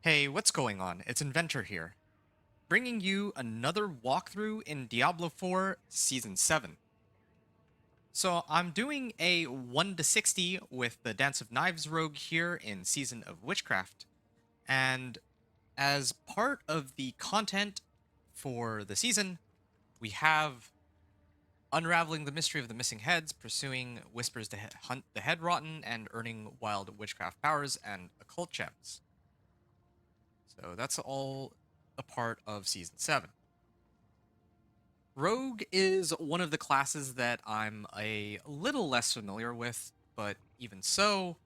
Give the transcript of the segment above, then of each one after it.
Hey, what's going on? It's Inventor here, bringing you another walkthrough in Diablo 4 Season 7. So, I'm doing a 1 to 60 with the Dance of Knives rogue here in Season of Witchcraft, and as part of the content for the season, we have unraveling the mystery of the missing heads, pursuing whispers to hunt the head rotten, and earning wild witchcraft powers and occult gems. So, that's all a part of Season 7. Rogue is one of the classes that I'm a little less familiar with, but even so,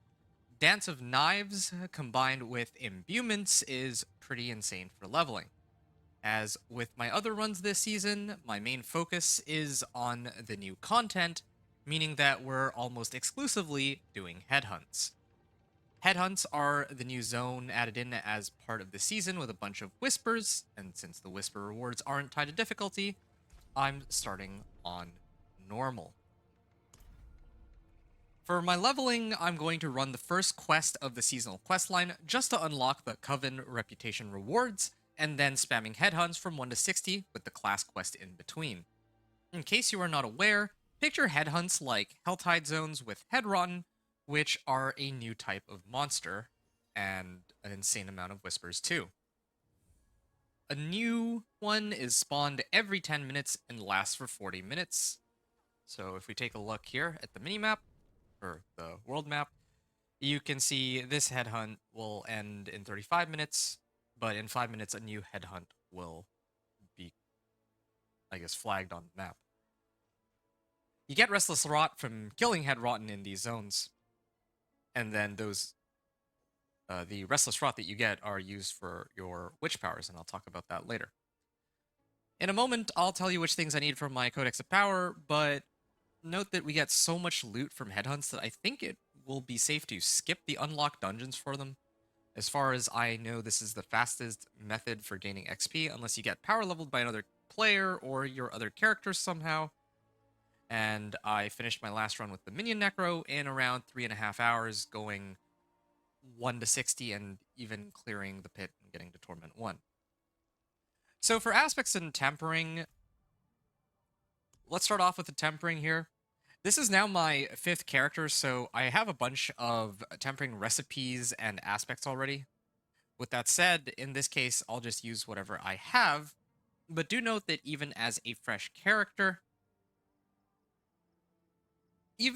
Dance of Knives combined with Imbuments is pretty insane for leveling. As with my other runs this season, my main focus is on the new content, meaning that we're almost exclusively doing headhunts. Headhunts are the new zone added in as part of the season with a bunch of whispers, and since the whisper rewards aren't tied to difficulty, I'm starting on normal. For my leveling, I'm going to run the first quest of the seasonal questline just to unlock the Coven reputation rewards, and then spamming headhunts from 1 to 60 with the class quest in between. In case you are not aware, picture headhunts like Helltide zones with Headrotten, which are a new type of monster, and an insane amount of whispers too. A new one is spawned every 10 minutes and lasts for 40 minutes. So if we take a look here at the minimap, or the world map, you can see this headhunt will end in 35 minutes, but in 5 minutes a new headhunt will be, I guess, flagged on the map. You get Restless Rot from killing Head Rotten in these zones, and then the Restless Rot that you get are used for your witch powers, and I'll talk about that later. In a moment, I'll tell you which things I need from my Codex of Power, but note that we get so much loot from headhunts that I think it will be safe to skip the unlocked dungeons for them. As far as I know, this is the fastest method for gaining XP, unless you get power leveled by another player or your other characters somehow. And I finished my last run with the Minion Necro in around 3.5 hours, going 1 to 60 and even clearing the pit and getting to Torment 1. So for aspects and tempering, let's start off with the tempering here. This is now my 5th character, so I have a bunch of tempering recipes and aspects already. With that said, in this case, I'll just use whatever I have, but do note that even as a fresh character, you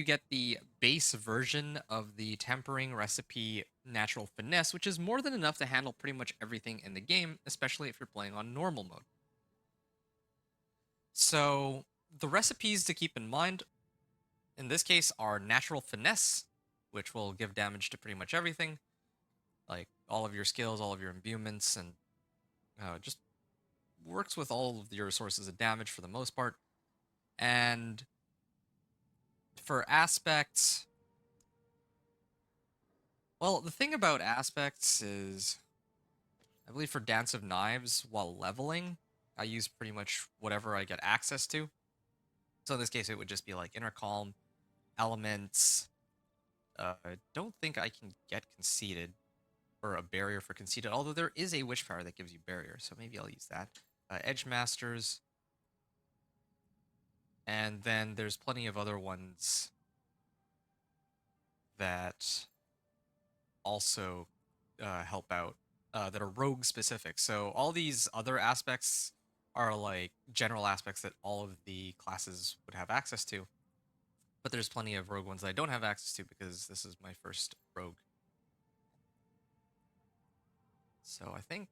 get the base version of the tempering recipe Natural Finesse, which is more than enough to handle pretty much everything in the game, especially if you're playing on normal mode. So, the recipes to keep in mind in this case are Natural Finesse, which will give damage to pretty much everything, like all of your skills, all of your imbuments, and just works with all of your sources of damage for the most part. And for aspects, well, the thing about aspects is, I believe for Dance of Knives, while leveling, I use pretty much whatever I get access to. So in this case, it would just be like Inner Calm, Elements. I don't think I can get Conceited, or a barrier for Conceited, although there is a Witch Power that gives you barrier, so maybe I'll use that. Edge Masters. And then there's plenty of other ones that also help out that are rogue specific. So all these other aspects are like general aspects that all of the classes would have access to. But there's plenty of rogue ones that I don't have access to because this is my first rogue. So I think,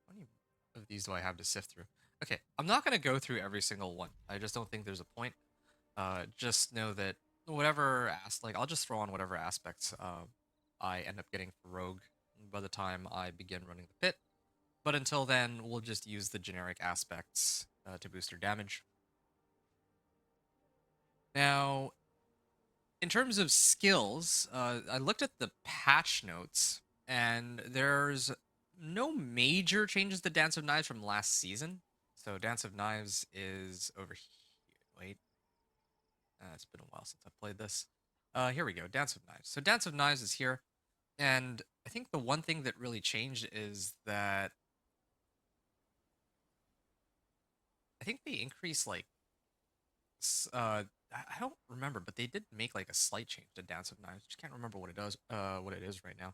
how many of these do I have to sift through? Okay, I'm not going to go through every single one. I just don't think there's a point. Just know that I'll just throw on whatever aspects I end up getting for rogue by the time I begin running the pit. But until then, we'll just use the generic aspects to boost their damage. Now, in terms of skills, I looked at the patch notes, and there's no major changes to Dance of Knives from last season. So Dance of Knives is over here. Wait. It's been a while since I played this. Here we go, Dance of Knives. So Dance of Knives is here. And I think the one thing that really changed is that I think they increased like I don't remember, but they did make like a slight change to Dance of Knives. Just can't remember what it does, what it is right now.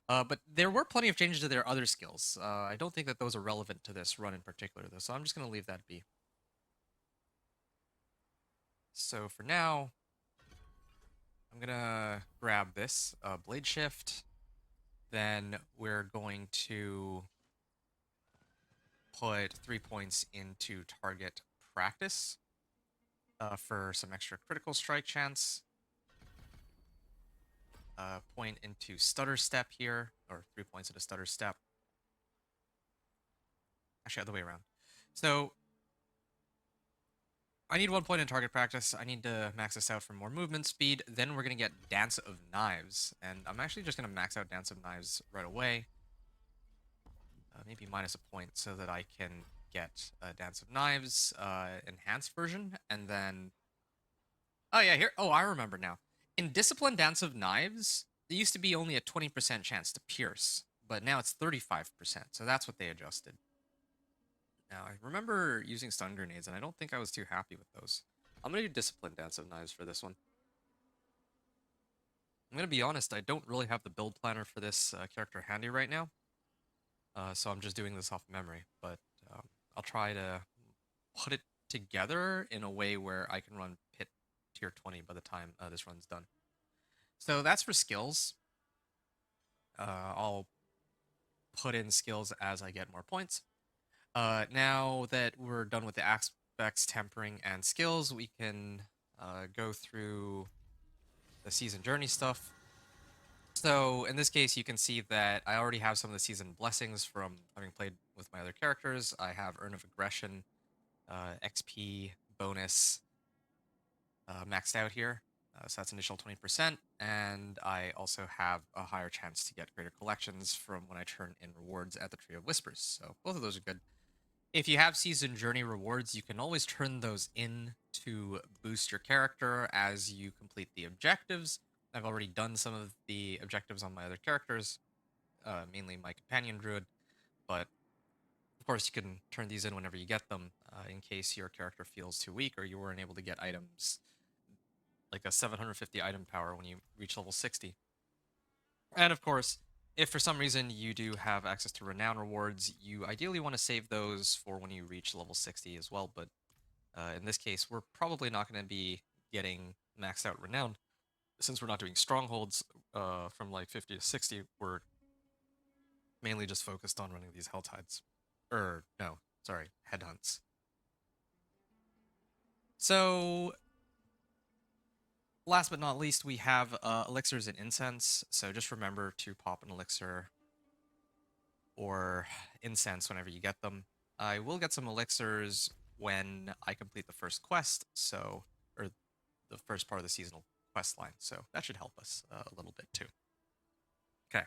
But there were plenty of changes to their other skills. I don't think that those are relevant to this run in particular, though, so I'm just gonna leave that be. So for now, I'm gonna grab this blade shift. Then we're going to put 3 points into target practice for some extra critical strike chance. Point into stutter step here, or 3 points into stutter step. Actually, other way around. So I need 1 point in target practice. I need to max this out for more movement speed. Then we're going to get Dance of Knives. And I'm actually just going to max out Dance of Knives right away. Maybe minus a point so that I can get Dance of Knives enhanced version. And then... Oh, yeah, here. Oh, I remember now. In Discipline Dance of Knives, there used to be only a 20% chance to pierce. But now it's 35%. So that's what they adjusted. Now, I remember using stun grenades, and I don't think I was too happy with those. I'm going to do Discipline Dance of Knives for this one. I'm going to be honest, I don't really have the build planner for this character handy right now. So I'm just doing this off memory, but I'll try to put it together in a way where I can run Pit tier 20 by the time this run's done. So that's for skills. I'll put in skills as I get more points. Now that we're done with the aspects, tempering, and skills, we can go through the season journey stuff. So in this case, you can see that I already have some of the season blessings from having played with my other characters. I have Urn of Aggression, XP bonus maxed out here. So that's initial 20%. And I also have a higher chance to get greater collections from when I turn in rewards at the Tree of Whispers. So both of those are good. If you have season journey rewards, you can always turn those in to boost your character as you complete the objectives. I've already done some of the objectives on my other characters, mainly my companion druid, but of course you can turn these in whenever you get them in case your character feels too weak or you weren't able to get items like a 750 item power when you reach level 60. And of course, if for some reason you do have access to renown rewards, you ideally want to save those for when you reach level 60 as well, but in this case, we're probably not going to be getting maxed out renown. Since we're not doing strongholds from like 50 to 60, we're mainly just focused on running these Helltides. No, sorry, Headhunts. So, last but not least, we have elixirs and incense. So just remember to pop an elixir or incense whenever you get them. I will get some elixirs when I complete the first quest, or the first part of the seasonal quest line, so that should help us a little bit too. Okay.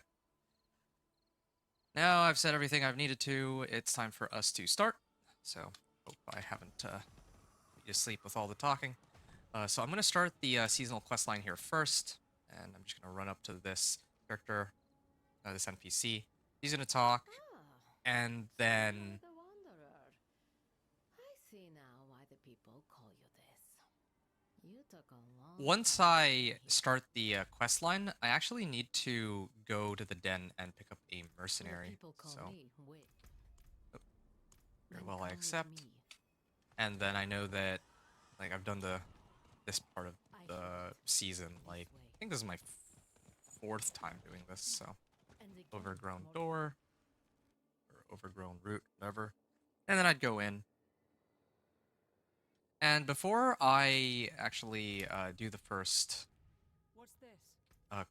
Now I've said everything I've needed to, it's time for us to start. So, hope I haven't put you to sleep with all the talking. So I'm going to start the seasonal quest line here first, and I'm just going to run up to this character, this NPC. He's going to talk, and then... The Wanderer. I see now why the people call you this. You took a long Once I start the quest line, I actually need to go to the den and pick up a mercenary. So, very well, I accept. And then I know that, like, I've done this part of the season. Like, I think this is my fourth time doing this. So, overgrown door or overgrown root, whatever. And then I'd go in. And before I actually do the first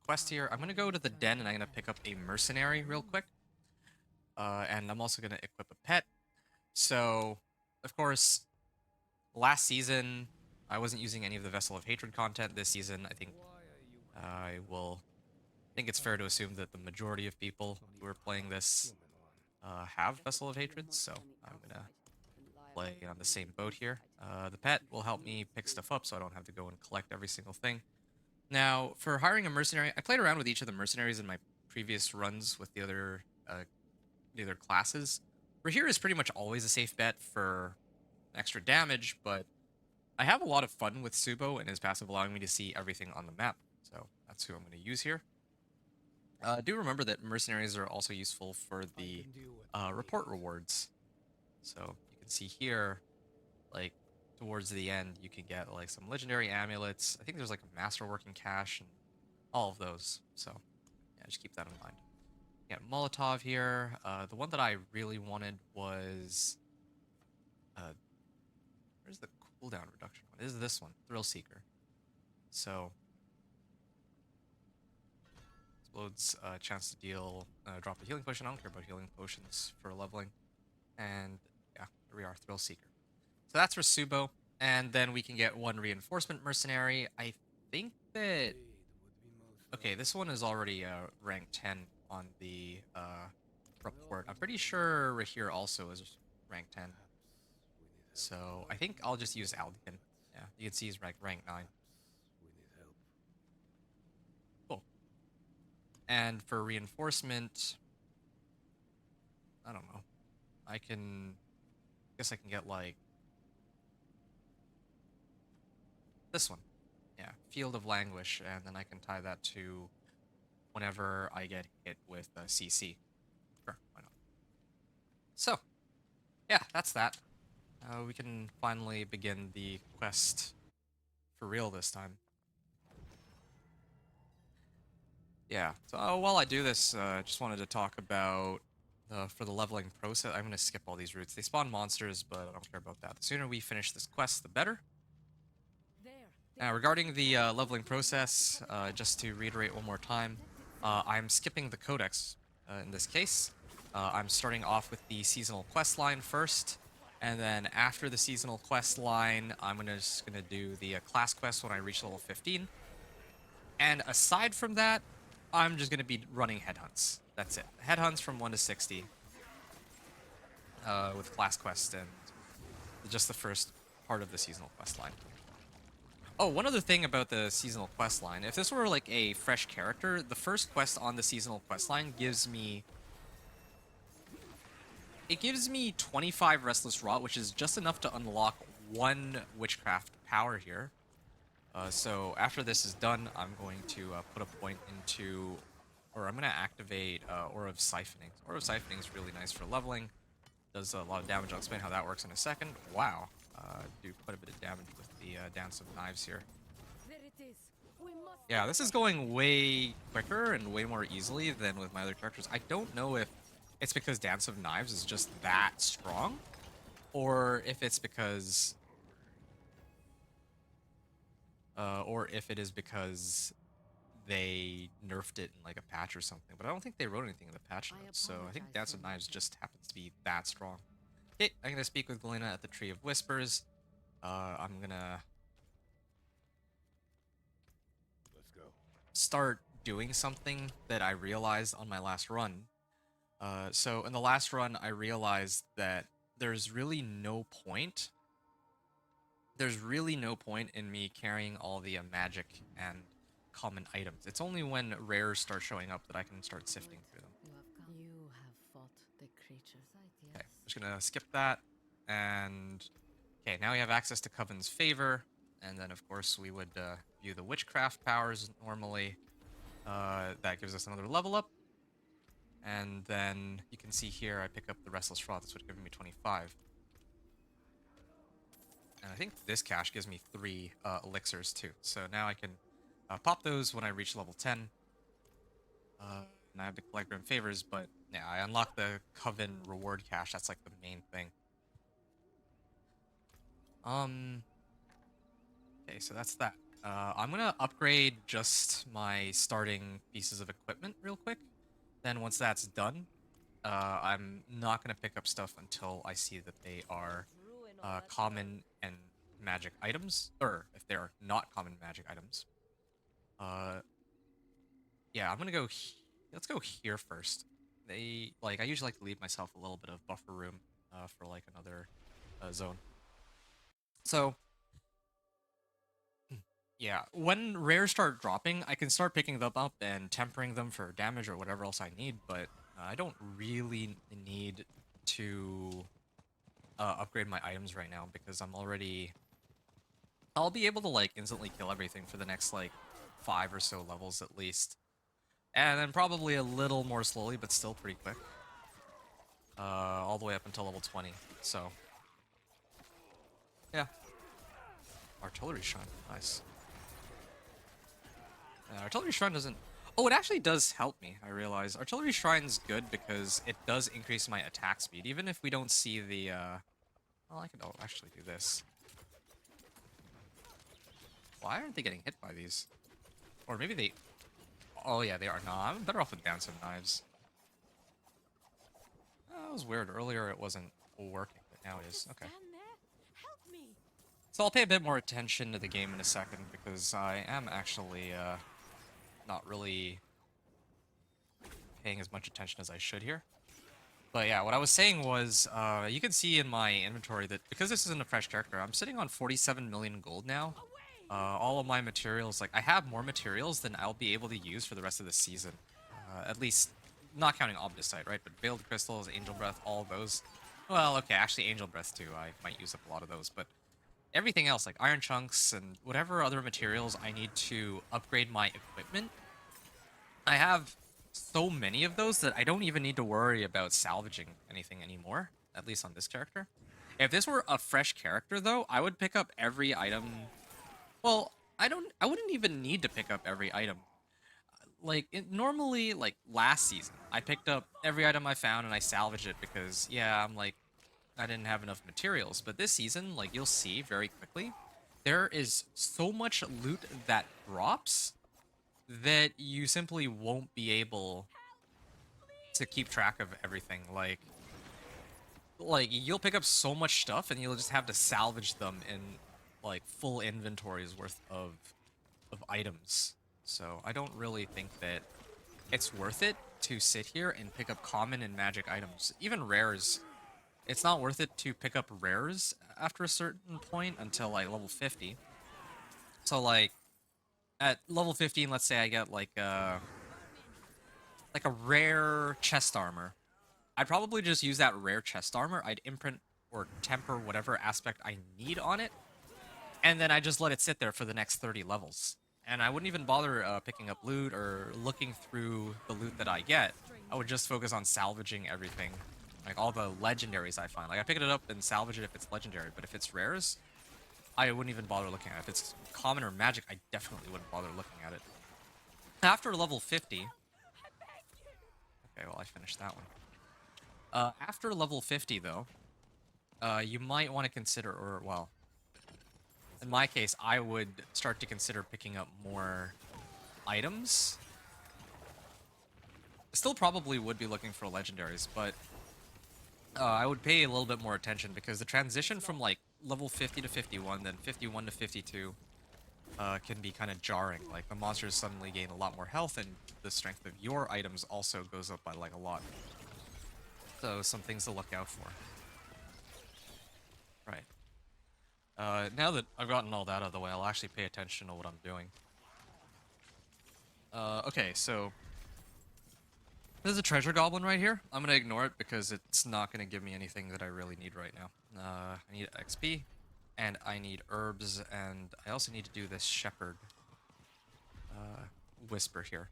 quest here, I'm going to go to the den and I'm going to pick up a mercenary real quick. And I'm also going to equip a pet. So, of course, last season, I wasn't using any of the Vessel of Hatred content. This season, I think I think it's fair to assume that the majority of people who are playing this have Vessel of Hatred, so I'm going to play on the same boat here. The pet will help me pick stuff up so I don't have to go and collect every single thing. Now, for hiring a mercenary, I played around with each of the mercenaries in my previous runs with the other classes, Rahir is pretty much always a safe bet for extra damage, but I have a lot of fun with Subo and his passive allowing me to see everything on the map. So that's who I'm going to use here. Do remember that mercenaries are also useful for the report rewards. So you can see here, like towards the end, you can get like some legendary amulets. I think there's like a masterworking cache and all of those. So yeah, just keep that in mind. Yeah, Molotov here. The one that I really wanted was where's the cooldown reduction one? Is this one, Thrill Seeker. So explodes chance to deal drop a healing potion. I don't care about healing potions for leveling. And yeah, here we are, Thrill Seeker. So that's for Subo. And then we can get one reinforcement mercenary. I think that okay, this one is already rank 10 on the report. I'm pretty sure Rahir also is rank 10. So I think I'll just use Aldian. Yeah, you can see he's rank 9. Cool. And for reinforcement, I don't know. I guess I can get like this one. Yeah, Field of Languish, and then I can tie that to whenever I get hit with a CC. Sure, why not? So, yeah, that's that. We can finally begin the quest for real this time. Yeah, so while I do this, just wanted to talk about for the leveling process. I'm going to skip all these routes. They spawn monsters, but I don't care about that. The sooner we finish this quest, the better. Now, regarding the leveling process, just to reiterate one more time, I'm skipping the codex in this case. I'm starting off with the seasonal quest line first, and then after the seasonal quest line, I'm just gonna do the class quest when I reach level 15. And aside from that, I'm just gonna be running headhunts. That's it. Headhunts from 1 to 60 with class quest and just the first part of the seasonal quest line. Oh, one other thing about the seasonal quest line. If this were like a fresh character, the first quest on the seasonal quest line gives me 25 Restless Rot, which is just enough to unlock one witchcraft power here. So after this is done, I'm going to put a point into, or I'm going to activate Aura of Siphoning. Aura of Siphoning is really nice for leveling. Does a lot of damage. I'll explain how that works in a second. Wow. Do quite a bit of damage with the Dance of Knives here. Yeah, this is going way quicker and way more easily than with my other characters. I don't know if it's because Dance of Knives is just that strong, or if it's because or if it is because they nerfed it in like a patch or something. But I don't think they wrote anything in the patch notes, so I think Dance of Knives just happens to be that strong. Okay, I'm gonna speak with Galena at the Tree of Whispers. I'm gonna start doing something that I realized on my last run. So in the last run, I realized that there's really no point. There's really no point in me carrying all the magic and common items. It's only when rares start showing up that I can start sifting through them. You have fought the creatures. Okay, I'm just gonna skip that, and okay, now we have access to Coven's Favor, and then of course we would view the witchcraft powers normally. That gives us another level up, and then you can see here I pick up the Restless Rot. That's what gives me 25. And I think this cache gives me 3 elixirs too. So now I can pop those when I reach level 10. And I have to collect Grim Favors, but yeah, I unlock the Coven reward cache. That's like the main thing. Okay, so that's that. I'm gonna upgrade just my starting pieces of equipment real quick. Then once that's done, I'm not gonna pick up stuff until I see that they are common and magic items, or if they are not common magic items. Yeah, I'm gonna go. Let's go here first. I usually like to leave myself a little bit of buffer room for like another zone. So Yeah, when rares start dropping, I can start picking them up and tempering them for damage or whatever else I need, but I don't really need to upgrade my items right now because I'm already... I'll be able to, like, instantly kill everything for the next, like, 5 or so levels at least. And then probably a little more slowly, but still pretty quick. All the way up until level 20, so... Yeah. Artillery Shrine, nice. Artillery Shrine doesn't... Oh, it actually does help me, I realize. Artillery Shrine's good because it does increase my attack speed, even if we don't see the, Well, I could actually do this. Why aren't they getting hit by these? Or maybe they... Oh, yeah, they are. No, I'm better off with Dance of Knives. That was weird. Earlier it wasn't working, but now it is. Okay. So I'll pay a bit more attention to the game in a second, because I am actually, not really paying as much attention as I should here. But yeah, what I was saying was, you can see in my inventory that because this isn't a fresh character, I'm sitting on 47 million gold now. All of my materials, like, I have more materials than I'll be able to use for the rest of the season. At least, not counting Omnisite, right? But Veiled Crystals, Angel Breath, all of those. Well, okay, actually Angel Breath too, I might use up a lot of those, but everything else, like Iron Chunks and whatever other materials I need to upgrade my equipment, I have so many of those that I don't even need to worry about salvaging anything anymore, at least on this character. If this were a fresh character, though, I would pick up every item. Well, I wouldn't even need to pick up every item. Like, normally, like, last season, I picked up every item I found and I salvaged it because, yeah, I'm like, I didn't have enough materials. But this season, like, you'll see very quickly, there is so much loot that drops that you simply won't be able to keep track of everything. Like you'll pick up so much stuff and you'll just have to salvage them in like full inventories worth of items. So I don't really think that it's worth it to sit here and pick up common and magic items. Even rares. It's not worth it to pick up rares after a certain point until like level 50. So like at level 15, let's say I get like a rare chest armor. I'd probably just use that rare chest armor. I'd imprint or temper whatever aspect I need on it, and then I just let it sit there for the next 30 levels. And I wouldn't even bother picking up loot or looking through the loot that I get. I would just focus on salvaging everything, like all the legendaries I find. Like I pick it up and salvage it if it's legendary, but if it's rares, I wouldn't even bother looking at it. If it's common or magic, I definitely wouldn't bother looking at it. After level 50... Okay, well, I finished that one. After level 50, though, you might want to consider, or, well, in my case, I would start to consider picking up more items. Still probably would be looking for legendaries, but I would pay a little bit more attention because the transition from, like, level 50 to 51, then 51 to 52, can be kind of jarring. Like, the monsters suddenly gain a lot more health, and the strength of your items also goes up by, like, a lot. So, some things to look out for. Right. Now that I've gotten all that out of the way, I'll actually pay attention to what I'm doing. Okay, so... There's a treasure goblin right here. I'm gonna ignore it because it's not gonna give me anything that I really need right now. I need XP, and I need herbs, and I also need to do this shepherd whisper here.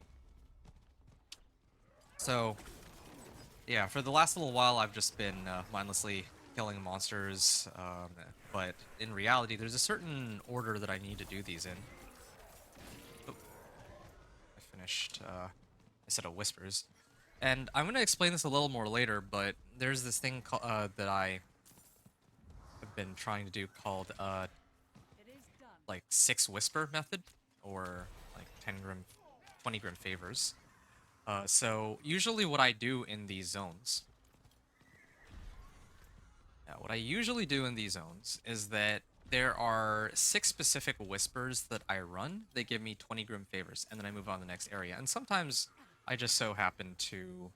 So, yeah, for the last little while, I've just been mindlessly killing monsters, but in reality, there's a certain order that I need to do these in. Oh, I finished a set of whispers. And I'm going to explain this a little more later, but there's this thing that I have been trying to do called, like, 6 whisper method, or, like, 10 grim, 20 grim favors. So, usually what I do in these zones... Now, what I usually do in these zones is that there are 6 specific whispers that I run. They give me 20 grim favors, and then I move on to the next area. And sometimes I just so happen to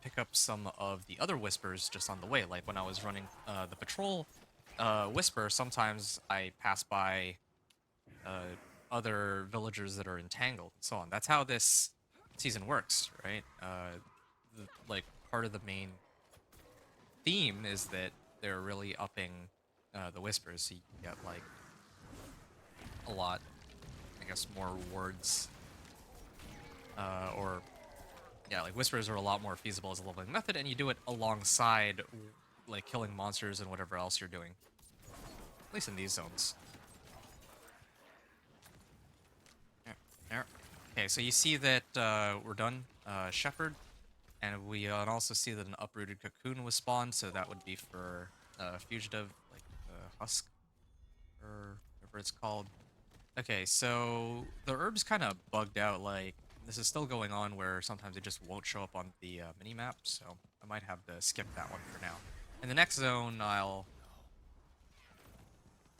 pick up some of the other whispers just on the way. Like when I was running the patrol whisper, sometimes I pass by other villagers that are entangled and so on. That's how this season works, right? Like part of the main theme is that they're really upping the whispers, so you get like a lot, I guess, more rewards, or yeah, like whispers are a lot more feasible as a leveling method, and you do it alongside like killing monsters and whatever else you're doing, at least in these zones. There. Okay, so you see that we're done Shepherd, and we also see that an uprooted cocoon was spawned, so that would be for Fugitive, like Husk, or whatever it's called. Okay, so the herbs kind of bugged out, like, this is still going on where sometimes it just won't show up on the mini-map, so I might have to skip that one for now. In the next zone, I'll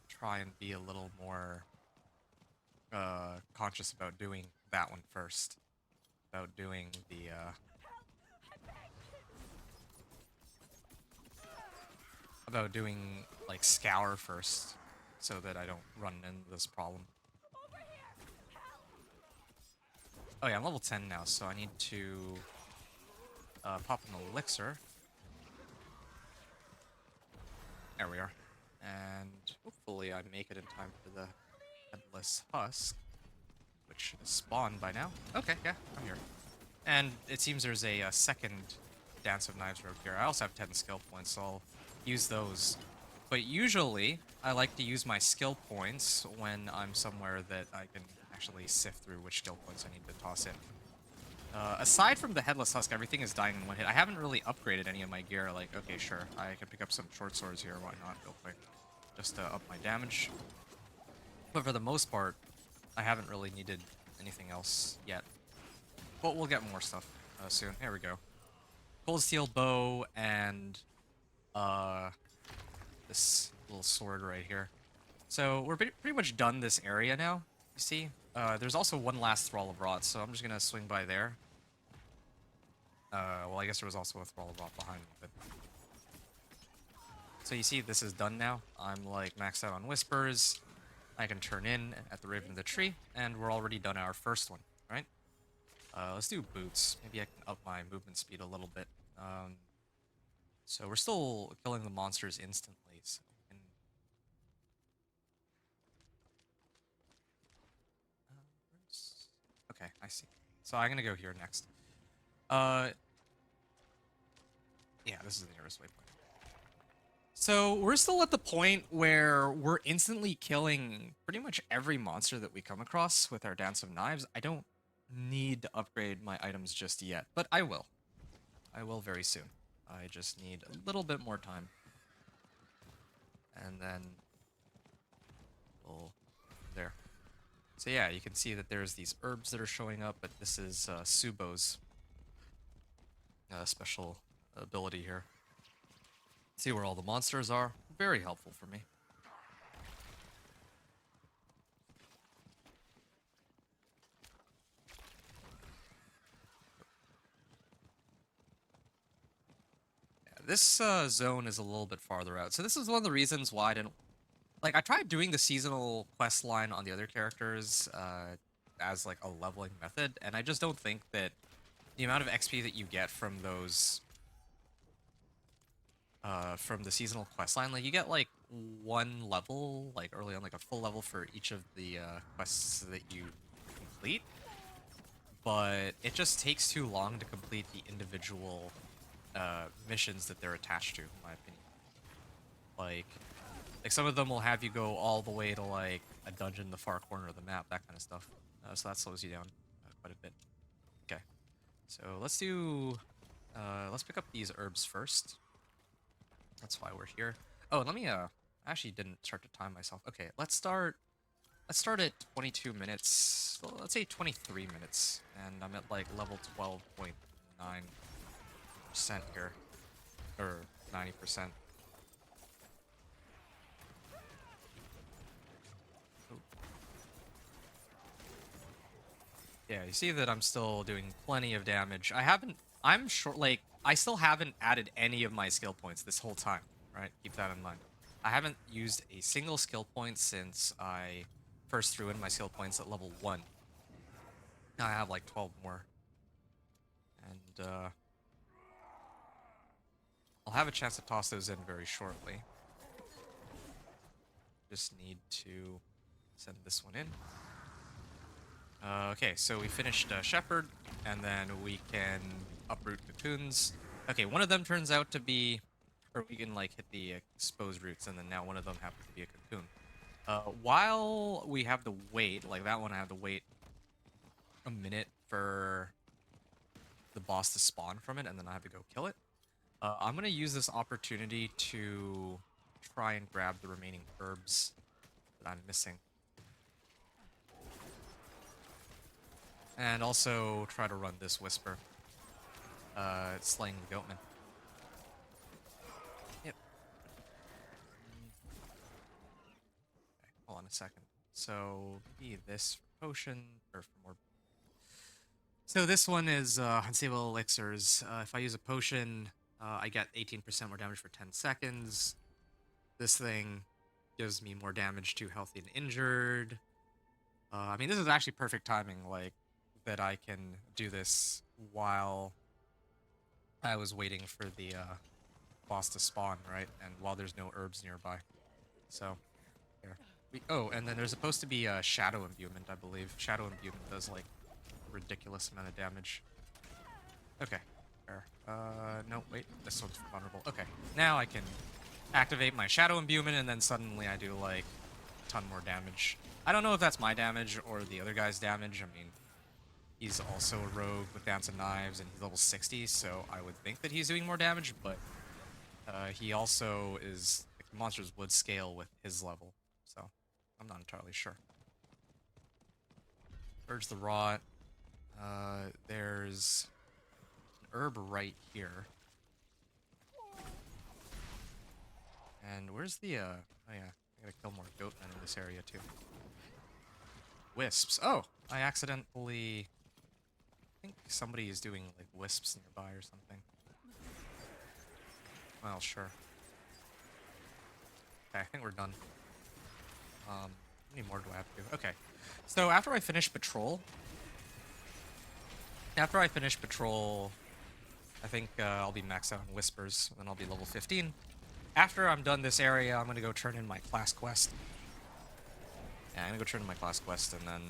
try and be a little more conscious about doing that one first. About doing the like Scour first, so that I don't run into this problem. Oh yeah, I'm level 10 now, so I need to pop an elixir. There we are. And hopefully I make it in time for the Headless Husk, which should have spawned by now. Okay, yeah, I'm here. And it seems there's a second Dance of Knives rogue here. I also have 10 skill points, so I'll use those. But usually, I like to use my skill points when I'm somewhere that I can actually sift through which skill points I need to toss in. Aside from the Headless Husk, everything is dying in one hit. I haven't really upgraded any of my gear. Like, okay, sure, I can pick up some short swords here. Why not, real quick? Just to up my damage. But for the most part, I haven't really needed anything else yet. But we'll get more stuff soon. Here we go. Cold Steel Bow and this little sword right here. So we're pretty much done this area now, you see? There's also one last Thrall of Rot, so I'm just gonna swing by there. Well, I guess there was also a Thrall of Rot behind me, but... So you see, this is done now. I'm, like, maxed out on Whispers. I can turn in at the Raven of the Tree, and we're already done our first one, right? Let's do Boots. Maybe I can up my movement speed a little bit. So we're still killing the monsters instantly, so we can... Okay, I see. So I'm gonna go here next. Yeah, this is the nearest waypoint. So we're still at the point where we're instantly killing pretty much every monster that we come across with our Dance of Knives. I don't need to upgrade my items just yet, but I will. I will very soon. I just need a little bit more time. And then we'll... there. So yeah, you can see that there's these herbs that are showing up, but this is Subo's special ability here. See where all the monsters are. Very helpful for me. Yeah, this zone is a little bit farther out. So this is one of the reasons why I didn't... Like, I tried doing the seasonal quest line on the other characters as, like, a leveling method, and I just don't think that the amount of XP that you get from those... from the seasonal quest line, like, you get, like, one level, like, early on, like, a full level for each of the quests that you complete. But it just takes too long to complete the individual missions that they're attached to, in my opinion. Like some of them will have you go all the way to, like, a dungeon in the far corner of the map, that kind of stuff. So that slows you down quite a bit. Okay, so let's do... let's pick up these herbs first. That's why we're here. Oh, let me, I actually didn't start to time myself. Okay, let's start at 22 minutes. Well, let's say 23 minutes. And I'm at, like, level 12.9% here. Or 90%. Yeah, you see that I'm still doing plenty of damage. I'm sure, like, I still haven't added any of my skill points this whole time, right? Keep that in mind. I haven't used a single skill point since I first threw in my skill points at level 1. Now I have like 12 more. And I'll have a chance to toss those in very shortly. Just need to send this one in. Okay, so we finished Shepherd, and then we can uproot cocoons. Okay, one of them turns out to be, or we can like hit the exposed roots, and then now one of them happens to be a cocoon. While we have to wait, like that one, I have to wait a minute for the boss to spawn from it, and then I have to go kill it. I'm gonna use this opportunity to try and grab the remaining herbs that I'm missing. And also try to run this Whisper. Slaying the Goatman. Yep. Okay, hold on a second. So, this potion, or for more. So this one is Unstable Elixirs. If I use a potion, I get 18% more damage for 10 seconds. This thing gives me more damage to healthy and injured. I mean, this is actually perfect timing, like, that I can do this while I was waiting for the boss to spawn, right? And while there's no herbs nearby. So, here. Oh, and then there's supposed to be a Shadow Imbuement, I believe. Shadow Imbuement does, like, a ridiculous amount of damage. Okay. There. No, wait. This one's vulnerable. Okay. Now I can activate my Shadow Imbuement, and then suddenly I do, like, a ton more damage. I don't know if that's my damage or the other guy's damage. I mean, he's also a rogue with Dance of Knives, and he's level 60, so I would think that he's doing more damage, but he also is... Like, monsters would scale with his level, so I'm not entirely sure. Purge the Rot. There's an herb right here. And where's the, oh yeah, I gotta kill more goatmen in this area, too. Wisps. Oh! I accidentally... I think somebody is doing, like, wisps nearby or something. Well, sure. Okay, I think we're done. How many more do I have to do? Okay. So, after I finish patrol... I think I'll be maxed out on Whispers, and then I'll be level 15. After I'm done this area, I'm gonna go turn in my class quest. Yeah, I'm gonna go turn in my class quest, and then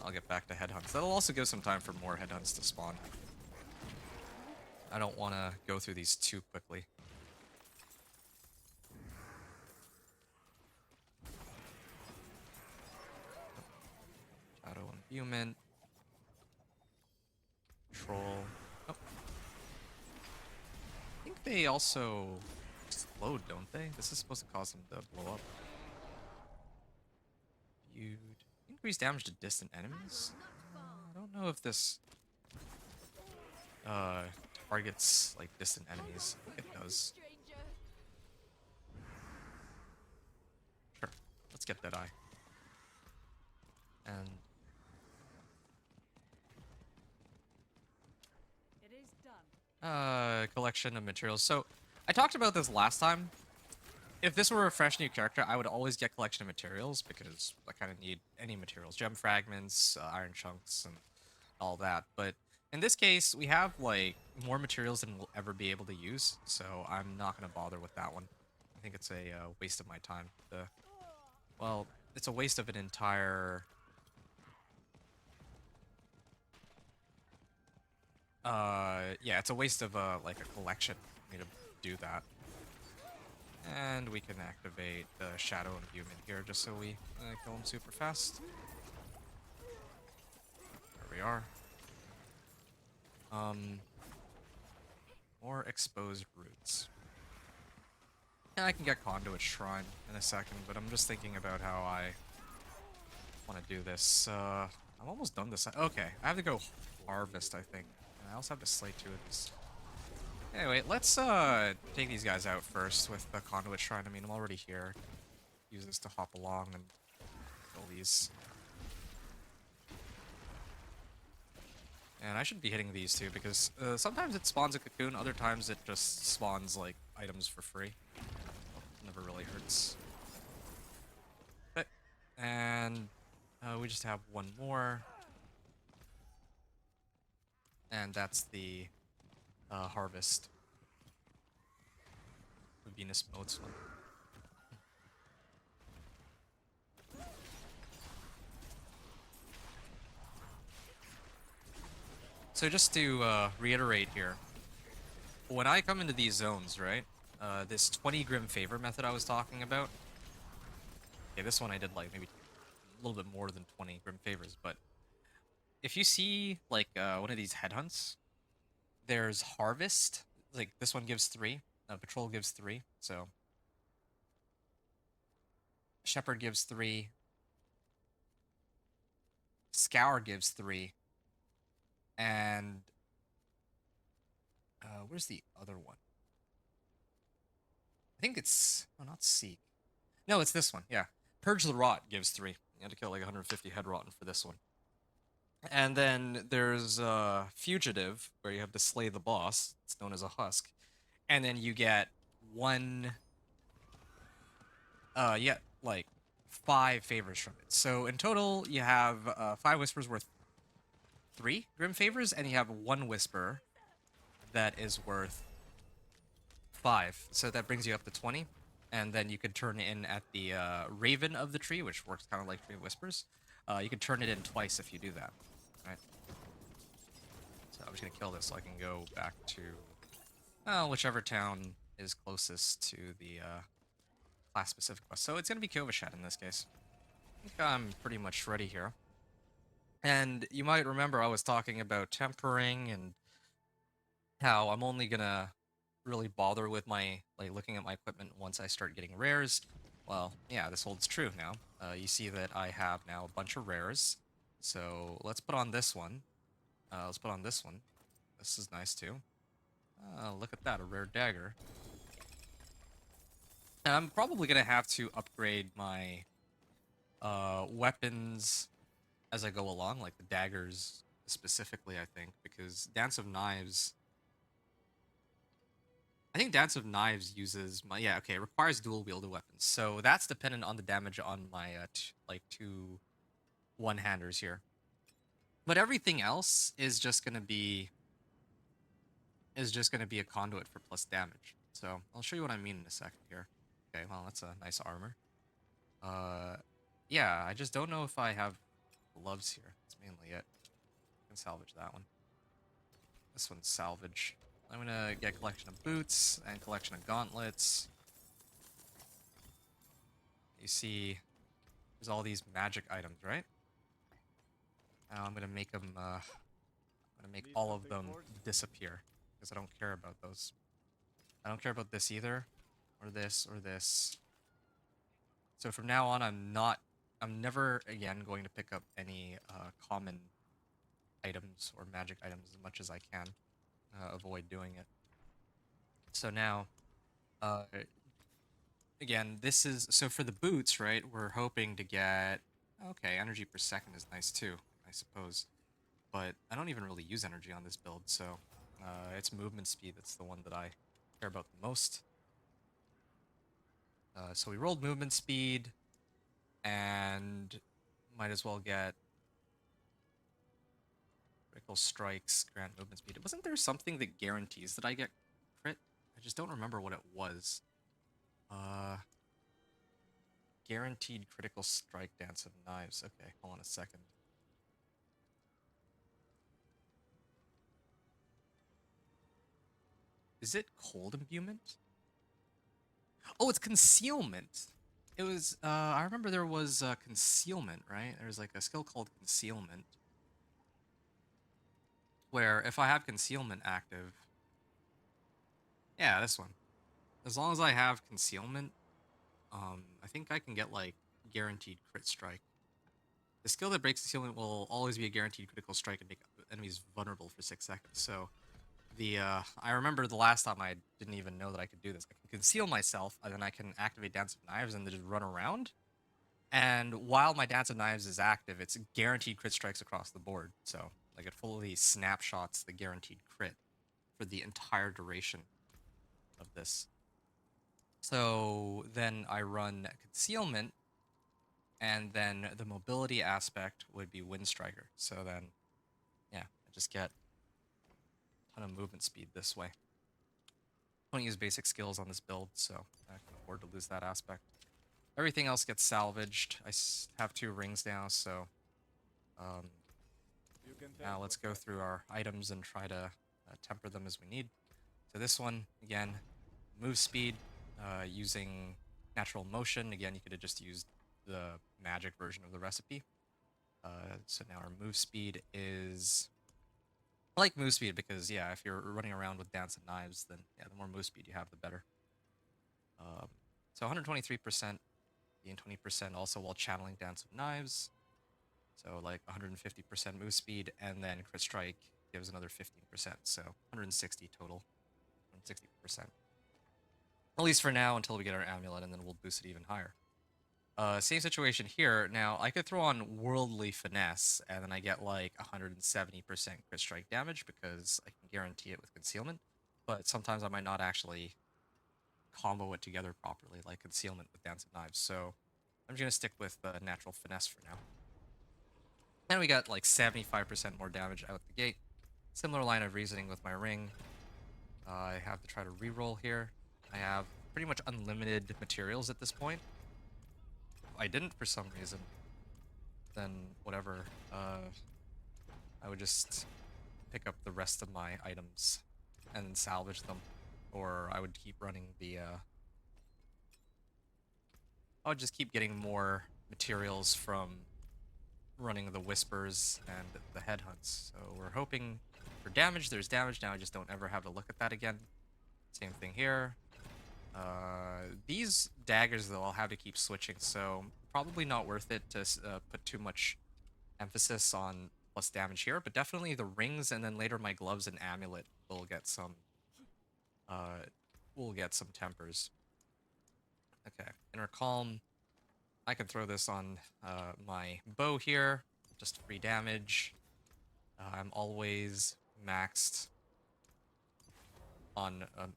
I'll get back to Headhunts. That'll also give some time for more Headhunts to spawn. I don't want to go through these too quickly. Shadow Imbuement. Troll. Oh. I think they also explode, don't they? This is supposed to cause them to blow up. Viewed. Increase damage to distant enemies? I don't know if this targets like distant enemies. I think it does. Sure. Let's get that eye. And It is done. collection of materials. So I talked about this last time. If this were a fresh new character, I would always get collection of materials because I kind of need any materials. Gem fragments, iron chunks, and all that. But in this case, we have, like, more materials than we'll ever be able to use. So I'm not going to bother with that one. I think it's a waste of my time. Well, it's a waste of an entire... yeah, it's a waste of, like, a collection for me to do that. And we can activate the Shadow Imbuement here just so we kill him super fast. There we are. More exposed roots. Yeah, I can get Conduit Shrine in a second, but I'm just thinking about how I want to do this. I'm almost done this. Okay, I have to go harvest, I think. And I also have to slay 2 of these. Anyway, let's take these guys out first with the Conduit Shrine. I mean, I'm already here. Use this to hop along and kill these. And I should be hitting these too, because sometimes it spawns a cocoon, other times it just spawns, like, items for free. Never really hurts. Okay. And We just have one more. And that's the harvest. The Venus Motes one. So just to reiterate here, when I come into these zones, right, this 20 Grim Favor method I was talking about, okay, this one I did like maybe a little bit more than 20 Grim Favors, but if you see like one of these Headhunts, there's Harvest, like this one gives 3, Patrol gives 3, so Shepherd gives 3, Scour gives 3, and where's the other one? I think it's, oh, not Seek. No, it's this one, yeah. Purge the Rot gives 3. You had to kill like 150 Head Rotten for this one. And then there's Fugitive, where you have to slay the boss. It's known as a Husk. And then you get like 5 favors from it. So in total, you have 5 Whispers worth 3 Grim Favors, and you have 1 Whisper that is worth 5. So that brings you up to 20. And then you could turn it in at the Raven of the Tree, which works kind of like Tree of Whispers. You can turn it in twice if you do that. Right? So I'm just going to kill this so I can go back to whichever town is closest to the class-specific quest. So it's going to be Kovashat in this case. I think I'm pretty much ready here. And you might remember I was talking about tempering and how I'm only going to really bother with my looking at my equipment once I start getting rares. Well, yeah, this holds true now. You see that I have now a bunch of rares. So let's put on this one. Let's put on this one. This is nice too. Look at that, a rare dagger. And I'm probably gonna have to upgrade my weapons as I go along, like the daggers specifically, I think, because Dance of Knives. I think Dance of Knives uses my, yeah, okay, it requires dual wielded weapons. So that's dependent on the damage on my two one-handers here. But everything else is just gonna be a conduit for plus damage. So I'll show you what I mean in a second here. Okay, well, that's a nice armor. Yeah, I just don't know if I have gloves here. That's mainly it. I can salvage that one. This one's salvage. I'm gonna get a collection of boots and collection of gauntlets. You see, there's all these magic items, right? Now I'm gonna make them. I'm gonna make all of them disappear because I don't care about those. I don't care about this either, or this, or this. So from now on, I'm never again going to pick up any common items or magic items as much as I can. Avoid doing it. So now, again, this is, so for the boots, right, we're hoping to get, okay, energy per second is nice too, I suppose. But I don't even really use energy on this build, so it's movement speed that's the one that I care about the most. So we rolled movement speed, and might as well get critical strikes, grant movement speed. Wasn't there something that guarantees that I get crit? I just don't remember what it was. Guaranteed critical strike, Dance of Knives. Okay, hold on a second. Is it cold imbuement? Oh, it's concealment. It was, I remember there was concealment, right? There's like a skill called concealment, where if I have concealment active, yeah, this one. As long as I have concealment, I think I can get like guaranteed crit strike. The skill that breaks concealment will always be a guaranteed critical strike and make enemies vulnerable for 6 seconds. So I remember the last time I didn't even know that I could do this. I can conceal myself, and then I can activate Dance of Knives and then just run around. And while my Dance of Knives is active, it's guaranteed crit strikes across the board. So like it fully snapshots the guaranteed crit for the entire duration of this. So then I run concealment, And then the mobility aspect would be Wind Striker. So then, yeah, I just get a ton of movement speed this way. I don't use basic skills on this build, so I can afford to lose that aspect. Everything else gets salvaged. I have 2 rings now, so now let's go through our items and try to temper them as we need. So this one, again, move speed using natural motion. Again, you could have just used the magic version of the recipe. So now our move speed is... I like move speed because, yeah, if you're running around with Dance of Knives, then yeah, the more move speed you have, the better. So 123%, gain 20% also while channeling Dance of Knives. So like 150% move speed, and then crit strike gives another 15%. So 160 total, 160%. At least for now, until we get our amulet, and then we'll boost it even higher. Same situation here. Now, I could throw on Worldly Finesse, and then I get like 170% crit strike damage because I can guarantee it with Concealment. But sometimes I might not actually combo it together properly, like Concealment with Dance of Knives. So I'm just going to stick with Natural Finesse for now. And we got like 75% more damage out the gate. Similar line of reasoning with my ring. I have to try to reroll here. I have pretty much unlimited materials at this point. If I didn't for some reason, then whatever. I would just pick up the rest of my items and salvage them. Or I would keep running the... I would just keep getting more materials from running the Whispers and the Headhunts. So we're hoping for damage. There's damage now. I just don't ever have to look at that again. Same thing here. These daggers, though, I'll have to keep switching, so probably not worth it to put too much emphasis on plus damage here, but definitely the rings and then later my gloves and amulet will get some tempers. Okay, Inner Calm. I can throw this on my bow here, just free damage. I'm always maxed on a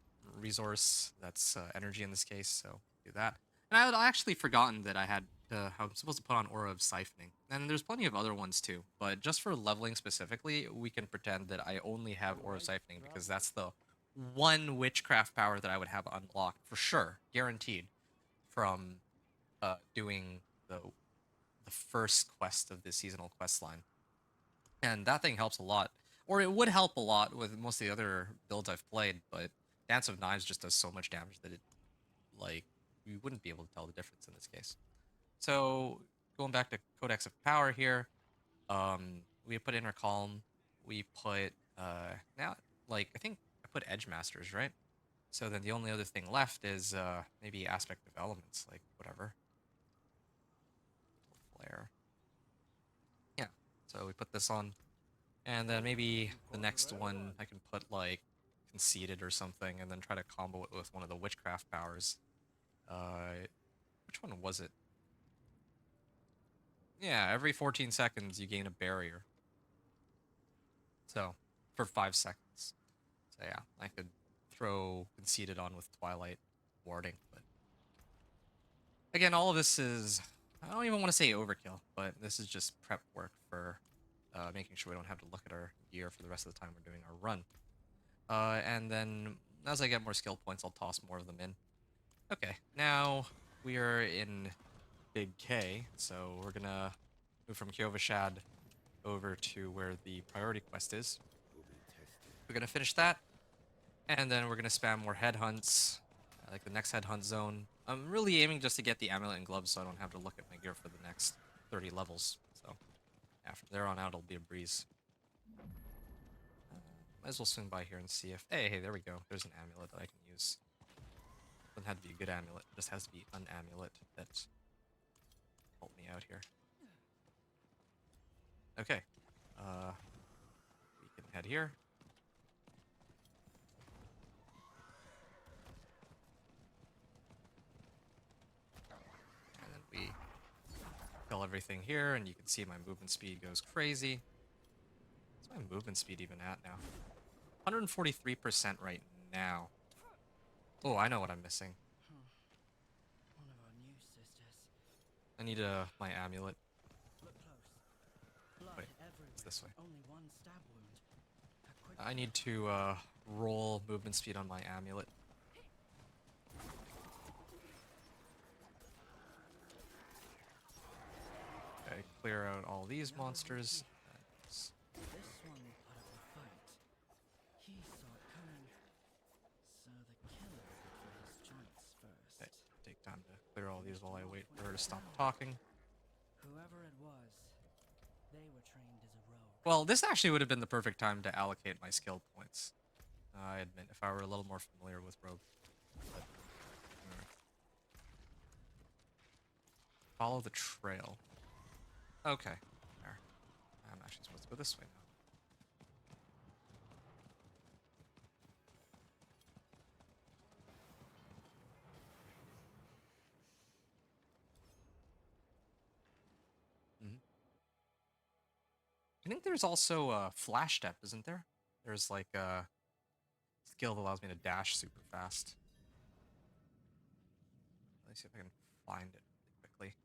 resource, that's energy in this case, so do that. And I actually forgotten that I had I'm supposed to put on Aura of Siphoning. And there's plenty of other ones too, but just for leveling specifically, we can pretend that I only have Aura of Siphoning because that's the one witchcraft power that I would have unlocked for sure, guaranteed, from doing the first quest of the seasonal quest line. And that thing helps a lot. Or it would help a lot with most of the other builds I've played, but Dance of Knives just does so much damage that it, like, you wouldn't be able to tell the difference in this case. So, going back to Codex of Power here, we put Inner Calm, we put, now, like, I think I put Edge Masters, right? So then the only other thing left is, maybe Aspect of Elements, like, whatever. Flare. Yeah, so we put this on. And then maybe the next one I can put like Conceited or something and then try to combo it with one of the witchcraft powers. Which one was it? Yeah, every 14 seconds you gain a barrier. So, for 5 seconds. So yeah, I could throw Conceited on with Twilight Warding, but... Again, all of this is... I don't even want to say overkill, but this is just prep work for making sure we don't have to look at our gear for the rest of the time we're doing our run. And then, as I get more skill points, I'll toss more of them in. Okay, now we are in Big K, so we're gonna move from Kyovashad over to where the priority quest is. We're gonna finish that, and then we're gonna spam more headhunts, like the next headhunt zone. I'm really aiming just to get the amulet and gloves so I don't have to look at my gear for the next 30 levels. So, after there on out, it'll be a breeze. Might as well swing by here and see if... Hey, there we go. There's an amulet that I can use. Doesn't have to be a good amulet. It just has to be an amulet that helped me out here. Okay. We can head here. And then we kill everything here, and you can see my movement speed goes crazy. What's my movement speed even at now? 143% right now. Oh, I know what I'm missing. One of our new sisters. I need my amulet. Wait, it's this way. I need to roll movement speed on my amulet. Okay, clear out all these monsters. Nice. Okay, take time to clear all these while I wait for her to stop talking. Whoever it was, they were trained as a rogue. Well, this actually would have been the perfect time to allocate my skill points. I admit, if I were a little more familiar with Rogue. But, alright. Follow the trail. Okay. There. I'm actually supposed to go this way now. Mhm. I think there's also a flash step, isn't there? There's like a skill that allows me to dash super fast. Let me see if I can find it really quickly.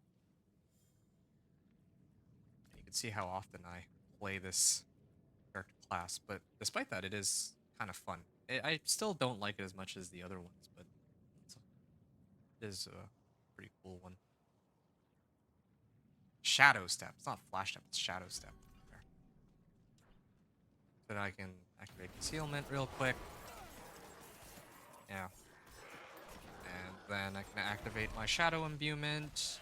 You can see how often I play this character class, but despite that, it is kind of fun. I still don't like it as much as the other ones, but it is a pretty cool one. Shadow step. It's not flash step, it's shadow step. There. Then I can activate concealment real quick. Yeah. And then I can activate my Shadow Imbuement.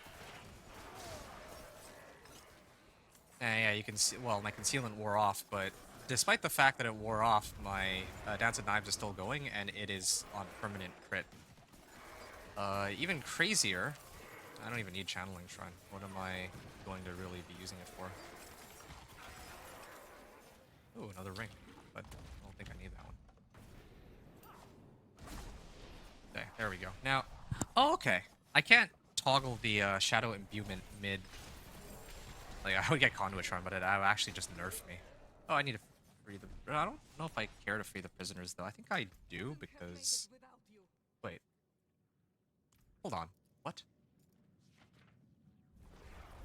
And yeah, you can see, well, my concealment wore off, but despite the fact that it wore off, my Dance of Knives is still going, and it is on permanent crit. Even crazier, I don't even need Channeling Shrine. What am I going to really be using it for? Ooh, another ring, but I don't think I need that one. Okay, there we go. Now, oh, okay. I can't toggle the Shadow Imbuement mid. Like, I would get Conduit Shrine, but it would actually just nerf me. Oh, I need to free the... I don't know if I care to free the prisoners, though. I think I do, because... Wait. Hold on. What?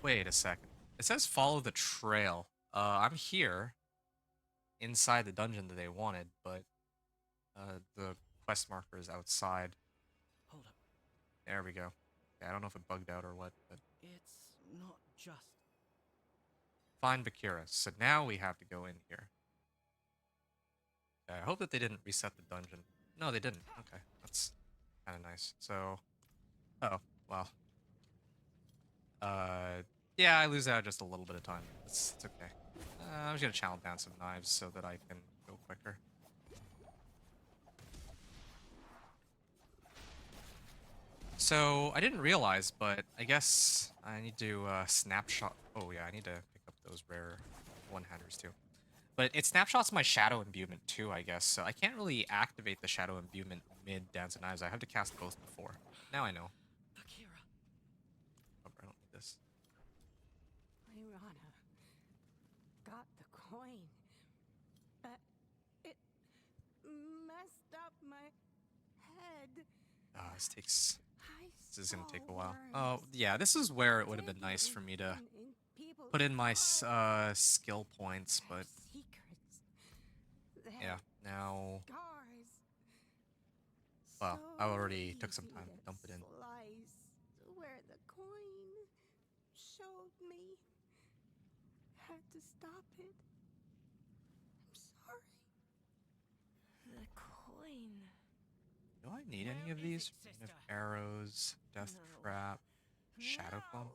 Wait a second. It says follow the trail. I'm here inside the dungeon that they wanted, but the quest marker is outside. Hold up. There we go. Okay, I don't know if it bugged out or what, but... It's not just... Find Bakira. So now we have to go in here. Okay, I hope that they didn't reset the dungeon. No, they didn't. Okay, that's kind of nice. So... Oh, well. Yeah, I lose out just a little bit of time. It's okay. I'm just gonna channel down some knives so that I can go quicker. So, I didn't realize, but I guess I need to snapshot... Oh yeah, I need to pick up those rare one-handers too. But it snapshots my Shadow Imbuement too, I guess, so I can't really activate the Shadow Imbuement mid-Dance of Knives. I have to cast both before. Now I know. Bakira. Oh, I don't need this. Lyrana got the coin. But it messed up my head. This takes... I This is gonna take a saw while. worms Oh, yeah, this is where it would have been digging nice for me to in people's put in my hearts. skill points, but Their secrets. yeah, Their now... scars. Well, I already took some easy time to dump it in. Slice where the coin showed me. Had to stop it. I'm sorry. The coin. Do I need any Where of is these? it, Rain of sister? Arrows, Death No. Trap, Shadow Clone? No.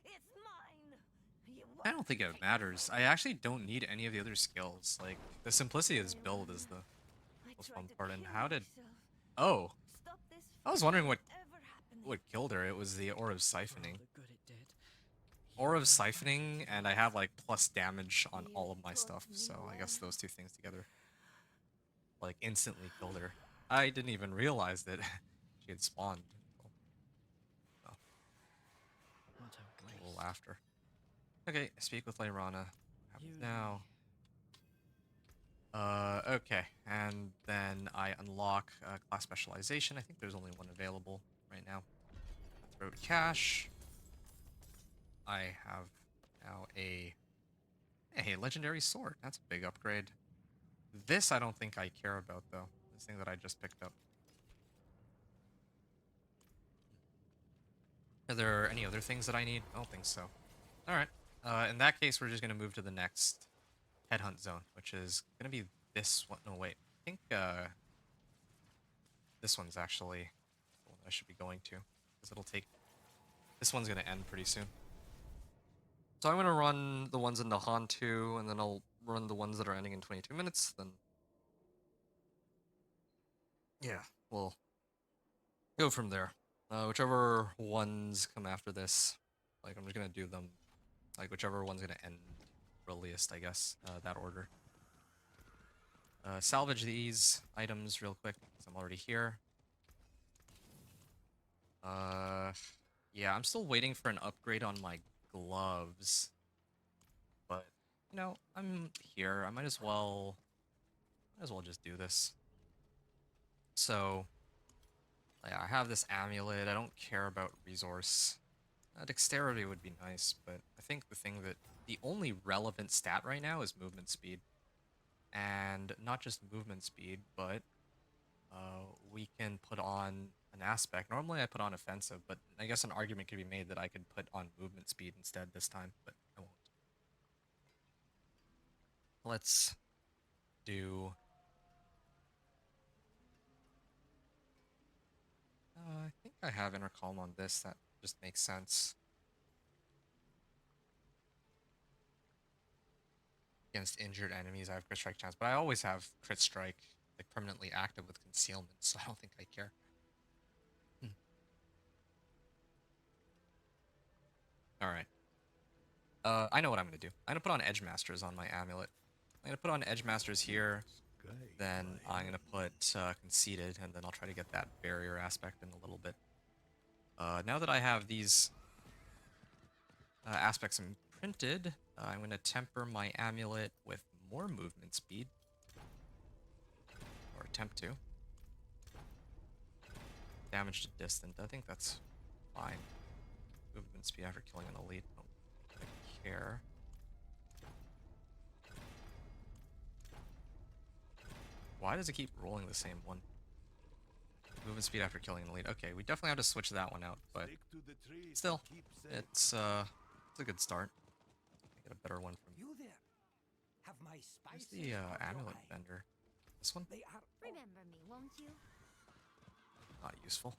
It's mine. You I don't think it won't matters. I actually don't need any of the other skills. Like, the simplicity of this build is the I most tried fun to part. And kill how did... myself. Oh, Stop this I was wondering what from ever happening. killed her. It was the Aura of For all Siphoning. the good it did. Aura of You were Siphoning, right. and I have like plus damage on You all of my taught stuff, me so I guess well. those two things together like instantly killed her. I didn't even realize that she had spawned. Oh, What a a waste. little after. Okay, speak with Lyrana. What happens You now? Okay, and then I unlock class specialization. I think there's only one available right now. Throat cache. I have now a legendary sword. That's a big upgrade. This I don't think I care about though. This thing that I just picked up. Are there any other things that I need? I don't think so. All right. In that case, we're just gonna move to the next headhunt zone, which is gonna be this one. No, wait. I think this one's actually the one I should be going to, because it'll take. This one's gonna end pretty soon. So I'm gonna run the ones in the Han 2, and then I'll run the ones that are ending in 22 minutes. Then, yeah, we'll go from there. Whichever ones come after this, like I'm just gonna do them, like whichever one's gonna end earliest, I guess. That order. Salvage these items real quick, because I'm already here. Yeah, I'm still waiting for an upgrade on my gloves. But, you know, I'm here. I might as well just do this. So, yeah, I have this amulet. I don't care about resource. Dexterity would be nice, but I think the only relevant stat right now is movement speed. And not just movement speed, but we can put on an aspect. Normally I put on offensive, but I guess an argument could be made that I could put on movement speed instead this time, but I won't. Let's do... I think I have intercom on this. That just makes sense. Against injured enemies, I have crit strike chance, but I always have crit strike like permanently active with concealment, so I don't think I care. All right. I know what I'm gonna do. I'm gonna put on Edge Masters on my amulet. I'm gonna put on Edge Masters here. Then I'm gonna put Conceited, and then I'll try to get that barrier aspect in a little bit. Now that I have these aspects imprinted, I'm gonna temper my amulet with more movement speed, or attempt to. Damage to distant. I think that's fine. Movement speed after killing an elite. I don't care. Why does it keep rolling the same one? Movement speed after killing an elite. Okay, we definitely have to switch that one out, but still, it's a good start. Get a better one from You there? Have my Where's spices the caught your amulet eye? vendor? This one? They are Remember me, won't you? Not useful.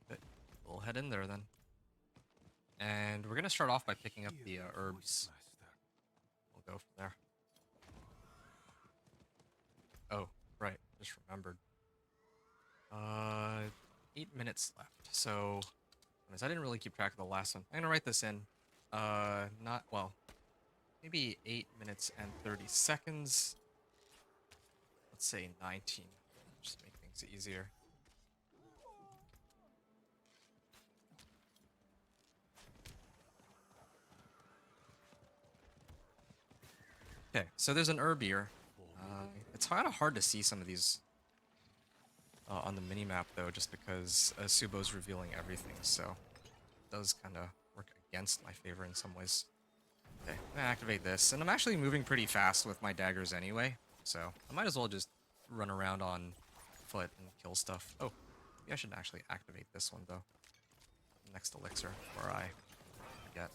But we'll head in there then. And we're gonna start off by picking up the herbs. We'll go from there. Oh, right. Just remembered. 8 minutes left. So, I didn't really keep track of the last one. I'm gonna write this in. Not, well, maybe 8 minutes and 30 seconds. Let's say 19, just to make things easier. Okay, so there's an herb here. It's kind of hard to see some of these on the minimap though, just because Subo's revealing everything, so it does kind of work against my favor in some ways. Okay, I'm gonna activate this, and I'm actually moving pretty fast with my daggers anyway, so I might as well just run around on foot and kill stuff. Oh, maybe I should actually activate this one though. Next elixir, before I forget.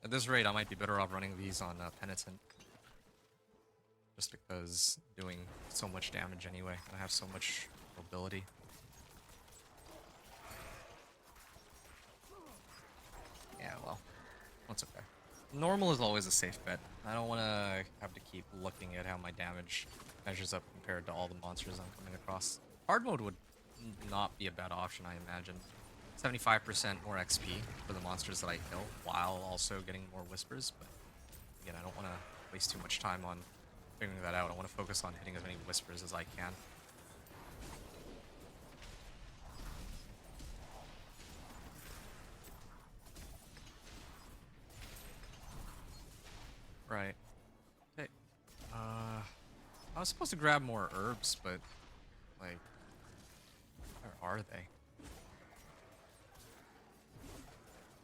At this rate, I might be better off running these on Penitent. Just because doing so much damage anyway, I have so much mobility. Yeah, well, that's okay. Normal is always a safe bet. I don't want to have to keep looking at how my damage measures up compared to all the monsters I'm coming across. Hard mode would not be a bad option, I imagine. 75% more XP for the monsters that I kill, while also getting more whispers, but again, I don't want to waste too much time on figuring that out. I want to focus on hitting as many whispers as I can. Right. Okay. I was supposed to grab more herbs, but, like, are they?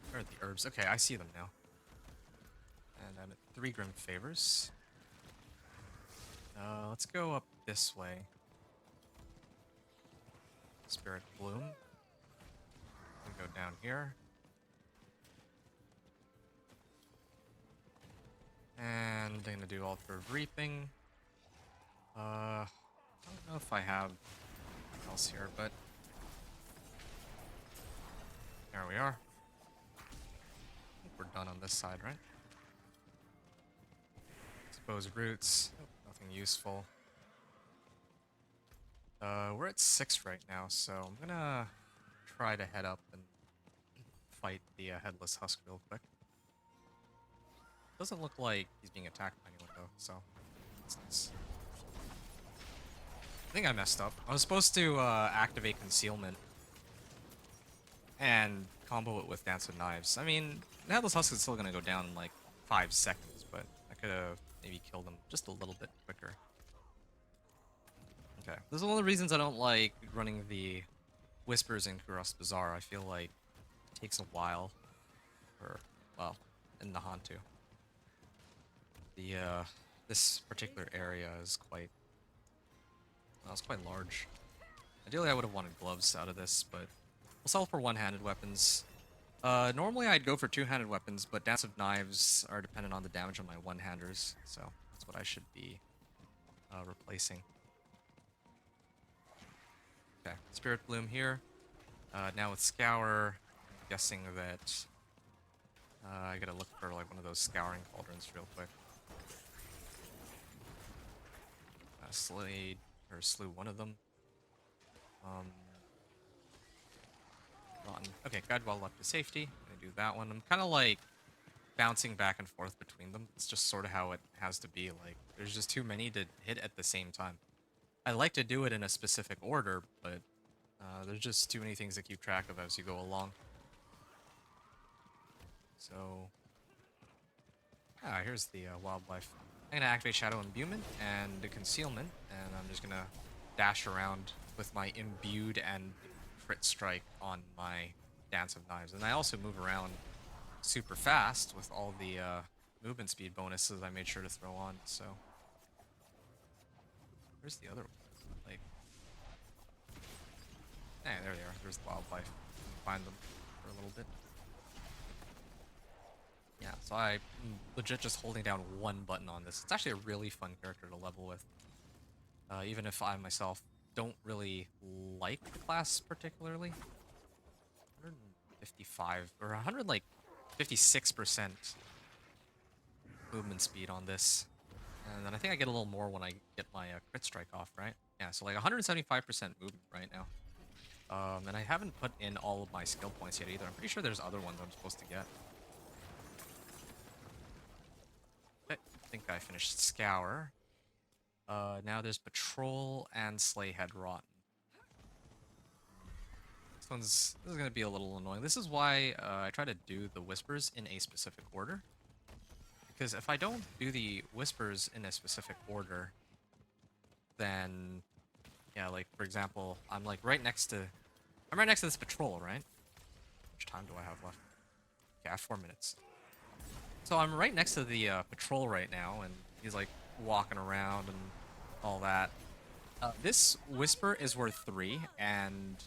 Where are the herbs? Okay, I see them now. And I'm at 3 Grim Favors. Let's go up this way. Spirit Bloom. And go down here. And I'm gonna do Altar of Reaping. I don't know if I have anything else here, but there we are. I think we're done on this side, right? Expose roots. Nothing useful. We're at 6 right now, so I'm gonna try to head up and fight the Headless Husk real quick. Doesn't look like he's being attacked by anyone though, so that's nice. I think I messed up. I was supposed to activate Concealment and combo it with Dance of Knives. I mean, the Headless Husk is still gonna go down in like 5 seconds, but I could have maybe killed him just a little bit quicker. Okay, this is one of the reasons I don't like running the Whispers in Kuros Bazaar. I feel like it takes a while, or, well, in Nahantu. This particular area is quite, well, it's quite large. Ideally, I would have wanted gloves out of this, but we'll sell for one-handed weapons. Normally I'd go for two-handed weapons, but Dance of Knives are dependent on the damage on my one-handers, so that's what I should be replacing. Okay, Spirit Bloom here. Now with Scour, I'm guessing that I gotta look for like one of those Scouring Cauldrons real quick. Slew one of them. Rotten. Okay, Guide Well left to safety. I'm gonna do that one. I'm kind of like bouncing back and forth between them. It's just sort of how it has to be. Like, there's just too many to hit at the same time. I like to do it in a specific order, but there's just too many things to keep track of as you go along. So, here's the wildlife. I'm gonna activate Shadow Imbuement and the Concealment, and I'm just gonna dash around with my Imbued and Crit Strike on my Dance of Knives. And I also move around super fast with all the movement speed bonuses I made sure to throw on, so... Where's the other one? Like... There they are. There's the wildlife. Find them for a little bit. Yeah, so I'm legit just holding down one button on this. It's actually a really fun character to level with. Even if I myself don't really like the class particularly. 155, or 100, like, 56% movement speed on this. And then I think I get a little more when I get my crit strike off, right? Yeah, so like 175% movement right now. And I haven't put in all of my skill points yet either. I'm pretty sure there's other ones I'm supposed to get. Okay, I think I finished Scour. Now there's Patrol and Slayhead Rotten. This is going to be a little annoying. This is why I try to do the Whispers in a specific order. Because if I don't do the Whispers in a specific order, then, yeah, like, for example, I'm right next to this Patrol, right? How much time do I have left? Okay, I have 4 minutes. So I'm right next to the Patrol right now, and he's, like, walking around and all that. This Whisper is worth 3, and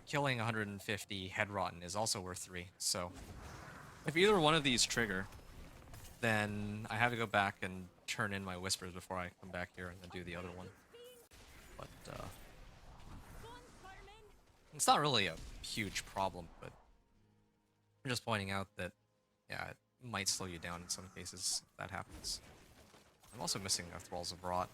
killing 150 Head Rotten is also worth 3. So if either one of these trigger, then I have to go back and turn in my Whispers before I come back here and then do the other one. But it's not really a huge problem, but I'm just pointing out that, yeah, it might slow you down in some cases if that happens. I'm also missing Thralls of Rot.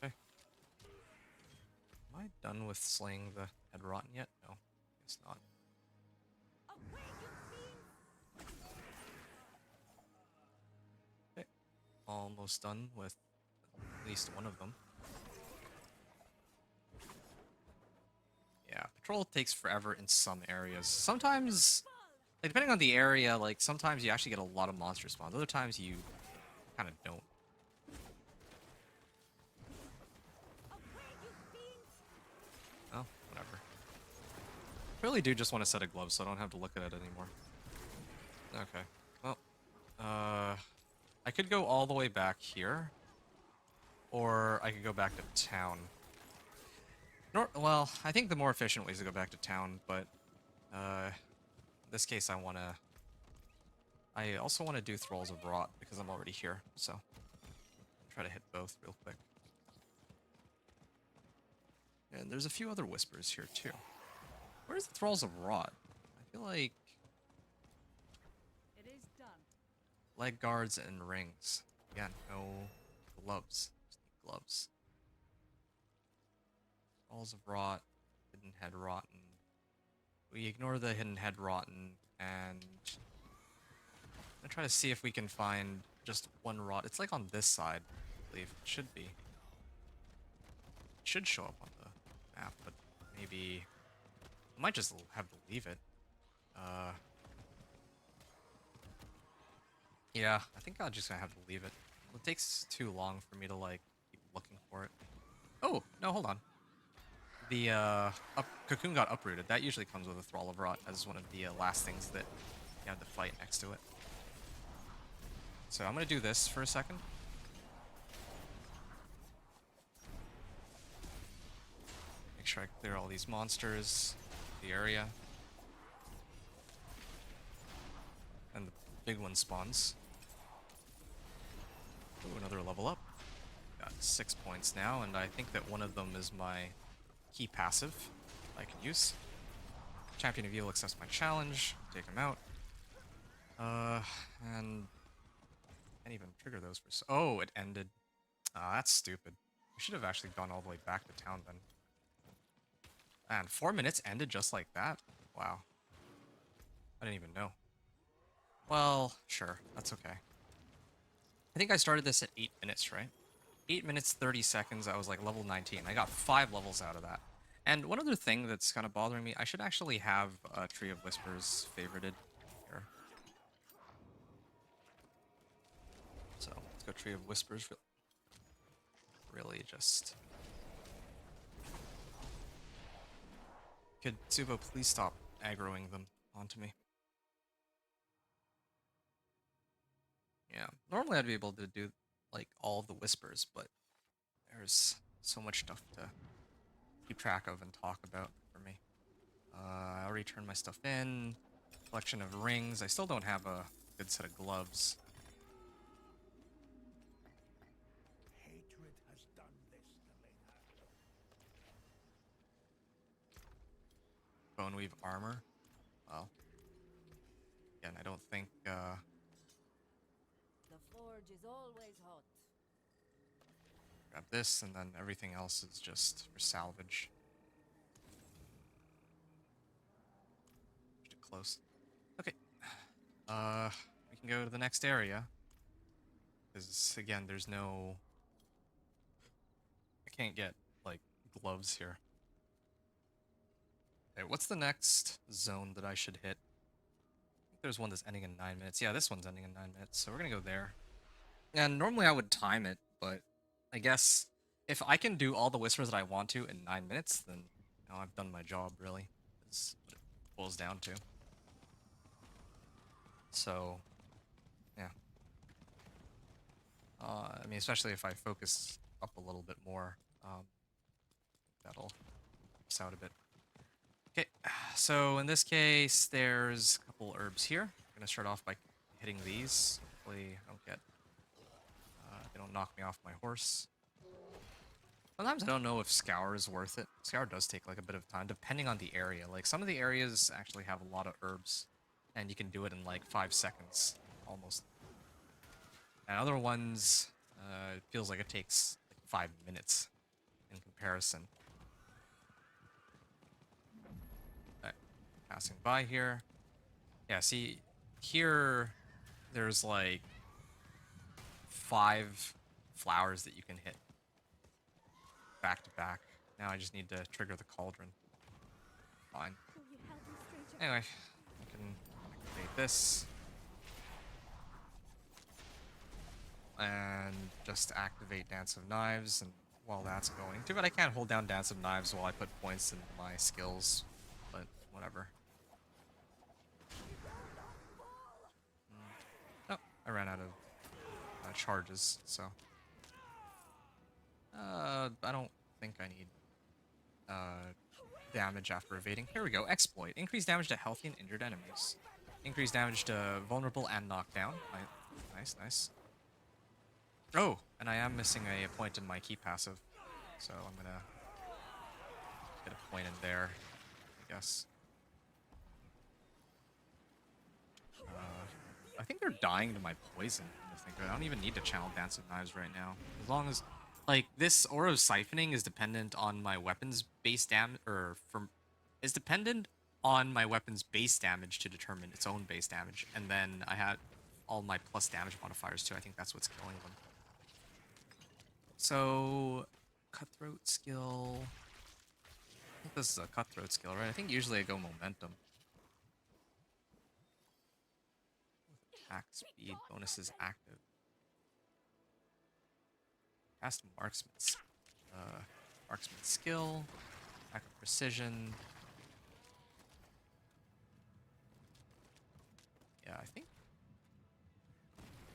Okay. Am I done with slaying the Head Rotten yet? No, guess not. Okay. Almost done with at least one of them. Yeah, Patrol takes forever in some areas. Sometimes Like, depending on the area, like sometimes you actually get a lot of monster spawns. Other times you kind of don't. Oh, whatever. Really do just want a set of gloves so I don't have to look at it anymore. Okay. Well, I could go all the way back here, or I could go back to town. Well, I think the more efficient way is to go back to town, but in this case I also want to do Thralls of Rot because I'm already here, so try to hit both real quick. And there's a few other whispers here too. Where's the Thralls of Rot? I feel like It is done. leg guards and rings. Yeah, no gloves. Just need gloves. Thralls of Rot, Hidden Head Rotten. We ignore the Hidden Head Rotten, and I'm gonna try to see if we can find just one rot. It's like on this side, I believe. It should be. It should show up on the map, but maybe I might just have to leave it. Yeah, I think I'll just gonna have to leave it. It takes too long for me to like keep looking for it. Oh, no, hold on. The cocoon got uprooted. That usually comes with a Thrall of Rot as one of the last things that you have to fight next to it. So I'm gonna do this for a second. Make sure I clear all these monsters, the area. And the big one spawns. Ooh, another level up. Got 6 points now, and I think that one of them is my key passive I can use. Champion of Evil accepts my challenge. Take him out. And can't even trigger those for. Oh, it ended. Ah, that's stupid. We should have actually gone all the way back to town then. Man, 4 minutes ended just like that? Wow. I didn't even know. Well, sure. That's okay. I think I started this at 8 minutes, right? 8 minutes, 30 seconds. I was like level 19. I got 5 levels out of that. And one other thing that's kind of bothering me, I should actually have a Tree of Whispers favorited here. So let's go Tree of Whispers. Really just... Could Tsubo please stop aggroing them onto me? Yeah, normally I'd be able to do like all of the whispers, but there's so much stuff to keep track of and talk about for me. I already turned my stuff in. Collection of rings. I still don't have a good set of gloves. Hatred has done this to Boneweave armor. Well, again, I don't think. The forge is always hot. Grab this, and then everything else is just for salvage. Pushed it close. Okay. We can go to the next area. Because again, there's no. I can't get like gloves here. Okay, what's the next zone that I should hit? I think there's one that's ending in 9 minutes. Yeah, this one's ending in 9 minutes, so we're gonna go there. And normally I would time it, but I guess if I can do all the whispers that I want to in 9 minutes, then you know, I've done my job, really. Is what it boils down to. So, yeah. I mean, especially if I focus up a little bit more, that'll help us out a bit. Okay, so in this case, there's a couple herbs here. I'm gonna start off by hitting these. Hopefully, I don't get they don't knock me off my horse. Sometimes I don't know if Scour is worth it. Scour does take like a bit of time, depending on the area. Like some of the areas actually have a lot of herbs, and you can do it in like 5 seconds, almost. And other ones, it feels like it takes like 5 minutes in comparison. Okay, passing by here. Yeah, see, here there's like 5 flowers that you can hit back to back. Now I just need to trigger the cauldron. Fine. Anyway, I can this. And just activate Dance of Knives, and while that's going. Too bad I can't hold down Dance of Knives while I put points in my skills, but whatever. Oh, I ran out of charges, so. I don't think I need damage after evading. Here we go. Exploit. Increase damage to healthy and injured enemies. Increase damage to vulnerable and knockdown. Nice, nice. Oh, and I am missing a point in my key passive, so I'm gonna get a point in there, I guess. I think they're dying to my poison. I don't even need to channel Dance of Knives right now, as long as, like, this Aura of Siphoning is dependent on my weapon's base damage, is dependent on my weapon's base damage to determine its own base damage, and then I had all my plus damage modifiers too. I think that's what's killing them. So, cutthroat skill. I think this is a cutthroat skill, right? I think usually I go momentum. Attack speed, bonuses active. Cast marksman's marksman skill, attack of precision. Yeah, I think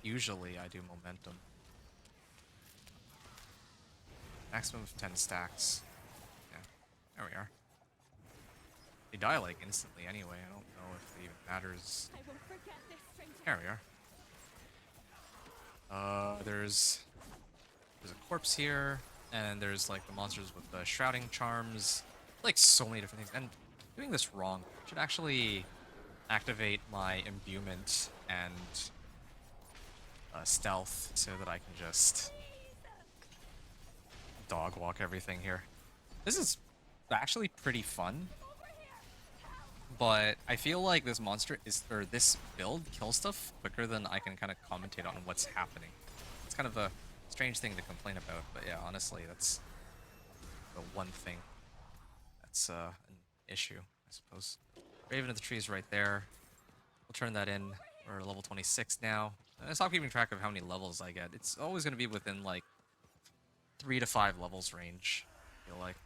usually I do momentum. Maximum of 10 stacks. Yeah, there we are. They die like instantly anyway. I don't know if it even matters. There we are. There's a corpse here, and there's like the monsters with the shrouding charms. Like so many different things. And doing this wrong. I should actually activate my imbuement and stealth so that I can just dog walk everything here. This is actually pretty fun, but I feel like this monster is, or this build kills stuff quicker than I can kind of commentate on what's happening. It's kind of a strange thing to complain about, but yeah, honestly, that's the one thing that's an issue, I suppose. Raven of the Tree is right there. We'll turn that in. We're level 26 now. I stop keeping track of how many levels I get. It's always going to be within like 3 to 5 levels range, I feel like.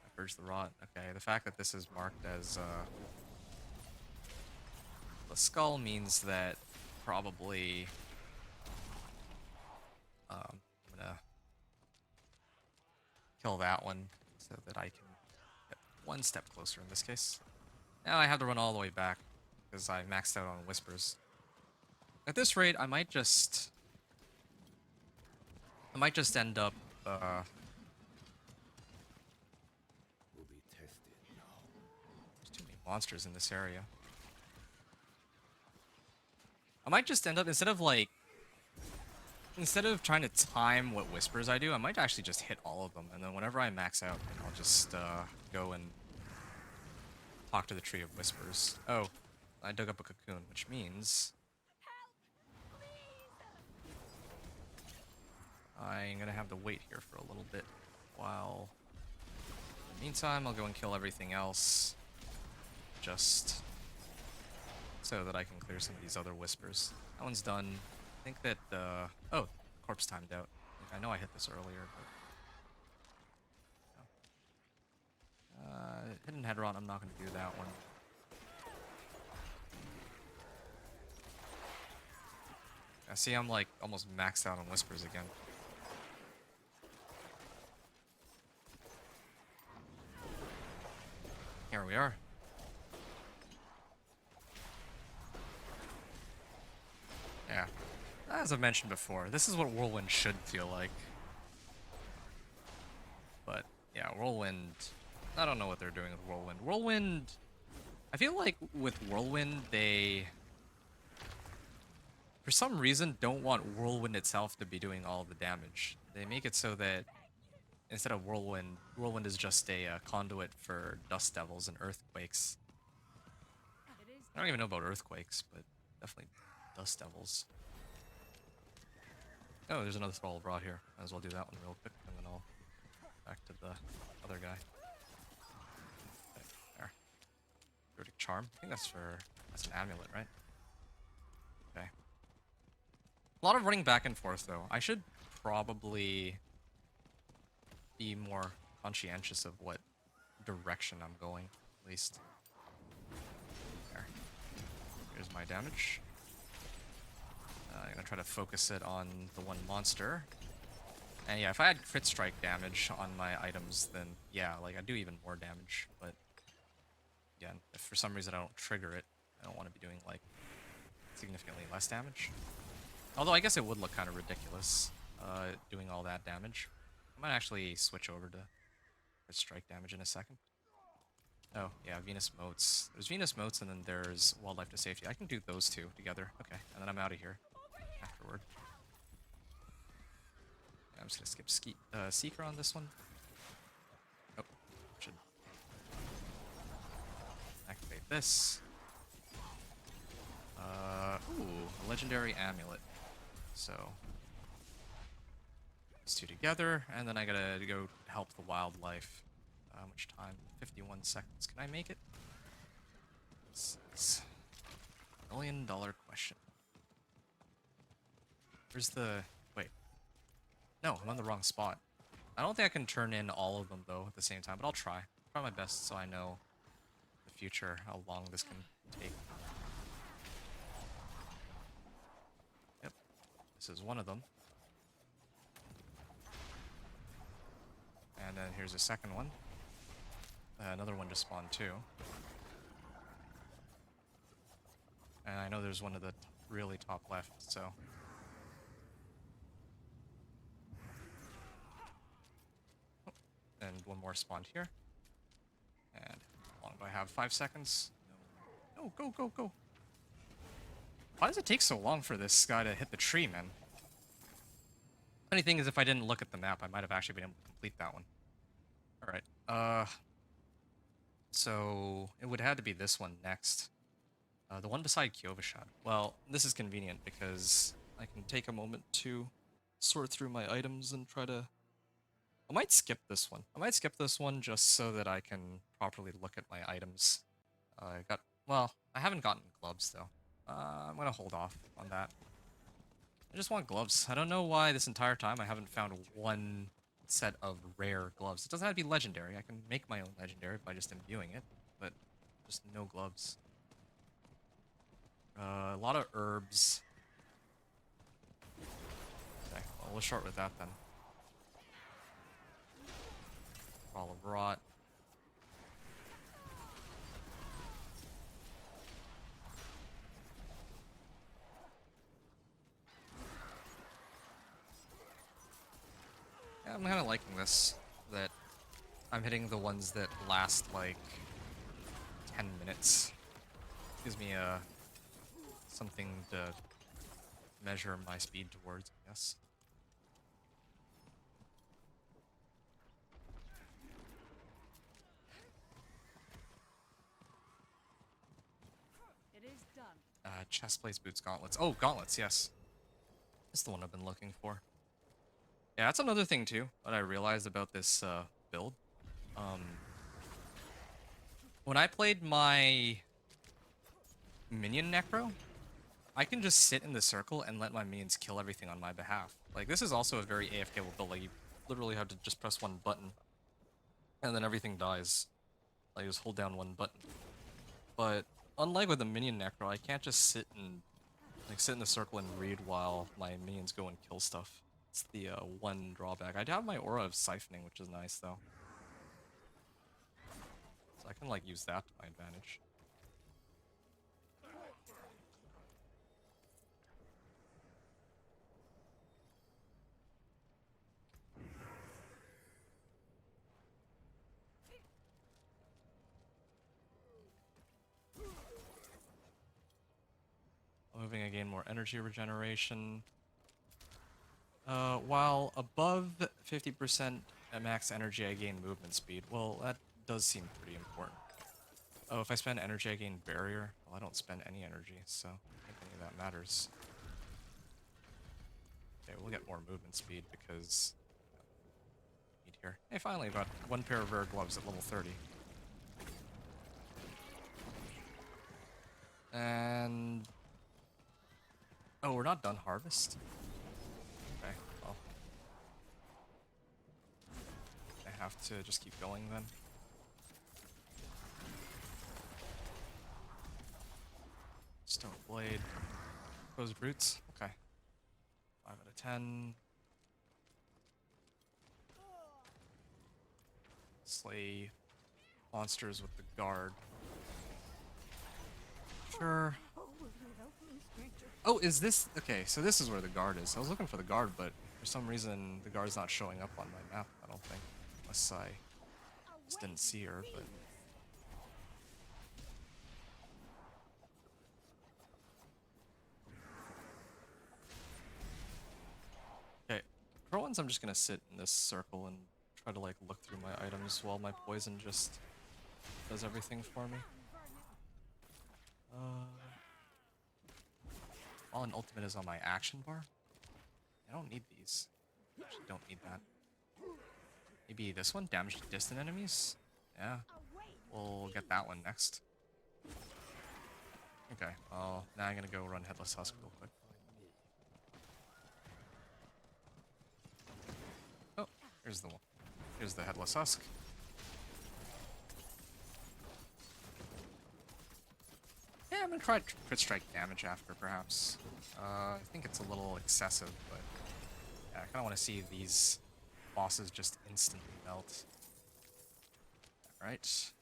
I purge the rot. Okay, the fact that this is marked as the skull means that probably I'm gonna kill that one so that I can get one step closer in this case. Now I have to run all the way back because I maxed out on whispers. At this rate, I might just end up Will be tested now. there's too many monsters in this area. I might just end up, instead of trying to time what whispers I do, I might actually just hit all of them, and then whenever I max out, I'll just go and talk to the Tree of Whispers. Oh, I dug up a cocoon, which means I'm gonna have to wait here for a little bit while, in the meantime, I'll go and kill everything else just so that I can clear some of these other whispers. That one's done. I think that, oh, corpse timed out. I know I hit this earlier, but no. Hidden Headhunts, I'm not gonna do that one. I see I'm like almost maxed out on whispers again. Here we are. Yeah. As I've mentioned before, this is what Whirlwind should feel like. But, yeah, Whirlwind... I don't know what they're doing with Whirlwind. Whirlwind... I feel like with Whirlwind, they... for some reason, don't want Whirlwind itself to be doing all the damage. They make it so that instead of Whirlwind, Whirlwind is just a conduit for Dust Devils and Earthquakes. I don't even know about Earthquakes, but definitely Dust Devils. Oh, there's another Thrall brought here. Might as well do that one real quick, and then I'll back to the other guy. Okay, there. Verdict Charm. I think that's an amulet, right? Okay. A lot of running back and forth though. I should probably be more conscientious of what direction I'm going, at least. There. Here's my damage. I'm gonna try to focus it on the one monster. And yeah, if I had crit strike damage on my items, then yeah, like I do even more damage. But again, if for some reason I don't trigger it, I don't want to be doing like significantly less damage. Although I guess it would look kind of ridiculous, doing all that damage. I might actually switch over to crit strike damage in a second. Oh, yeah, Venus Motes. There's Venus Motes and then there's Wildlife to Safety. I can do those two together. Okay, and then I'm out of here afterward. Yeah, I'm just gonna skip Seeker on this one. Oh, should activate this. Ooh, a legendary amulet. So, these two together, and then I gotta go help the wildlife. How much time? 51 seconds. Can I make it? It's $1 million question. Where's the... Wait. No, I'm on the wrong spot. I don't think I can turn in all of them, though, at the same time, but I'll try. Try my best so I know the future, how long this can take. Yep. This is one of them. And then here's a second one. Another one just spawned too. And I know there's one at the really top left, so... Oh, and one more spawned here. And how long do I have? 5 seconds? No, go, go, go! Why does it take so long for this guy to hit the tree, man? Funny thing is, if I didn't look at the map, I might have actually been able to complete that one. Alright, so it would have to be this one next. The one beside Kyovashad. Well, this is convenient because I can take a moment to sort through my items and try to... I might skip this one. I might skip this one just so that I can properly look at my items. Well, I haven't gotten gloves though. I'm gonna hold off on that. I just want gloves. I don't know why this entire time I haven't found one set of rare gloves. It doesn't have to be legendary. I can make my own legendary by just imbuing it, but just no gloves. A lot of herbs. Okay, well, we'll start with that then. Ball of Rot. Yeah, I'm kind of liking this, that I'm hitting the ones that last like 10 minutes. Gives me something to measure my speed towards, I guess. It is done. Chest plates, boots, gauntlets. Oh, gauntlets, yes. That's the one I've been looking for. Yeah, that's another thing too, that I realized about this build. When I played my minion necro, I can just sit in the circle and let my minions kill everything on my behalf. Like, this is also a very AFK build. Like, you literally have to just press one button, and then everything dies. Like, just hold down one button. But unlike with the minion necro, I can't just sit in the circle and read while my minions go and kill stuff. It's the one drawback. I do have my aura of siphoning, which is nice though. So I can like use that to my advantage. Moving, I gain more energy regeneration. While above 50% at max energy, I gain movement speed. Well, that does seem pretty important. Oh, if I spend energy, I gain barrier. Well, I don't spend any energy, so I don't think any of that matters. Okay, we'll get more movement speed because... need here. Hey, finally, got one pair of rare gloves at level 30. And... oh, we're not done harvest? Okay, well. I have to just keep going then. Stone blade. Those brutes? Okay. 5 out of 10. Slay monsters with the guard. Sure. Oh, is this... okay, so this is where the guard is. I was looking for the guard, but for some reason the guard's not showing up on my map, I don't think. Unless I just didn't see her, but... okay, for once I'm just gonna sit in this circle and try to like look through my items while my poison just does everything for me. While an ultimate is on my action bar? I don't need these. Actually don't need that. Maybe this one? Damage to distant enemies? Yeah. We'll get that one next. Okay, well, now I'm gonna go run Headless Husk real quick. Oh, here's the one. Here's the Headless Husk. Yeah, I'm gonna try crit strike damage after, perhaps. I think it's a little excessive, but yeah, I kinda wanna see these bosses just instantly melt. Alright.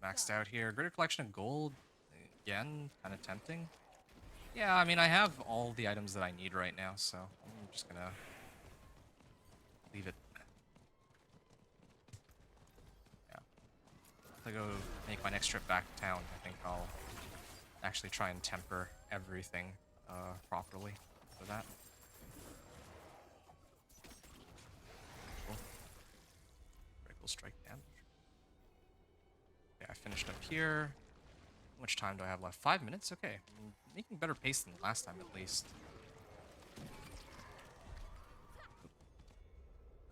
Maxed out here. Greater collection of gold. Again, kinda tempting. Yeah, I mean, I have all the items that I need right now, so I'm just gonna leave it. Yeah. If I go make my next trip back to town, I think I'll actually try and temper everything properly for that. Cool. Critical strike damage. Okay, I finished up here. How much time do I have left? 5 minutes? Okay. I'm making better pace than last time, at least.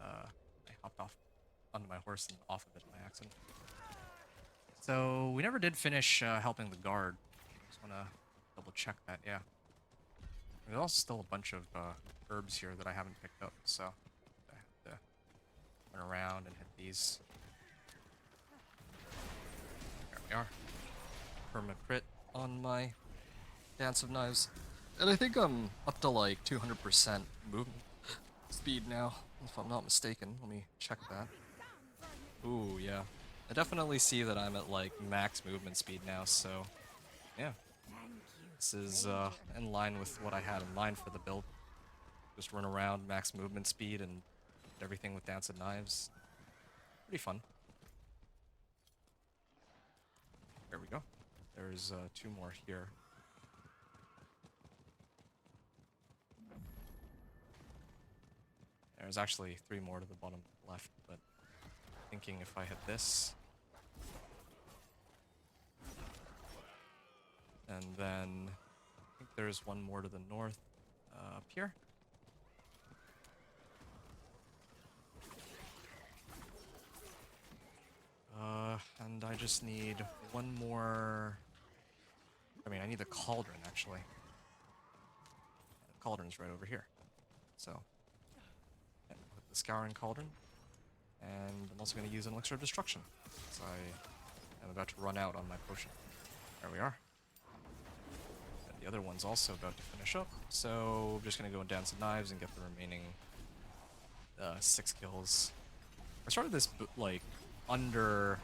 I hopped off onto my horse and off of it by accident. So, we never did finish helping the guard. Just want to double check that, yeah. There's also still a bunch of herbs here that I haven't picked up, so I have to run around and hit these. There we are. Perma crit on my Dance of Knives. And I think I'm up to like 200% movement speed now, if I'm not mistaken. Let me check that. Ooh, yeah. I definitely see that I'm at like max movement speed now, so yeah. This is in line with what I had in mind for the build. Just run around, max movement speed, and everything with Dance of Knives. Pretty fun. There we go. There's 2 more here. There's actually 3 more to the bottom left, but thinking if I hit this, and then I think there's 1 more to the north up here. And I just need 1 more. I mean, I need the cauldron actually. The cauldron's right over here. So, yeah, I'll hit the scouring cauldron, and I'm also going to use an elixir of destruction, because I am about to run out on my potion. There we are. And the other one's also about to finish up, so I'm just going to go and Dance of Knives and get the remaining 6 kills. I started this like under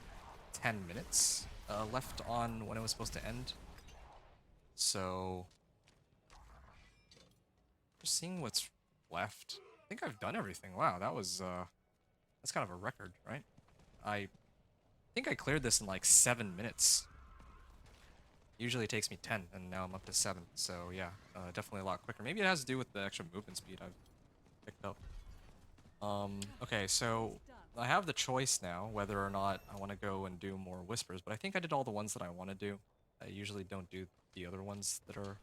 10 minutes left on when it was supposed to end. So, just seeing what's left. I think I've done everything. Wow, that was, that's kind of a record, right? I think I cleared this in like 7 minutes. Usually it takes me 10, and now I'm up to 7. So yeah, definitely a lot quicker. Maybe it has to do with the extra movement speed I've picked up. Okay, so I have the choice now whether or not I want to go and do more whispers, but I think I did all the ones that I want to do. I usually don't do the other ones that are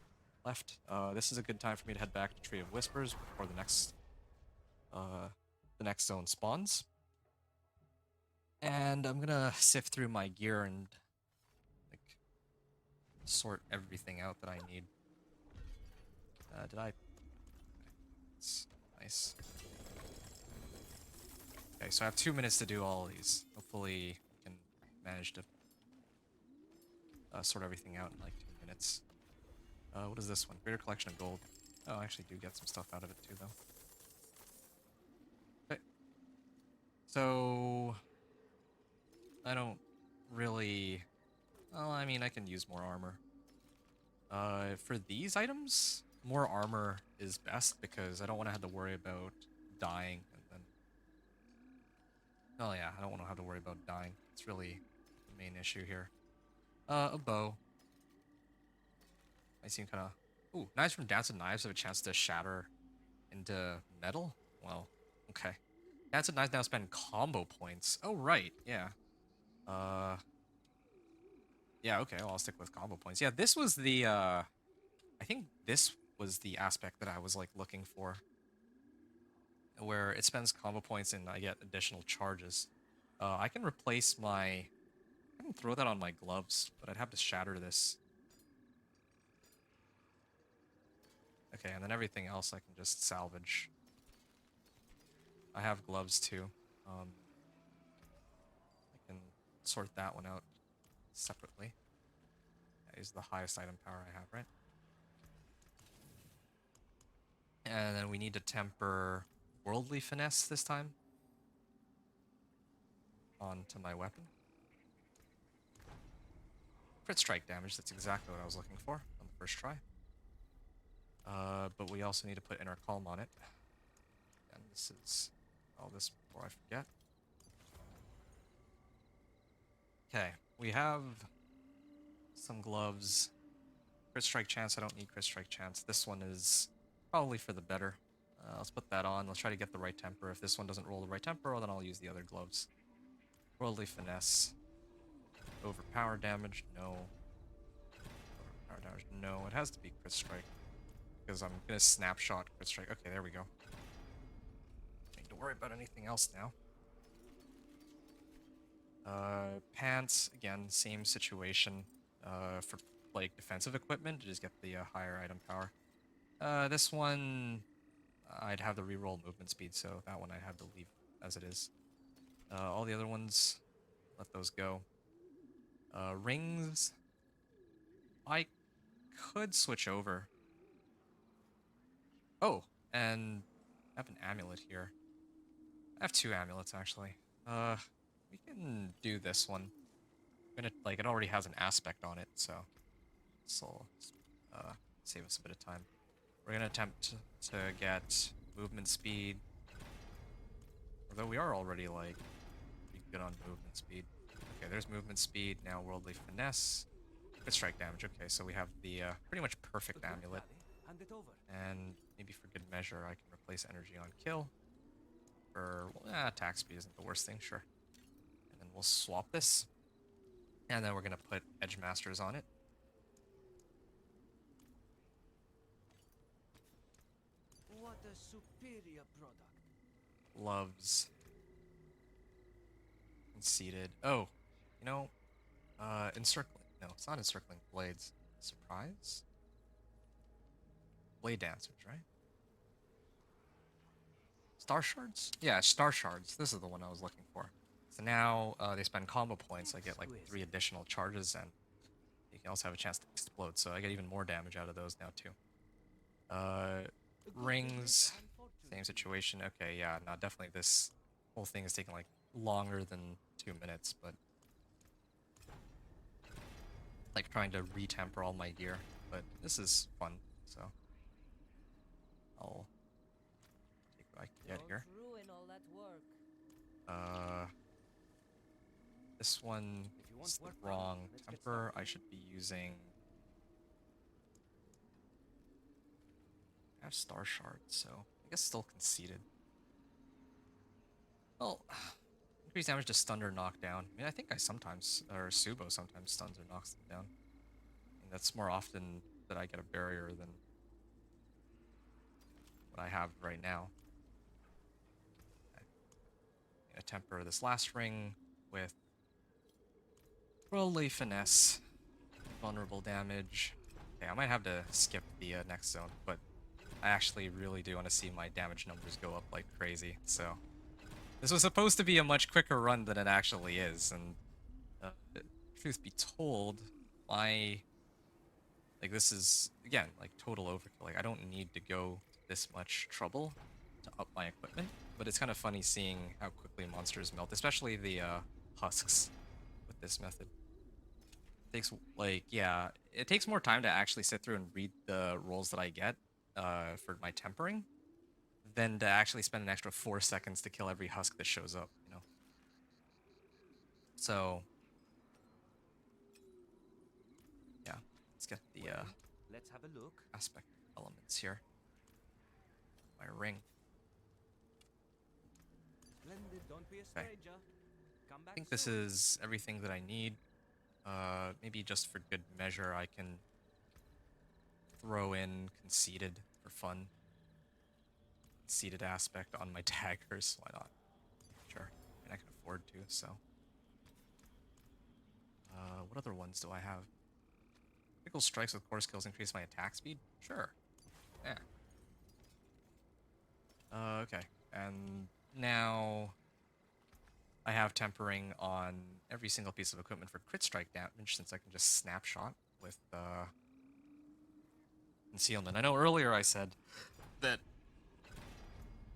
left. This is a good time for me to head back to Tree of Whispers before the next zone spawns. And I'm gonna sift through my gear and like sort everything out that I need. Did I? It's nice. Okay, so I have 2 minutes to do all of these. Hopefully, I can manage to sort everything out in like 2 minutes. What is this one? Greater collection of gold. Oh, I actually do get some stuff out of it too, though. Okay. So I don't really. Well, I mean, I can use more armor. For these items, more armor is best because I don't want to have to worry about dying and then. Oh yeah, I don't want to have to worry about dying. It's really the main issue here. A bow. I seem kind of. Ooh, knives from Dance of Knives have a chance to shatter into metal. Well, okay. Dance of Knives now spend combo points. Oh right, yeah. Yeah, okay. Well, I'll stick with combo points. Yeah, this was the. I think this was the aspect that I was like looking for, where it spends combo points and I get additional charges. I can replace my. I can throw that on my gloves, but I'd have to shatter this. Okay, and then everything else I can just salvage. I have gloves too. I can sort that one out separately. That is the highest item power I have, right? And then we need to temper worldly finesse this time onto my weapon. Crit strike damage, that's exactly what I was looking for on the first try. But we also need to put inner calm on it. And this is all this before I forget. Okay, we have some gloves. Crit strike chance, I don't need crit strike chance. This one is probably for the better. Let's put that on. Let's try to get the right temper. If this one doesn't roll the right temper, well, then I'll use the other gloves. Worldly finesse. Overpower damage, no. Overpower damage, no. It has to be crit strike. Because I'm gonna snapshot crit strike. Okay, there we go. Don't need to worry about anything else now. Pants, again, same situation. For like defensive equipment, to just get the higher item power. This one, I'd have the reroll movement speed, so that one I'd have to leave as it is. All the other ones, let those go. Rings, I could switch over. Oh, and I have an amulet here. I have 2 amulets actually. We can do this one. I'm gonna like it already has an aspect on it, so this will save us a bit of time. We're gonna attempt to get movement speed, although we are already like pretty good on movement speed. Okay, there's movement speed. Now worldly finesse, crit strike damage. Okay, so we have the pretty much perfect amulet. Hand it over. And maybe for good measure, I can replace energy on kill. For well, attack speed isn't the worst thing, sure. And then we'll swap this. And then we're gonna put Edge Masters on it. What a superior product. Gloves. Conceited. Oh, you know, encircling. No, it's not encircling blades. Surprise? Blade dancers, right? Star shards? Yeah, star shards. This is the one I was looking for. So now they spend combo points. I get like 3 additional charges, and you can also have a chance to explode. So I get even more damage out of those now too. Rings, same situation. Okay, yeah, no, definitely this whole thing is taking like longer than 2 minutes, but like trying to retemper all my gear. But this is fun, so I'll take what I can get here. Don't ruin all that work. This one is the wrong temper. I should be using. I have star shards, so I guess still conceited. Well, increased damage to stun or knockdown. I mean, I think I sometimes, or Subo sometimes stuns or knocks them down. And that's more often that I get a barrier than what I have right now. I'm gonna temper this last ring with worldly finesse. vulnerable damage. Okay, I might have to skip the next zone, but I actually really do want to see my damage numbers go up like crazy, so... This was supposed to be a much quicker run than it actually is, and... truth be told, my... Like, this is, again, like, total overkill. Like, I don't need to go to this much trouble to up my equipment, but it's kind of funny seeing how quickly monsters melt, especially the husks with this method. It takes, like, yeah, it takes more time to actually sit through and read the rolls that I get for my tempering than to actually spend an extra 4 seconds to kill every husk that shows up, you know? So, yeah, let's get the Let's have a look. aspect elements here. My ring. Splendid, don't be a Okay. stranger. Come I back think this soon. is everything that I need. Maybe just for good measure, I can throw in conceited for fun. Conceited aspect on my daggers. Why not? Sure. I mean, I can afford to, so. What other ones do I have? Critical strikes with core skills increase my attack speed? Sure. Yeah. Okay. And now I have tempering on every single piece of equipment for crit strike damage, since I can just snapshot with concealment. I know earlier I said that...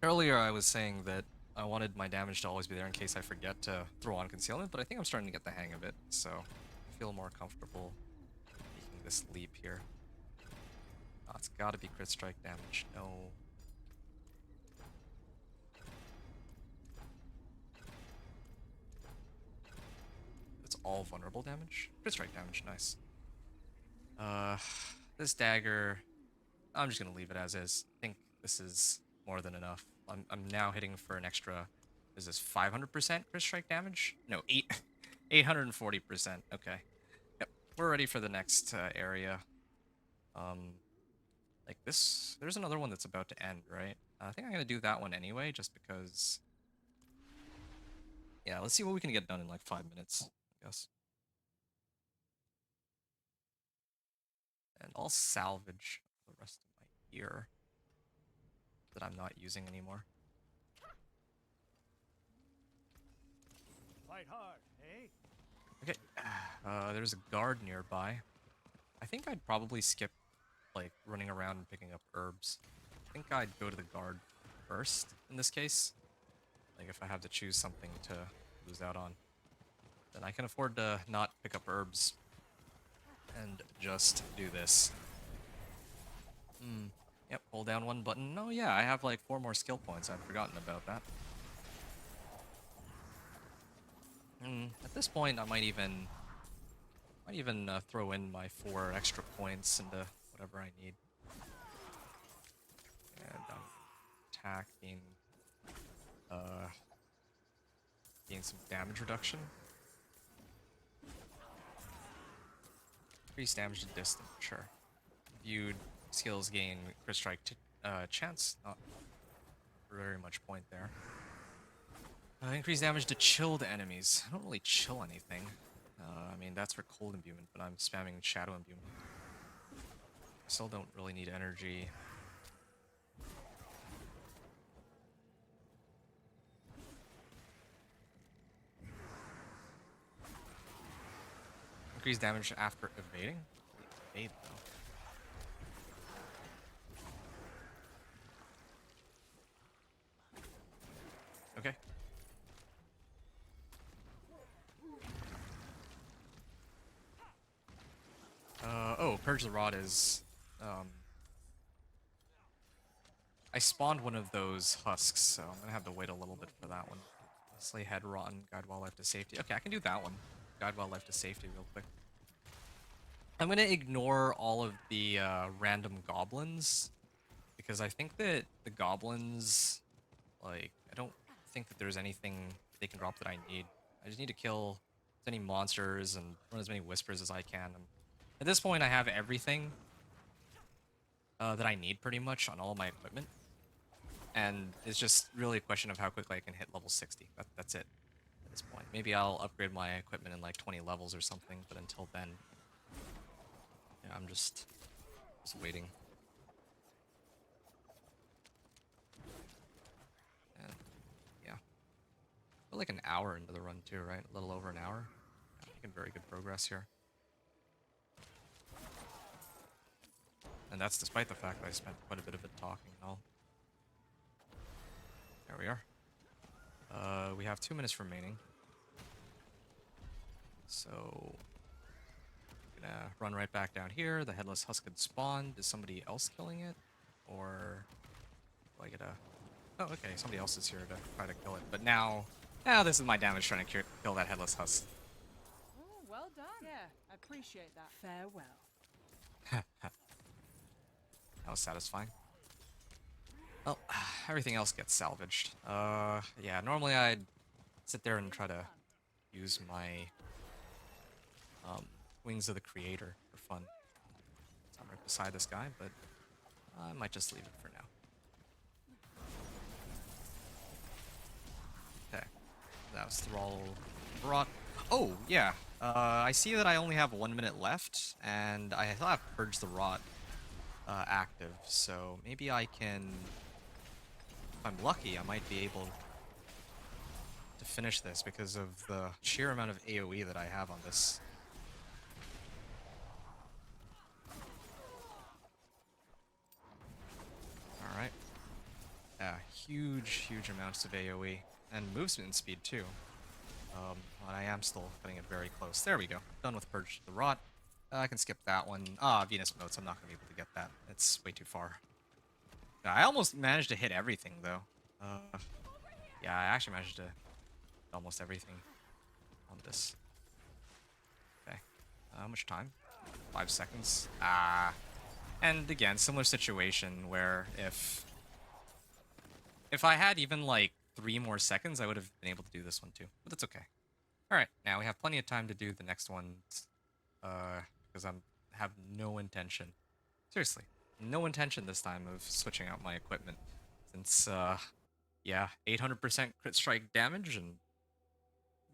Earlier I was saying that I wanted my damage to always be there in case I forget to throw on concealment, but I think I'm starting to get the hang of it, so I feel more comfortable making this leap here. Oh, it's gotta be crit strike damage. No. It's all vulnerable damage? Crit strike damage, nice. This dagger, I'm just gonna leave it as is. I think this is more than enough. I'm now hitting for an extra, is this 500% crit strike damage? No, 840%, okay. Yep, we're ready for the next area. Like this, there's another one that's about to end, right? I think I'm gonna do that one anyway, just because... Yeah, let's see what we can get done in like 5 minutes, I guess. And I'll salvage the rest of my gear that I'm not using anymore. Fight hard, eh? Okay, there's a guard nearby. I think I'd probably skip, like, running around and picking up herbs. I think I'd go to the guard first, in this case. Like, if I have to choose something to lose out on. Then I can afford to not pick up herbs. And just do this. Yep, hold down one button. Oh yeah, I have like 4 more skill points. I'd forgotten about that. At this point, I might even throw in my 4 extra points into whatever I need. And attack being gain some damage reduction. Increase damage to distance, sure. Viewed skills gain crit strike chance. Not very much point there. Increase damage to chilled enemies. I don't really chill anything. I mean, that's for cold imbuement, but I'm spamming shadow imbuement. I still don't really need energy. Increase damage after evading? Evade, though. Okay. Oh, Purge the Rod is, I spawned one of those husks, so I'm gonna have to wait a little bit for that one. Slay Head Rotten, Guide Wildlife to Safety. Okay, I can do that one. Guide Wildlife to Safety real quick. I'm gonna ignore all of the random goblins, because I think that the goblins, like, I don't think that there's anything they can drop that I need. I just need to kill as many monsters and run as many whispers as I can. At this point, I have everything that I need pretty much on all of my equipment. And it's just really a question of how quickly I can hit level 60. That's it at this point. Maybe I'll upgrade my equipment in like 20 levels or something, but until then, Yeah, I'm just waiting. And yeah, we're like an hour into the run too, right? A little over an hour. Yeah, making very good progress here. And that's despite the fact that I spent quite a bit of it talking and all. There we are. We have 2 minutes remaining. So, gonna run right back down here. The Headless Husk had spawned. Is somebody else killing it? Or do I get a... Oh, okay, somebody else is here to try to kill it. But now this is my damage trying to kill that Headless Husk. Oh, well done. Yeah, I appreciate that. Farewell. That was satisfying. Well, everything else gets salvaged. Yeah, normally I'd sit there and try to use my Wings of the Creator for fun. So I'm right beside this guy, but I might just leave it for now. Okay, that was Thrall brought. Oh yeah, I see that I only have 1 minute left, and I still have Purge the Rot active, so maybe I can, if I'm lucky, I might be able to finish this because of the sheer amount of AoE that I have on this. Alright. Yeah, huge amounts of AoE. And movement speed too. But I am still cutting it very close. There we go. Done with Purge the Rot. I can skip that one. Venus Motes, I'm not going to be able to get that. It's way too far. I almost managed to hit everything, though. Yeah, I actually managed to hit almost everything on this. Okay. How much time? 5 seconds. And again, similar situation where if I had even like 3 more seconds, I would have been able to do this one too. But that's okay. Alright, now we have plenty of time to do the next one. Because I have no intention. Seriously, no intention this time of switching out my equipment. Since, yeah, 800% crit strike damage and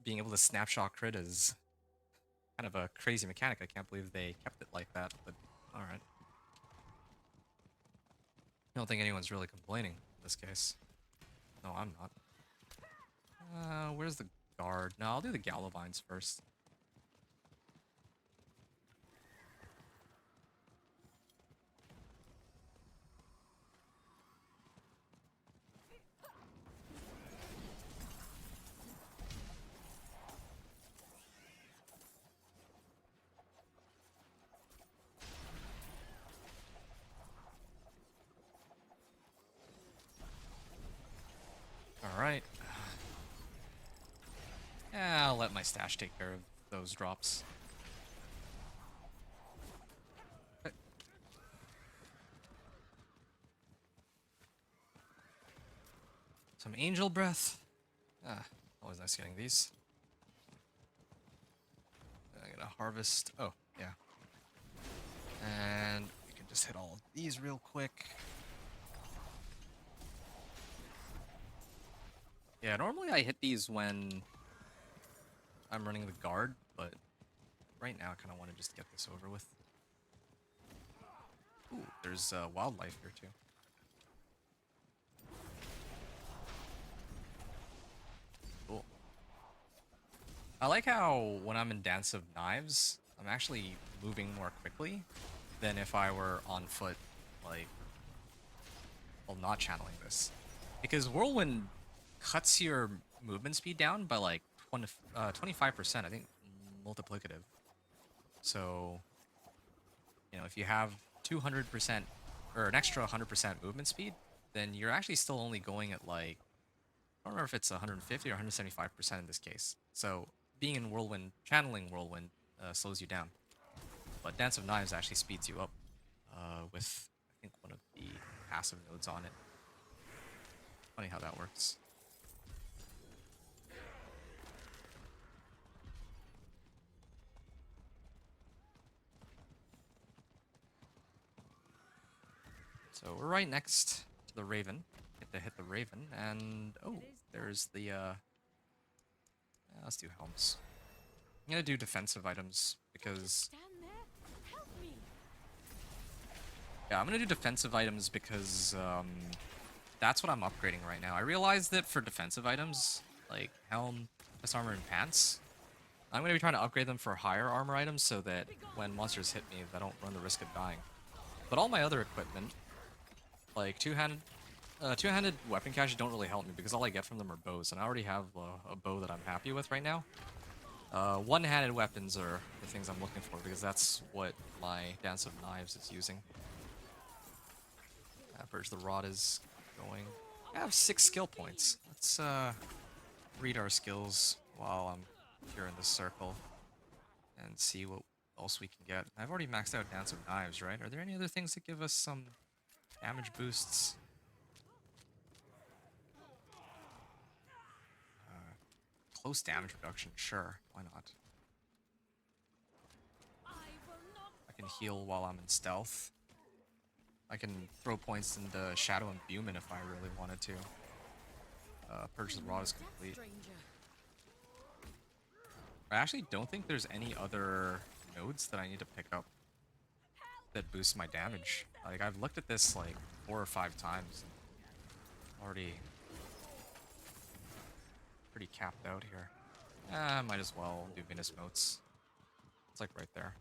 being able to snapshot crit is kind of a crazy mechanic. I can't believe they kept it like that, but alright. I don't think anyone's really complaining in this case. No, I'm not. Where's the guard? No, I'll do the Galavines first. Alright. Yeah, I'll let my stash take care of those drops. Okay. Some Angel Breath. Always nice getting these. I'm gonna harvest. Oh, yeah. And we can just hit all of these real quick. Yeah, normally I hit these when I'm running the guard, but right now I kind of want to just get this over with. Ooh, there's wildlife here too. Cool. I like how when I'm in Dance of Knives, I'm actually moving more quickly than if I were on foot, like, while not channeling this. Because Whirlwind cuts your movement speed down by like 25%, I think, multiplicative. So, you know, if you have 200% or an extra 100% movement speed, then you're actually still only going at like, I don't remember if it's 150 or 175% in this case. So being in Whirlwind, channeling Whirlwind slows you down. But Dance of Knives actually speeds you up with, I think, one of the passive nodes on it. Funny how that works. So we're right next to the Raven. Get to hit the Raven, and oh, there's the let's do helms. I'm gonna do defensive items because Stand there. Help me. Yeah, I'm gonna do defensive items because that's what I'm upgrading right now. I realized that for defensive items, like helm, chest armor, and pants, I'm gonna be trying to upgrade them for higher armor items so that when monsters hit me, I don't run the risk of dying. But all my other equipment, like two-handed weapon caches don't really help me because all I get from them are bows, and I already have a bow that I'm happy with right now. One-handed weapons are the things I'm looking for because that's what my Dance of Knives is using. Purge the Rod is going. I have 6 skill points. Let's read our skills while I'm here in this circle and see what else we can get. I've already maxed out Dance of Knives, right? Are there any other things that give us some damage boosts? Close damage reduction, sure. Why not? I can heal while I'm in stealth. I can throw points into Shadow Imbuement if I really wanted to. Purge the Rod is complete. I actually don't think there's any other nodes that I need to pick up that boost my damage. Like, I've looked at this like 4 or 5 times. Already pretty capped out here. Might as well do Venus Motes. It's like right there.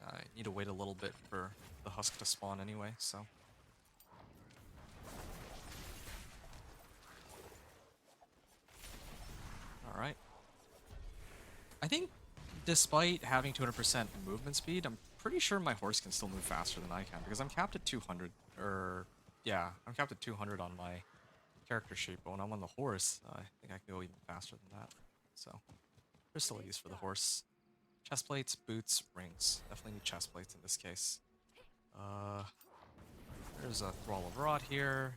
I need to wait a little bit for the husk to spawn anyway, so. Alright. I think despite having 200% movement speed, I'm pretty sure my horse can still move faster than I can because I'm capped at 200, or yeah, I'm capped at 200 on my character sheet, but when I'm on the horse, I think I can go even faster than that. So, crystal Ease for the horse. Chest plates, boots, rings. Definitely need chest plates in this case. There's a Thrall of Rot here.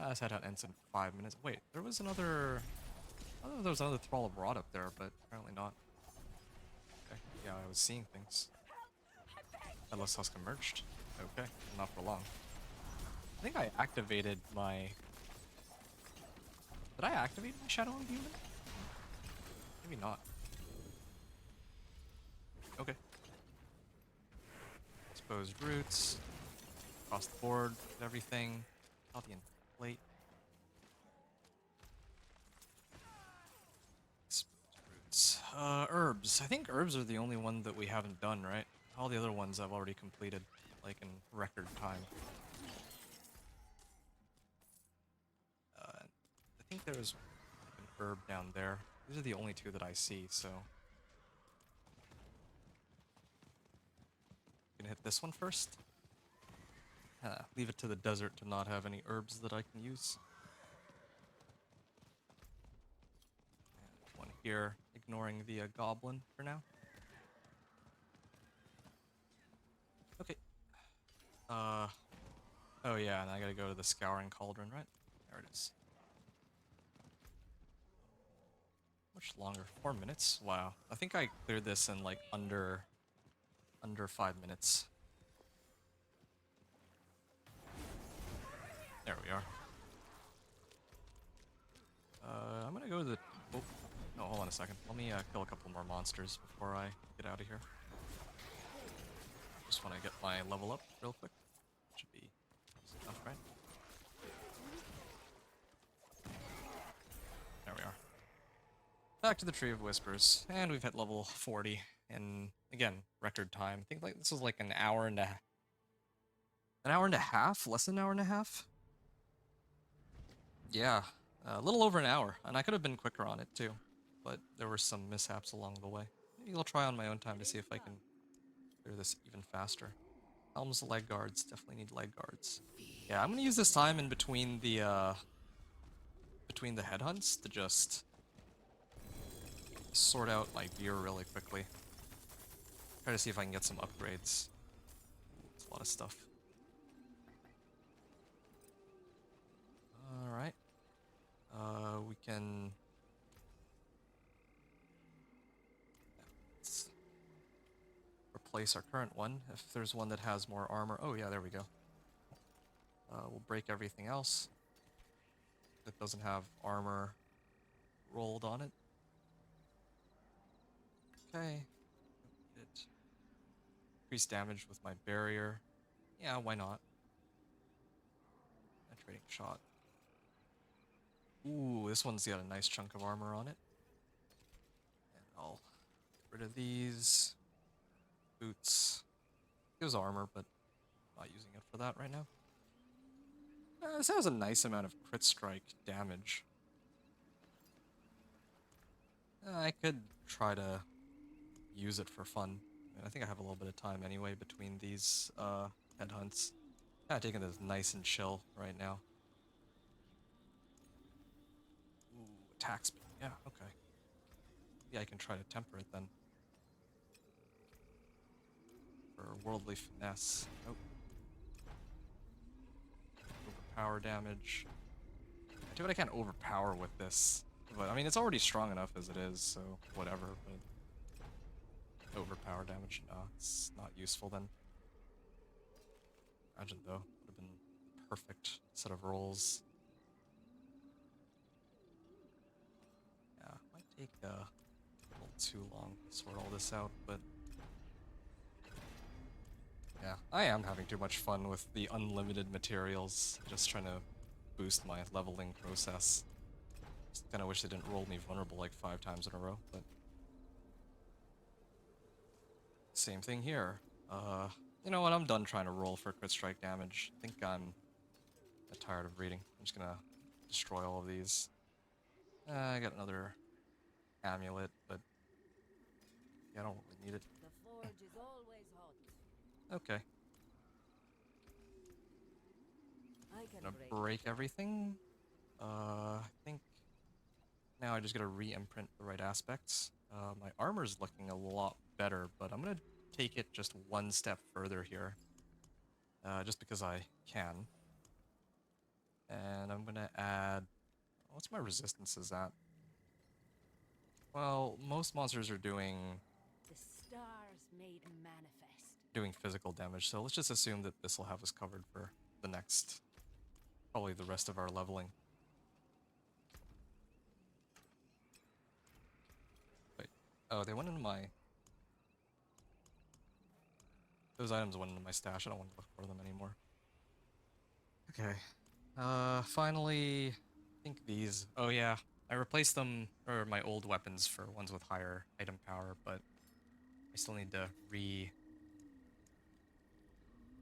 This headhunt ends in 5 minutes. Wait, there was another... I thought there was another Thrall of Rot up there, but apparently not. Okay, yeah, I was seeing things. Unless Husk emerged. Okay, not for long. I think I activated my... Did I activate my Shadow Imbuement? Maybe not. Okay. Exposed roots. Across the board, everything. Chaldean plate. Exposed roots. Herbs. I think herbs are the only one that we haven't done, right? All the other ones I've already completed, like in record time. I think there's an herb down there. These are the only 2 that I see, so... Gonna hit this one first. Leave it to the desert to not have any herbs that I can use. And one here, ignoring the goblin for now. Okay. Oh yeah, and I gotta go to the Scouring Cauldron, right? There it is. Much longer? 4 minutes? Wow. I think I cleared this in like under 5 minutes. There we are. I'm gonna go to the... Oh, no, hold on a second. Let me kill a couple more monsters before I get out of here. Just want to get my level up real quick. Should be enough, right? There we are. Back to the Tree of Whispers, and we've hit level 40 in, again, record time. I think like this was like an hour and a half? Less than an hour and a half? Yeah, a little over an hour, and I could have been quicker on it too, but there were some mishaps along the way. Maybe I'll try on my own time to see if I can clear this even faster. Helm's leg guards, definitely need leg guards. Yeah, I'm gonna use this time in between the headhunts to just sort out my gear really quickly. Try to see if I can get some upgrades. It's a lot of stuff. Alright. We can... Let's replace our current one, if there's one that has more armor. Oh yeah, there we go. We'll break everything else that doesn't have armor rolled on it. Okay. Increase damage with my barrier. Yeah, why not? Penetrating shot. Ooh, this one's got a nice chunk of armor on it. And I'll get rid of these. Boots. Gives armor, but not using it for that right now. This has a nice amount of crit strike damage. I could try to use it for fun. I think I have a little bit of time anyway between these headhunts. Kind of taking this nice and chill right now. Ooh, attack speed. Yeah, okay. Maybe I can try to temper it then. For worldly finesse. Nope. Overpower damage. I do what I can overpower with this. But I mean, it's already strong enough as it is, so whatever. But overpower damage, no, it's not useful then. Imagine though, would have been perfect set of rolls. Yeah, might take a little too long to sort all this out, but yeah, I am having too much fun with the unlimited materials, just trying to boost my leveling process. Just kind of wish they didn't roll me vulnerable like 5 times in a row, but same thing here. You know what, I'm done trying to roll for crit strike damage. I think I'm tired of reading. I'm just gonna destroy all of these. I got another amulet, but yeah, I don't really need it. The forge is always hot. Okay. I can Gonna break. break everything. I think now I just gotta re-imprint the right aspects. My armor's looking a lot better, but I'm gonna take it just one step further here. Just because I can. And I'm gonna add... What's my resistances at? Well, most monsters are doing The stars made manifest. physical damage, so let's just assume that this will have us covered for the next... probably the rest of our leveling. Wait. Oh, they went into my... Those items went into my stash. I don't want to look for them anymore. Okay. Finally, I think these... Oh yeah, I replaced them, or my old weapons, for ones with higher item power, but I still need to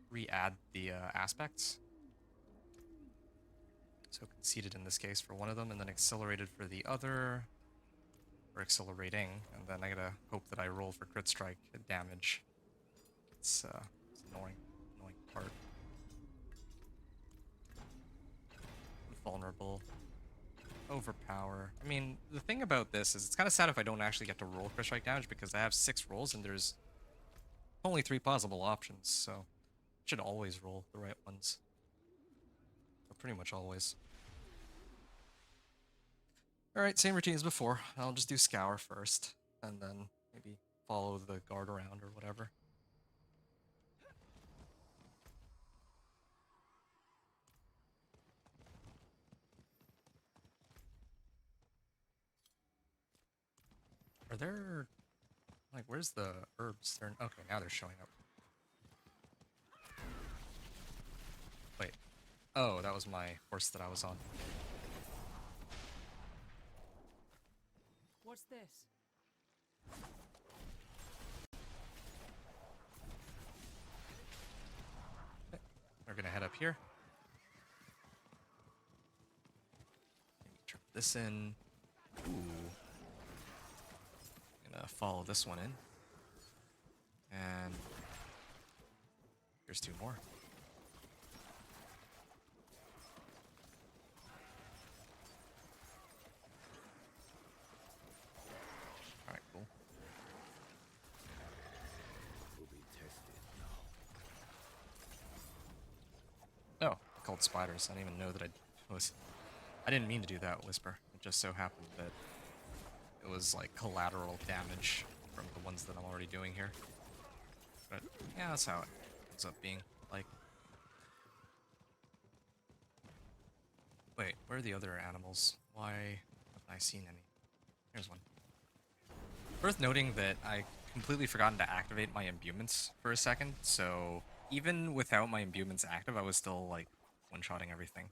re-add the aspects. So conceded in this case for one of them, and then accelerated for the other, or accelerating, and then I gotta hope that I roll for crit strike damage. It's annoying part. Vulnerable. Overpower. I mean, the thing about this is it's kind of sad if I don't actually get to roll crit strike damage because I have 6 rolls and there's only 3 possible options, so I should always roll the right ones. Or pretty much always. Alright, same routine as before. I'll just do Scour first, and then maybe follow the guard around or whatever. Are there... like, where's the herbs? They're... okay, now they're showing up. Wait. Oh, that was my horse that I was on. What's this? We're gonna head up here. Maybe turn this in. Ooh. Gonna follow this one in. And here's 2 more. Alright, cool. Will be tested now. Oh, called spiders. I didn't even know that I didn't mean to do that, Whisper. It just so happened that it was like collateral damage from the ones that I'm already doing here. But yeah, that's how it ends up being. Like, wait, where are the other animals? Why haven't I seen any? Here's one. Worth noting that I completely forgotten to activate my imbuments for a second, so even without my imbuments active, I was still like one-shotting everything.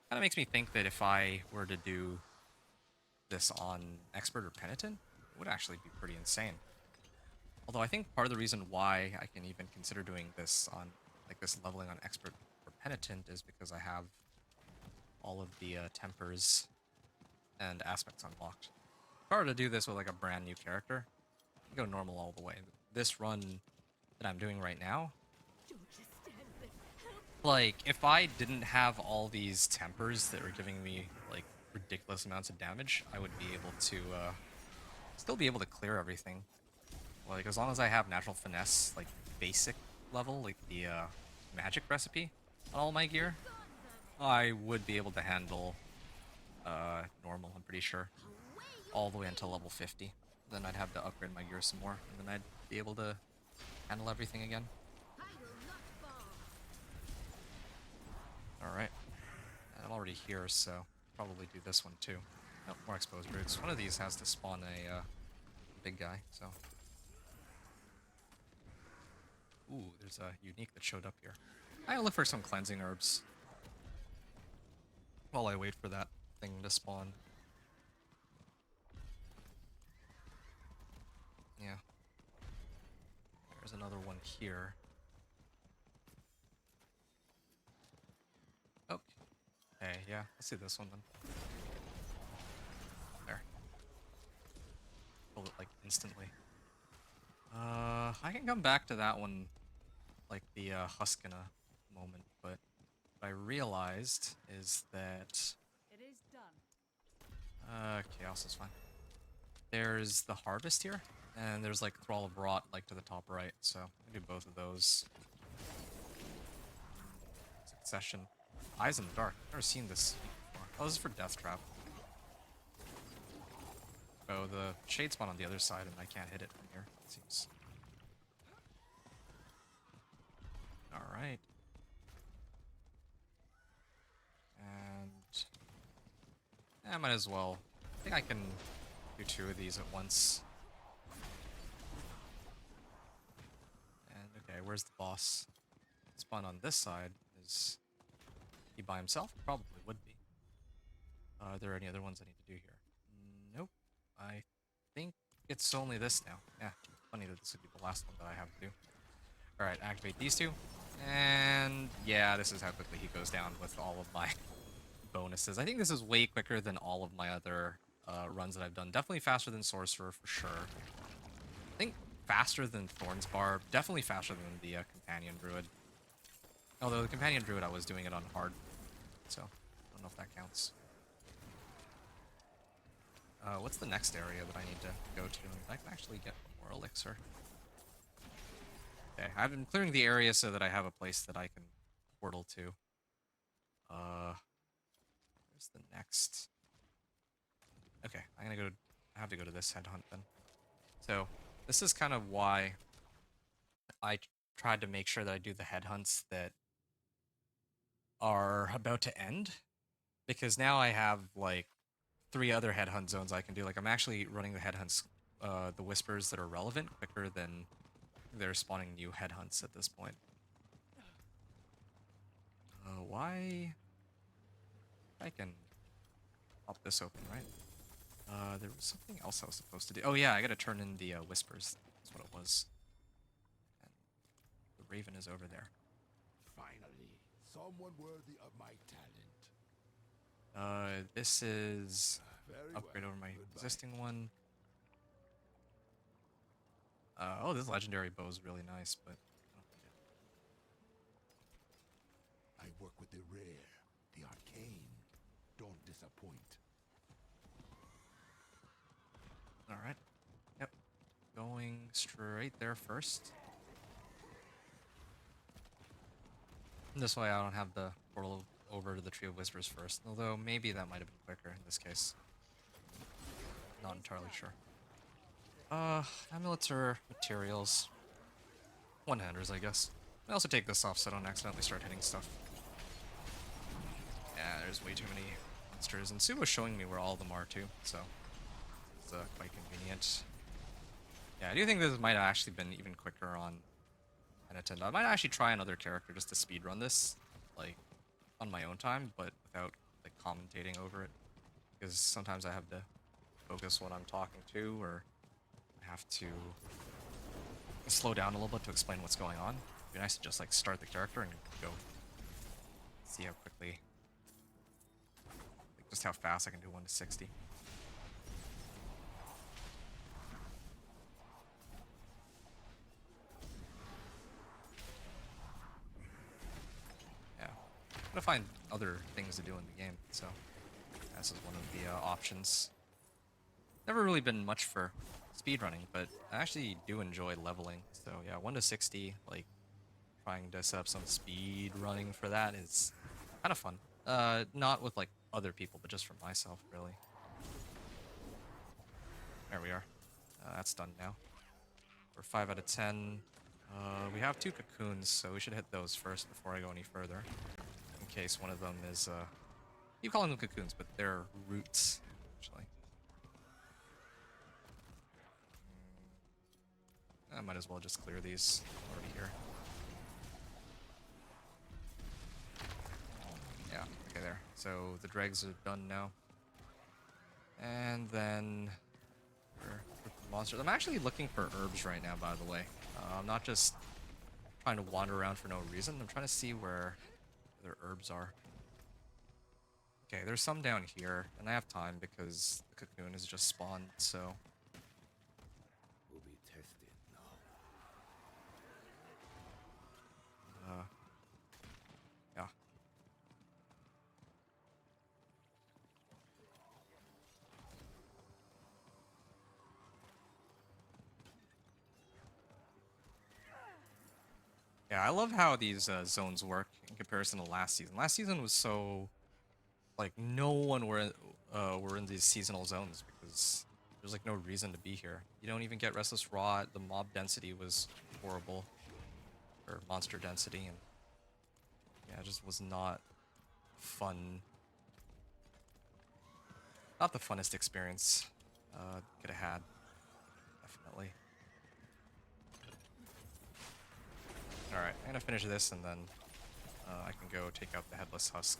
Kind of makes me think that if I were to do this on expert or penitent, it would actually be pretty insane. Although I think part of the reason why I can even consider doing this on like this leveling on expert or penitent is because I have all of the tempers and aspects unlocked. If I were to do this with like a brand new character, I go normal all the way. This run that I'm doing right now, like if I didn't have all these tempers that were giving me like ridiculous amounts of damage, I would be able to still be able to clear everything. Like as long as I have natural finesse, like basic level, like the magic recipe on all my gear, I would be able to handle normal, I'm pretty sure, all the way until level 50. Then I'd have to upgrade my gear some more, and then I'd be able to handle everything again. Alright. I'm already here, so probably do this one too. Oh, more exposed roots. One of these has to spawn a big guy, so. Ooh, there's a unique that showed up here. I'll look for some cleansing herbs while I wait for that thing to spawn. Yeah. There's another one here. Okay, yeah, let's do this one then. There. Pull it like instantly. I can come back to that one like the Huskina moment, but what I realized is that It is done. Chaos is fine. There's the Harvest here, and there's like Thrall of Rot like to the top right, so I do both of those. Succession. Eyes in the Dark. Never seen this before. Oh, this is for Death Trap. Oh, the shade spawn on the other side, and I can't hit it from here. It seems. Alright. And I might as well. I think I can do 2 of these at once. And okay, where's the boss? Spawn on this side. Is he by himself? Probably would be. Are there any other ones I need to do here? Nope. I think it's only this now. Yeah, funny that this would be the last one that I have to do. Alright, activate these 2. And yeah, this is how quickly he goes down with all of my bonuses. I think this is way quicker than all of my other runs that I've done. Definitely faster than Sorcerer, for sure. I think faster than Thorn's Barb. Definitely faster than the Companion Druid. Although the Companion Druid, I was doing it on hard. So, I don't know if that counts. What's the next area that I need to go to? I can actually get more elixir. Okay, I've been clearing the area so that I have a place that I can portal to. Where's the next? Okay, I'm gonna go. I have to go to this Headhunt then. So, this is kind of why I tried to make sure that I do the Headhunts that are about to end. Because now I have, like, 3 other Headhunt zones I can do. Like, I'm actually running the Headhunts, the Whispers that are relevant quicker than they're spawning new Headhunts at this point. Why? I can pop this open, right? There was something else I was supposed to do. Oh yeah, I gotta turn in the Whispers. That's what it was. And the Raven is over there. Finally, someone worthy of my talent. This is Very upgrade well. over my Goodbye. existing one. Oh, this legendary bow is really nice, but I don't need it. I work with the rare, the arcane. Don't disappoint. Alright. Yep. Going straight there first. This way I don't have the portal over to the Tree of Whispers first. Although maybe that might have been quicker in this case. Not entirely sure. Amulets are materials. One-handers, I guess. I also take this off so I don't accidentally start hitting stuff. Yeah, there's way too many monsters. And Sue was showing me where all of them are too, so it's quite convenient. Yeah, I do think this might have actually been even quicker on Nintendo. I might actually try another character just to speedrun this, like, on my own time, but without, like, commentating over it. Because sometimes I have to focus when I'm talking to, or I have to slow down a little bit to explain what's going on. It'd be nice to just, like, start the character and go. See how quickly, like, just how fast I can do 1 to 60. Yeah. I'm gonna find other things to do in the game, so this is one of the options. Never really been much for speedrunning, but I actually do enjoy leveling. So yeah, 1 to 60, like trying to set up some speed running for that is kind of fun. Not with like other people, but just for myself, really. There we are. That's done now. We're 5 out of 10. We have 2 cocoons, so we should hit those first before I go any further. In case one of them is, you call them cocoons, but they're roots, actually. I might as well just clear these already here. Yeah, okay, there. So the dregs are done now. And then for the monsters, I'm actually looking for herbs right now, by the way. I'm not just trying to wander around for no reason. I'm trying to see where their herbs are. Okay, there's some down here, and I have time because the cocoon has just spawned, so. Will be tested now. Yeah. Yeah, I love how these zones work in comparison to last season. Last season was so, like, no one were in these seasonal zones because there's like no reason to be here. You don't even get restless rot. The mob density was horrible, or monster density, and yeah, it just was not fun. Not the funnest experience could have had, definitely. Alright, I'm gonna finish this and then I can go take out the headless husk.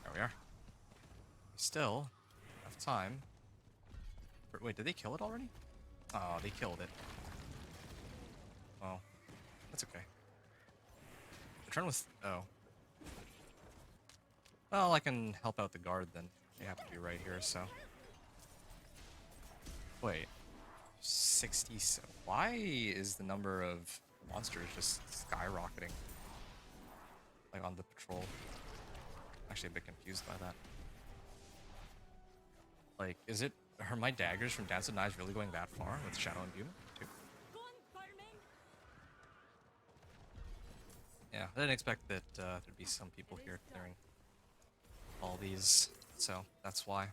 There we are. We still have time. Wait, did they kill it already? Oh, they killed it. Well, that's okay. Return with... oh. Well, I can help out the guard then. They have to be right here, so... Wait. 60... why is the number of monsters just skyrocketing? Like, on the patrol. Actually a bit confused by that. Like, is it... are my daggers from Dance of Knives really going that far with Shadow Imbuement, too? Yeah, I didn't expect that there'd be some people here clearing all these, so that's why.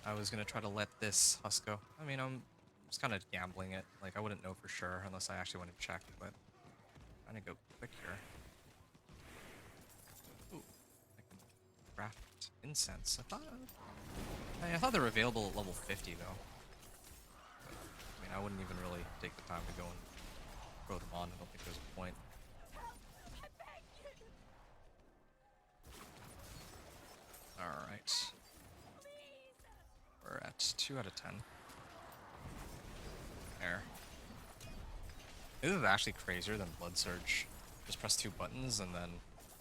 I was gonna try to let this husk go. I mean, I'm just kind of gambling it. Like, I wouldn't know for sure unless I actually went to check, but I'm gonna go quick here. Ooh, I can craft incense. I thought they were available at level 50 though. But, I mean, I wouldn't even really take the time to go and throw them on. I don't think there's a point. Alright. We're at 2 out of 10. There. This is actually crazier than Blood Surge. Just press 2 buttons and then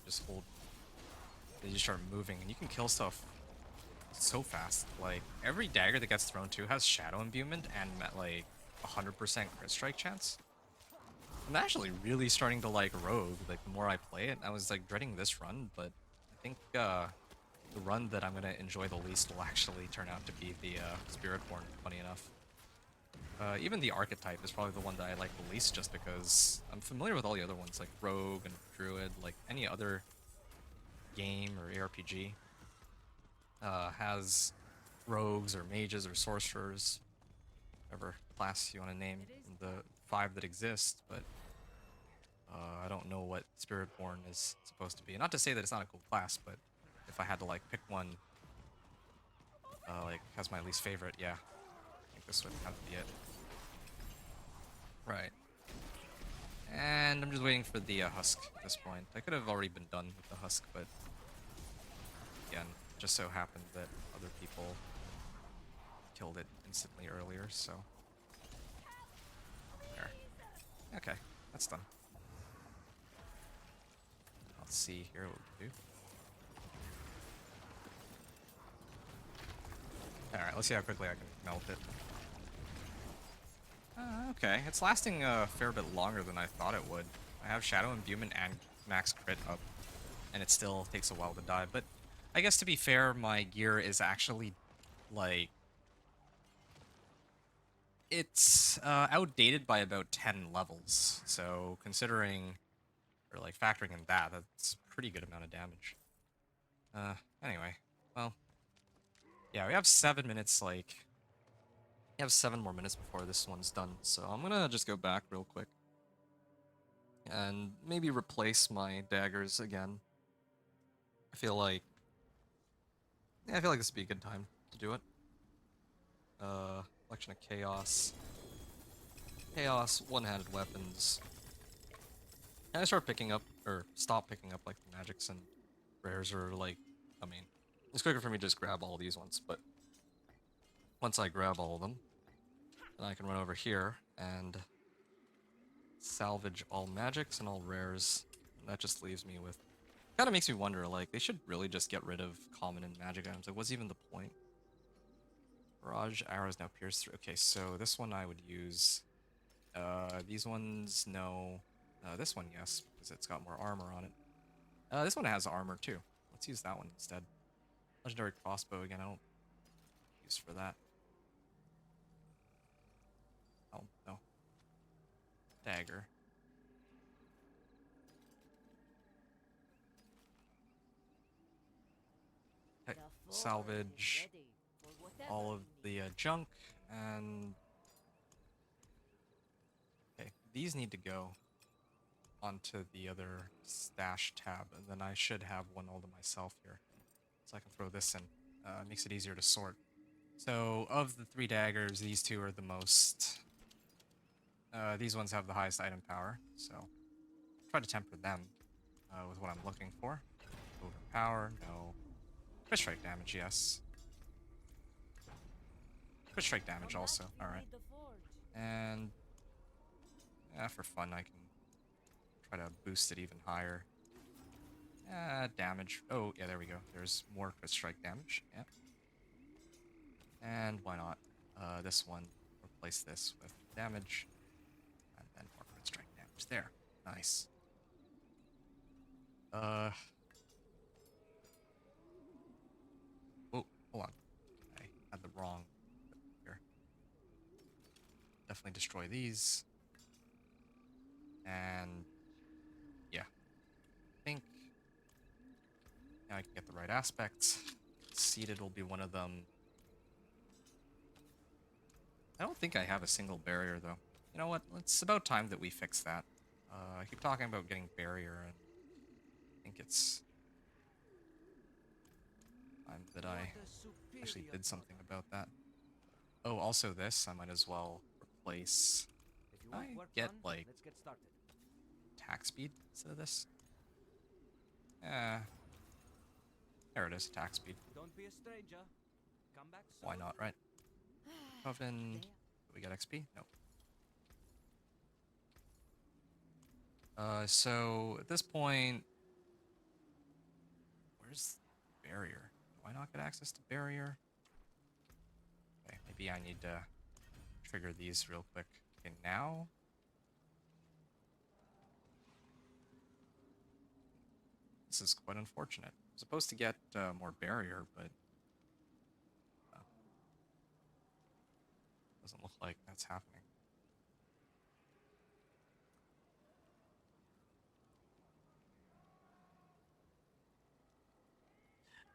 just hold. They just start moving and you can kill stuff so fast. Like, every dagger that gets thrown to has Shadow Imbuement and like 100% crit strike chance. I'm actually really starting to like Rogue, like the more I play it. I was like dreading this run, but I think the run that I'm gonna enjoy the least will actually turn out to be the Spiritborn, funny enough. Even the Archetype is probably the one that I like the least just because I'm familiar with all the other ones, like Rogue and Druid, like any other game or ARPG has rogues or mages or sorcerers, whatever class you want to name, the 5 that exist, but I don't know what Spiritborn is supposed to be. Not to say that it's not a cool class, but if I had to like pick one like, has my least favorite. Yeah, I think this would have to be it. Right. And I'm just waiting for the husk at this point. I could have already been done with the husk, but again, just so happened that other people killed it instantly earlier, so... There. Okay, that's done. Let's see here what we can do. Alright, let's see how quickly I can melt it. Okay, it's lasting a fair bit longer than I thought it would. I have Shadow Imbuement and max crit up, and it still takes a while to die, but I guess to be fair, my gear is actually, like... It's outdated by about 10 levels, so considering, or like factoring in that, that's a pretty good amount of damage. Anyway, well, yeah, we have 7 minutes, like, we have 7 more minutes before this one's done, so I'm gonna just go back real quick and maybe replace my daggers again. I feel like, yeah, I feel like this would be a good time to do it. Collection of Chaos. Chaos, one-handed weapons. And I start picking up, or stop picking up, like, the magics and rares, or, like, I mean, it's quicker for me to just grab all these ones, but once I grab all of them, then I can run over here and salvage all magics and all rares. And that just leaves me with... Kind of makes me wonder, like, they should really just get rid of common and magic items. Like, what's even the point? Barrage arrows now pierce through. Okay, so this one I would use. These ones, no. This one, yes, because it's got more armor on it. This one has armor too. Let's use that one instead. Legendary crossbow again. I don't use for that. Oh no. Dagger. Okay, salvage all of the junk and okay, these need to go onto the other stash tab, and then I should have one all to myself here. So I can throw this in. It makes it easier to sort. So, of the 3 daggers, these 2 are the most... these ones have the highest item power, so... try to temper them with what I'm looking for. Overpower, no. Crit strike damage, yes. Crit strike damage also, alright. And... yeah, for fun I can try to boost it even higher. Damage. Oh, yeah, there we go. There's more crit strike damage. Yeah. And why not? This one. Replace this with damage. And then more crit strike damage. There. Nice. Oh, hold on. I had the wrong here. Definitely destroy these. And yeah. I think now I can get the right aspects. Seated will be one of them. I don't think I have a single barrier though. You know what? It's about time that we fix that. I keep talking about getting barrier, and I think it's time that I actually did something about that. Oh, also this, I might as well replace. If you I want work get done, like let's get started. attack speed instead of this. Yeah. There it is, attack speed. Don't be a stranger. Come back soon. Why not, right? Coven. Do we get XP? No. So at this point, where's barrier? Do I not get access to barrier? Okay, maybe I need to trigger these real quick. Okay, now. This is quite unfortunate. I'm supposed to get more barrier, but doesn't look like that's happening.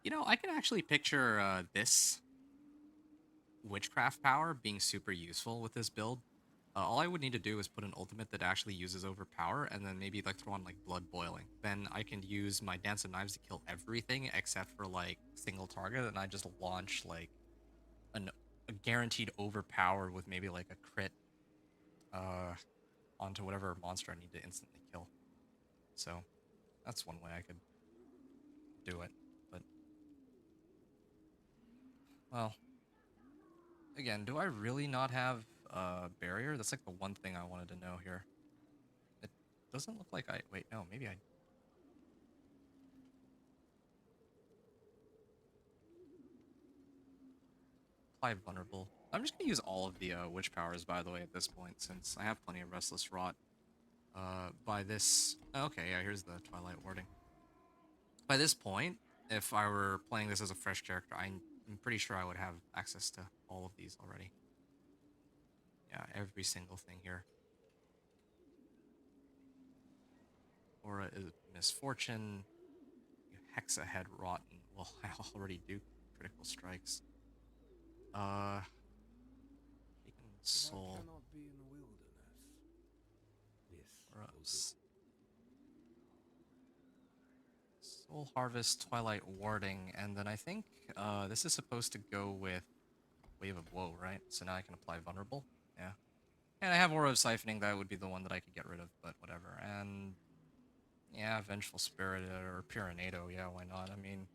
You know, I can actually picture this witchcraft power being super useful with this build. All I would need to do is put an ultimate that actually uses overpower, and then maybe like throw on like blood boiling. Then I can use my dance of knives to kill everything except for like single target, and I just launch like a guaranteed overpower with maybe like a crit onto whatever monster I need to instantly kill. So that's one way I could do it. But well, again, do I really not have a barrier? That's like the one thing I wanted to know here. It doesn't look like I... Wait, no, maybe I... Apply vulnerable. I'm just going to use all of the witch powers, by the way, at this point, since I have plenty of Restless Rot. By this... Okay, yeah, here's the Twilight Warding. By this point, if I were playing this as a fresh character, I'm pretty sure I would have access to all of these already. Yeah, every single thing here. Aura is Misfortune. Hexa Head Rotten. Well, I already do critical strikes. Taken Soul. Cannot be in the wilderness. Yes. Soul Harvest, Twilight Warding, and then I think this is supposed to go with Wave of Woe, right? So now I can apply Vulnerable. Yeah. And I have Aura of Siphoning, that would be the one that I could get rid of, but whatever. And yeah, Vengeful Spirit or Pyranado, yeah, why not? I mean,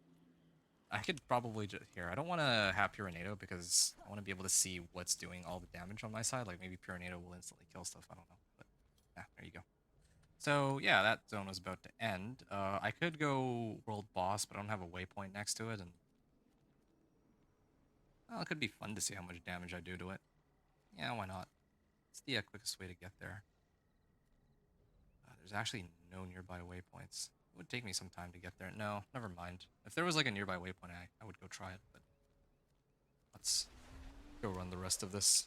I could probably just... Here, I don't want to have Pyranado because I want to be able to see what's doing all the damage on my side. Like, maybe Pyranado will instantly kill stuff, I don't know. But, yeah, there you go. So, yeah, that zone was about to end. I could go World Boss, but I don't have a waypoint next to it, and... Well, it could be fun to see how much damage I do to it. Yeah, why not? It's the quickest way to get there. There's actually no nearby waypoints. It would take me some time to get there. No, never mind. If there was like a nearby waypoint, I would go try it, but let's go run the rest of this.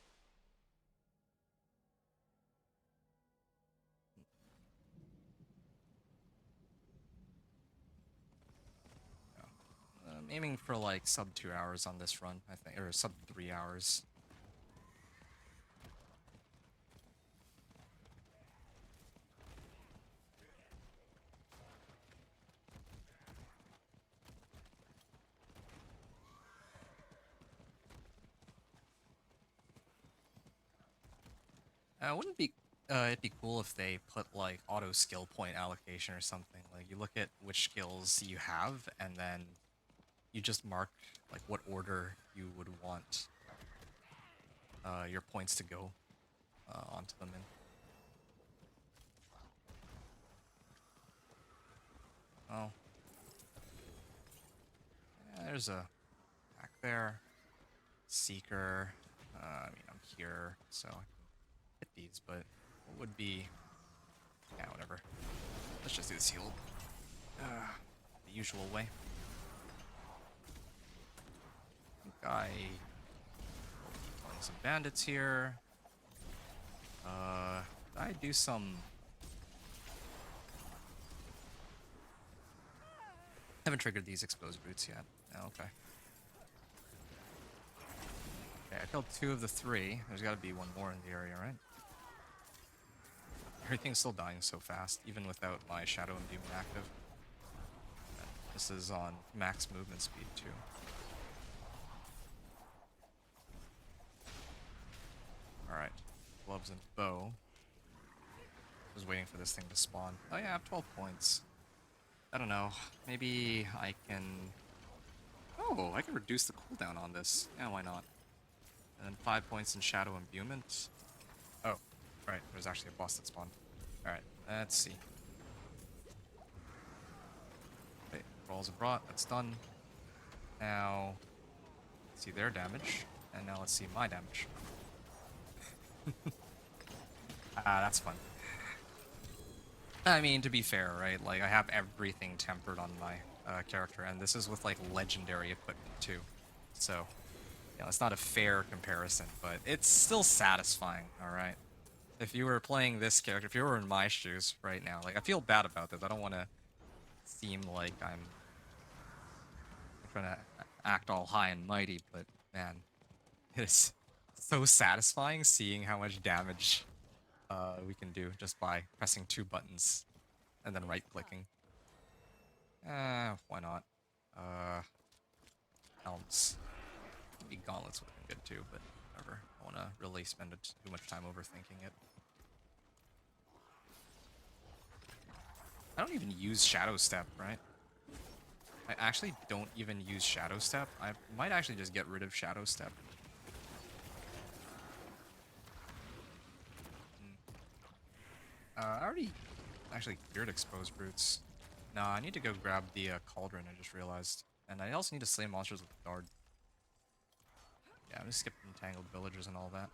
I'm aiming for like sub 2 hours on this run, I think, or sub 3 hours. Wouldn't be it'd be cool if they put like auto skill point allocation or something. Like you look at which skills you have and then you just mark like what order you would want your points to go onto them in. Oh. Yeah, there's a back there. Seeker. I mean, I'm here, so I can hit these, but what would be... Yeah, whatever. Let's just do this heal. The usual way. I think I will be killing some bandits here. Did I do some... Haven't triggered these exposed roots yet. Oh, okay. Okay, I killed 2 of the 3. There's gotta be one more in the area, right? Everything's still dying so fast, even without my Shadow Imbuement active. This is on max movement speed, too. Alright. Gloves and bow. I was waiting for this thing to spawn. Oh yeah, I have 12 points. I don't know. Maybe I can... Oh, I can reduce the cooldown on this. Yeah, why not? And then 5 points in Shadow Imbuement. Oh, right. There's actually a boss that spawned. Alright, let's see. Okay, rolls are brought. That's done. Now, let's see their damage. And now let's see my damage. That's fun. I mean, to be fair, right? Like, I have everything tempered on my character, and this is with, like, legendary equipment, too. So, you know, it's not a fair comparison, but it's still satisfying, alright? If you were playing this character, if you were in my shoes right now, like, I feel bad about this. I don't want to seem like I'm trying to act all high and mighty, but, man, it is so satisfying seeing how much damage we can do just by pressing 2 buttons and then right-clicking. Why not? Helms. Maybe Gauntlets amulet's would have been good too, but whatever. I want to really spend too much time overthinking it. I don't even use Shadow Step, right? I actually don't even use Shadow Step. I might actually just get rid of Shadow Step. I already actually cleared Exposed Brutes. No, I need to go grab the Cauldron, I just realized. And I also need to slay monsters with Guard. Yeah, I'm just skipping Entangled Villagers and all that.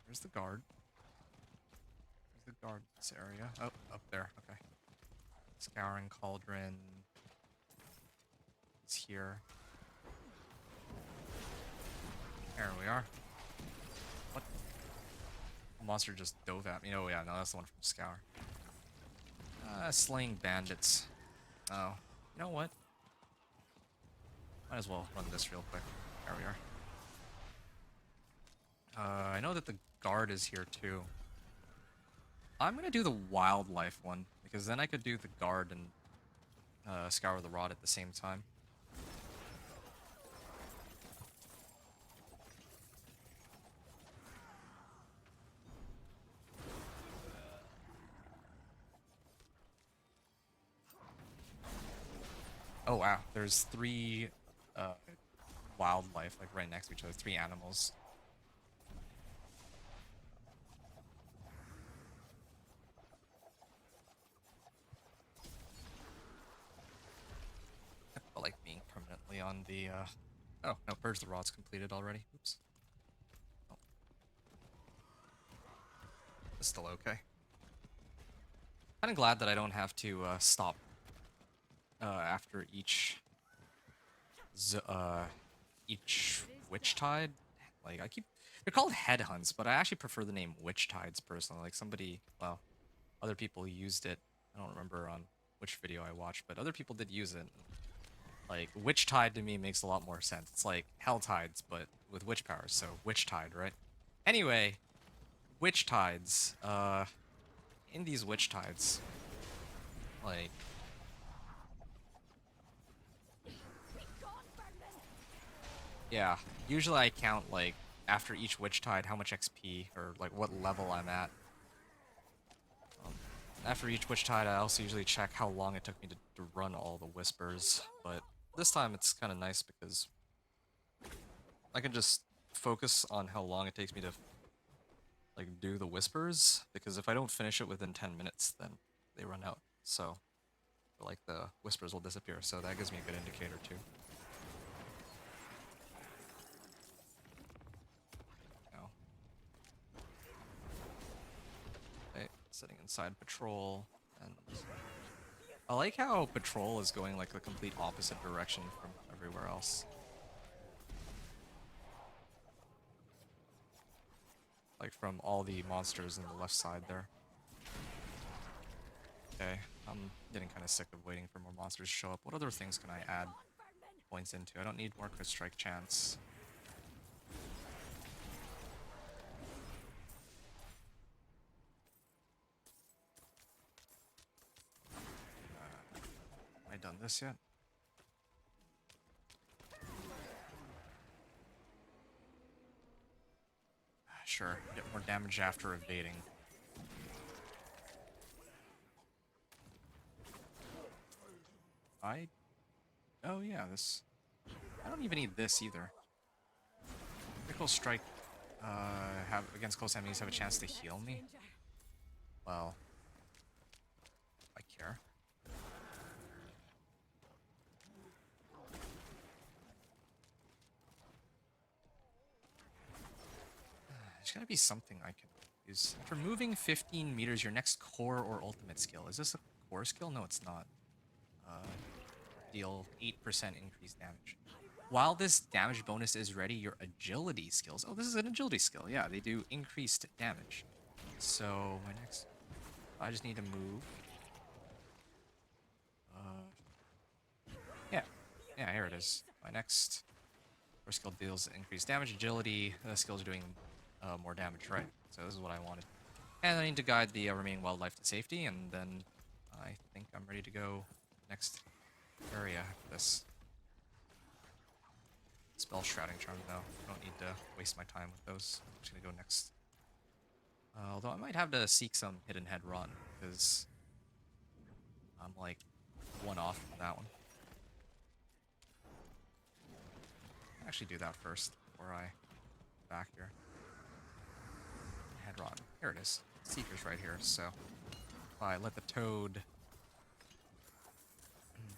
There's the Guard. There's the Guard in this area. Oh, up there, okay. Scouring Cauldron. It's here. There we are. What? A monster just dove at me. Oh yeah, no, that's the one from Scour. Slaying bandits. Oh, you know what? Might as well run this real quick. There we are. I know that the guard is here too. I'm gonna do the wildlife one because then I could do the guard and scour the rod at the same time. Oh wow, there's 3 wildlife like right next to each other, 3 animals. I like being permanently on the oh no, purge the rod's completed already. Oops. Oh. It's still okay. Kinda glad that I don't have to stop after each witch tide. Like they're called headhunts, but I actually prefer the name witch tides personally. Like somebody, well, other people used it. I don't remember on which video I watched, but other people did use it. Like witch tide to me makes a lot more sense. It's like hell tides, but with witch powers. So witch tide, right? Anyway, witch tides. In these witch tides, like. Yeah, usually I count, like, after each witch tide how much XP, or, like, what level I'm at. After each witch tide, I also usually check how long it took me to run all the whispers, but this time it's kind of nice because I can just focus on how long it takes me to, like, do the whispers, because if I don't finish it within 10 minutes, then they run out, so, like, the whispers will disappear, so that gives me a good indicator, too. Sitting inside patrol, and I like how patrol is going like the complete opposite direction from everywhere else. Like from all the monsters on the left side there. Okay, I'm getting kind of sick of waiting for more monsters to show up. What other things can I add points into? I don't need more crit strike chance. Have I done this yet? Sure, get more damage after evading. Oh yeah, this... I don't even need this either. Critical strike, have against close enemies have a chance to heal me? Well... I care. There's gotta be something I can use. For moving 15 meters, your next core or ultimate skill. Is this a core skill? No, it's not. Deal 8% increased damage. While this damage bonus is ready, your agility skills... Oh, this is an agility skill. Yeah, they do increased damage. So, my next... I just need to move. Yeah. Yeah, here it is. My next core skill deals increased damage. Agility skills are doing more damage, right? So this is what I wanted. And I need to guide the remaining wildlife to safety, and then I think I'm ready to go next area after this. Spell Shrouding Charm though. I don't need to waste my time with those. I'm just gonna go next. Although I might have to seek some Hidden Head Run, because I'm like one off from that one. I'll actually do that first before I back here. Head Run. Here it is. Seeker's right here, so if I let the toad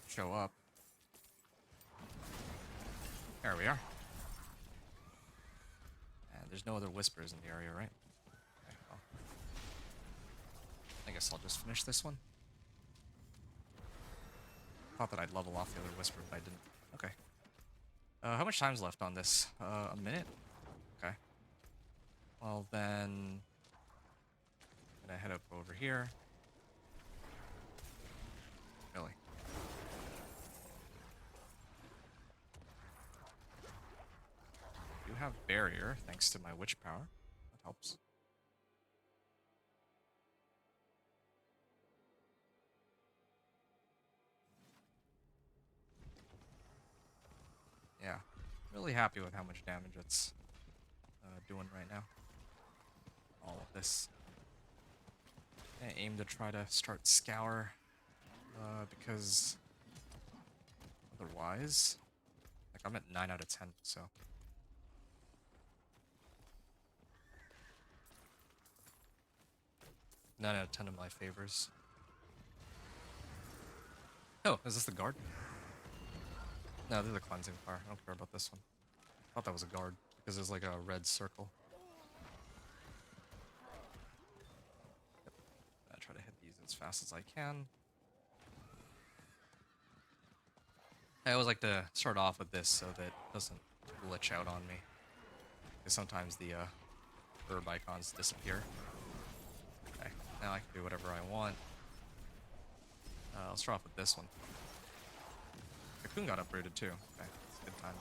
show up. There we are. And there's no other whispers in the area, right? Okay, well. I guess I'll just finish this one. Thought that I'd level off the other whisper, but I didn't. Okay. How much time's left on this? A minute? Okay. Well then, I'm gonna head up over here. Really? I do have barrier, thanks to my witch power. That helps. Yeah, really happy with how much damage it's doing right now. All of this. I aim to try to start Scour, because otherwise, like I'm at 9 out of 10, so. 9 out of 10 of my favors. Oh, is this the guard? No, they're the cleansing fire. I don't care about this one. I thought that was a guard, because there's like a red circle. Yep. I try to hit these as fast as I can. I always like to start off with this so that it doesn't glitch out on me. Because sometimes the herb icons disappear. Okay, now I can do whatever I want. I'll start off with this one. Cocoon got uprooted too. Okay, it's a good time.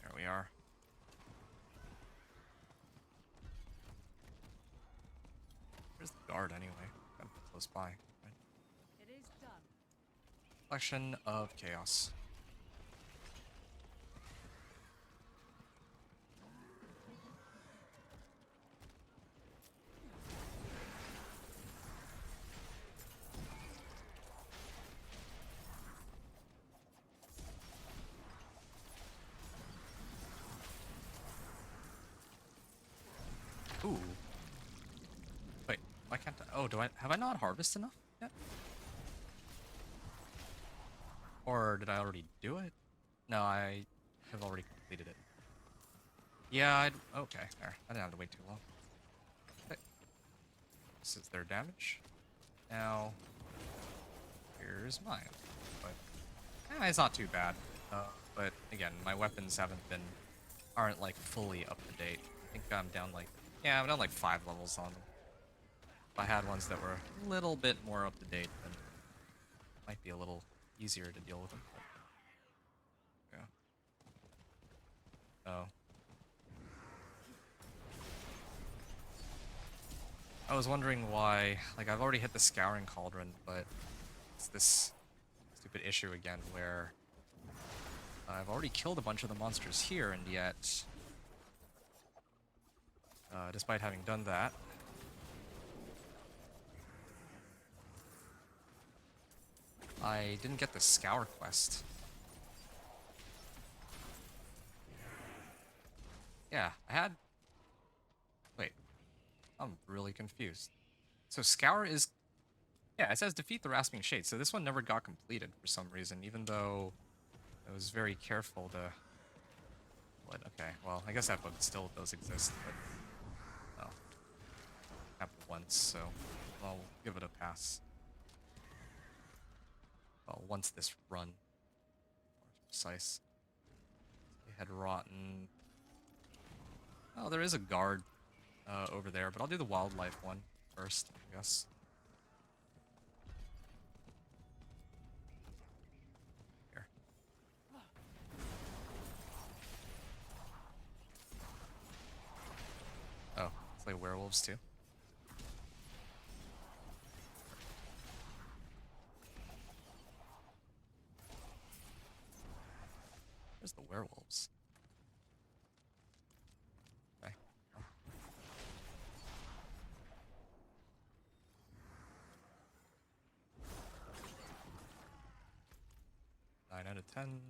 There we are. Where's the guard anyway? Gotta be close by. Right? It is done. Collection of chaos. Ooh. Wait, why can't I? Oh, have I not harvested enough yet? Or did I already do it? No, I have already completed it. Yeah, okay, there. I didn't have to wait too long. Okay. This is their damage. Now, here's mine. But, it's not too bad. But again, my weapons aren't like fully up to date. I think I'm down like, I'm down like 5 levels on them. If I had ones that were a little bit more up to date, then it might be a little easier to deal with them. But, yeah. Oh. I was wondering why, like I've already hit the Scouring Cauldron, but it's this stupid issue again where I've already killed a bunch of the monsters here, and yet, despite having done that, I didn't get the Scour quest. Yeah, I had... Wait. I'm really confused. So Scour is... Yeah, it says defeat the Rasping Shade, so this one never got completed for some reason, even though I was very careful to... What? Okay, well, I guess that bug still does exist, but... Oh. Happened once, so I'll give it a pass. Well, once this run. More precise. They had rotten... Oh, there is a guard over there, but I'll do the wildlife one first, I guess. Here. Oh, play werewolves too. Where's the werewolves? Okay. Oh. 9 out of 10.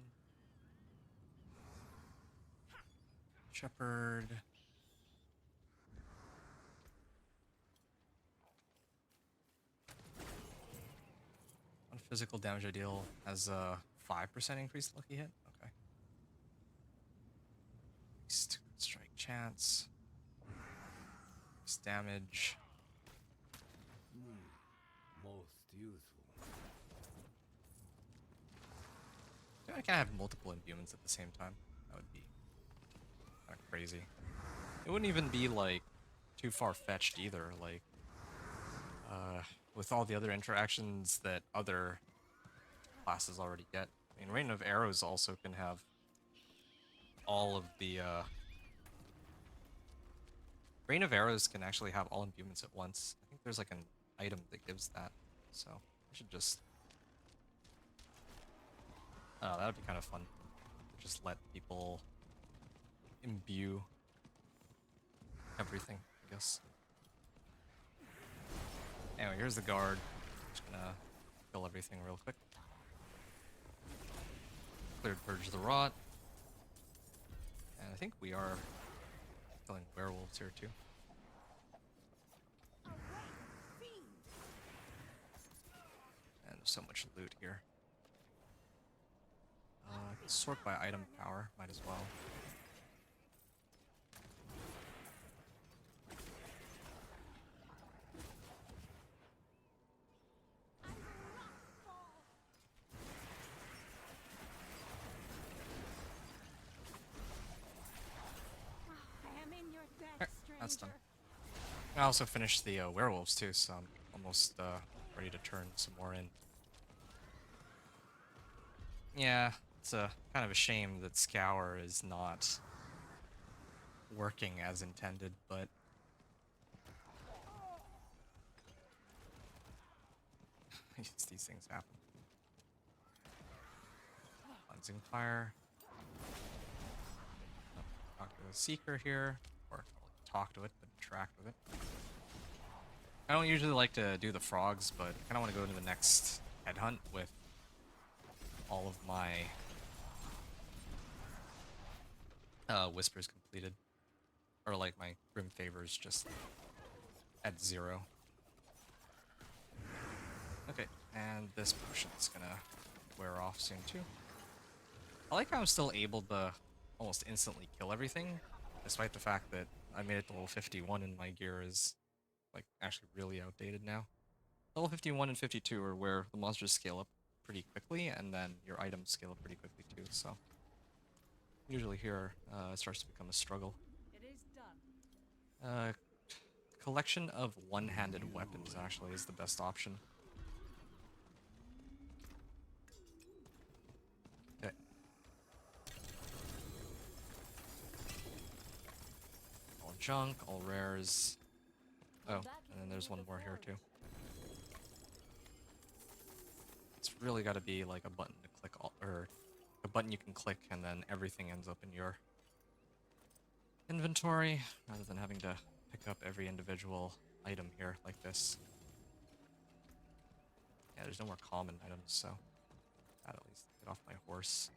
Shepherd. One physical damage I deal has a 5% increased lucky hit. Okay. Strike chance. Damage. Most useful. I can't have multiple imbuments at the same time. That would be kind of crazy. It wouldn't even be like too far-fetched either. Like, with all the other interactions that other classes already get. I mean, Rain of Arrows also can have all of the. Rain of Arrows can actually have all imbuments at once. I think there's like an item that gives that. So I should just. Oh, that would be kind of fun. Just let people imbue everything, I guess. Anyway, here's the guard. Just gonna kill everything real quick. Cleared Purge the Rot. And I think we are killing werewolves here too. And there's so much loot here. Sort by item power, might as well. That's done. I also finished the werewolves too, so I'm almost ready to turn some more in. Yeah, it's a kind of a shame that Scour is not working as intended, but these things happen. Cleansing Fire. Talk to the Seeker here, or talk to it, but interact with it. I don't usually like to do the frogs, but I kind of want to go to the next Headhunt with all of my whispers completed, or like my Grim Favors just at 0. Okay, and this potion's gonna wear off soon too. I like how I'm still able to almost instantly kill everything, despite the fact that I made it to level 51 and my gear is like actually really outdated now. Level 51 and 52 are where the monsters scale up pretty quickly, and then your items scale up pretty quickly too, so usually here it starts to become a struggle. It is done. Collection of one-handed weapons actually is the best option. Okay. All junk, all rares. Oh, and then there's one more here too. It's really got to be like a button to click, or a button you can click, and then everything ends up in your inventory, rather than having to pick up every individual item here like this. Yeah, there's no more common items, so I'd at least get off my horse.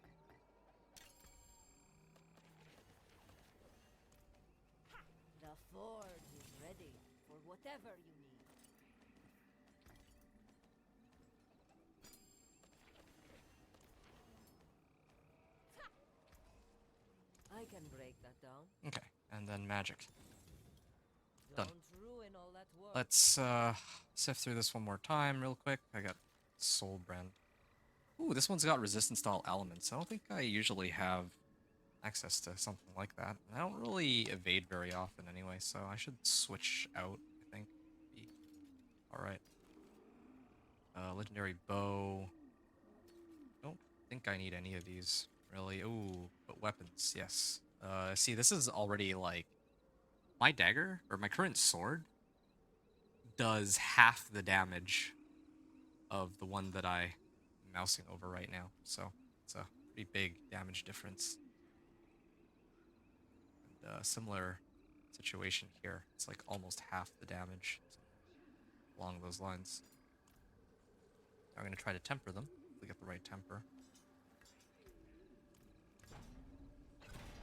The forge is ready for whatever you need. I can break that down. Okay, and then magic. Done. Don't ruin all that work. Let's sift through this one more time real quick. I got Soul Brand. Ooh, this one's got resistance to all elements. I don't think I usually have access to something like that. I don't really evade very often anyway, so I should switch out, I think. Be alright. Legendary Bow. Don't think I need any of these, really. Ooh, but weapons, yes. See, this is already like... My dagger, or my current sword, does half the damage of the one that I'm mousing over right now. So it's a Pretty big damage difference. And similar situation here. It's like almost half the damage, so along those lines. I'm going to try to temper them. If we get the right temper.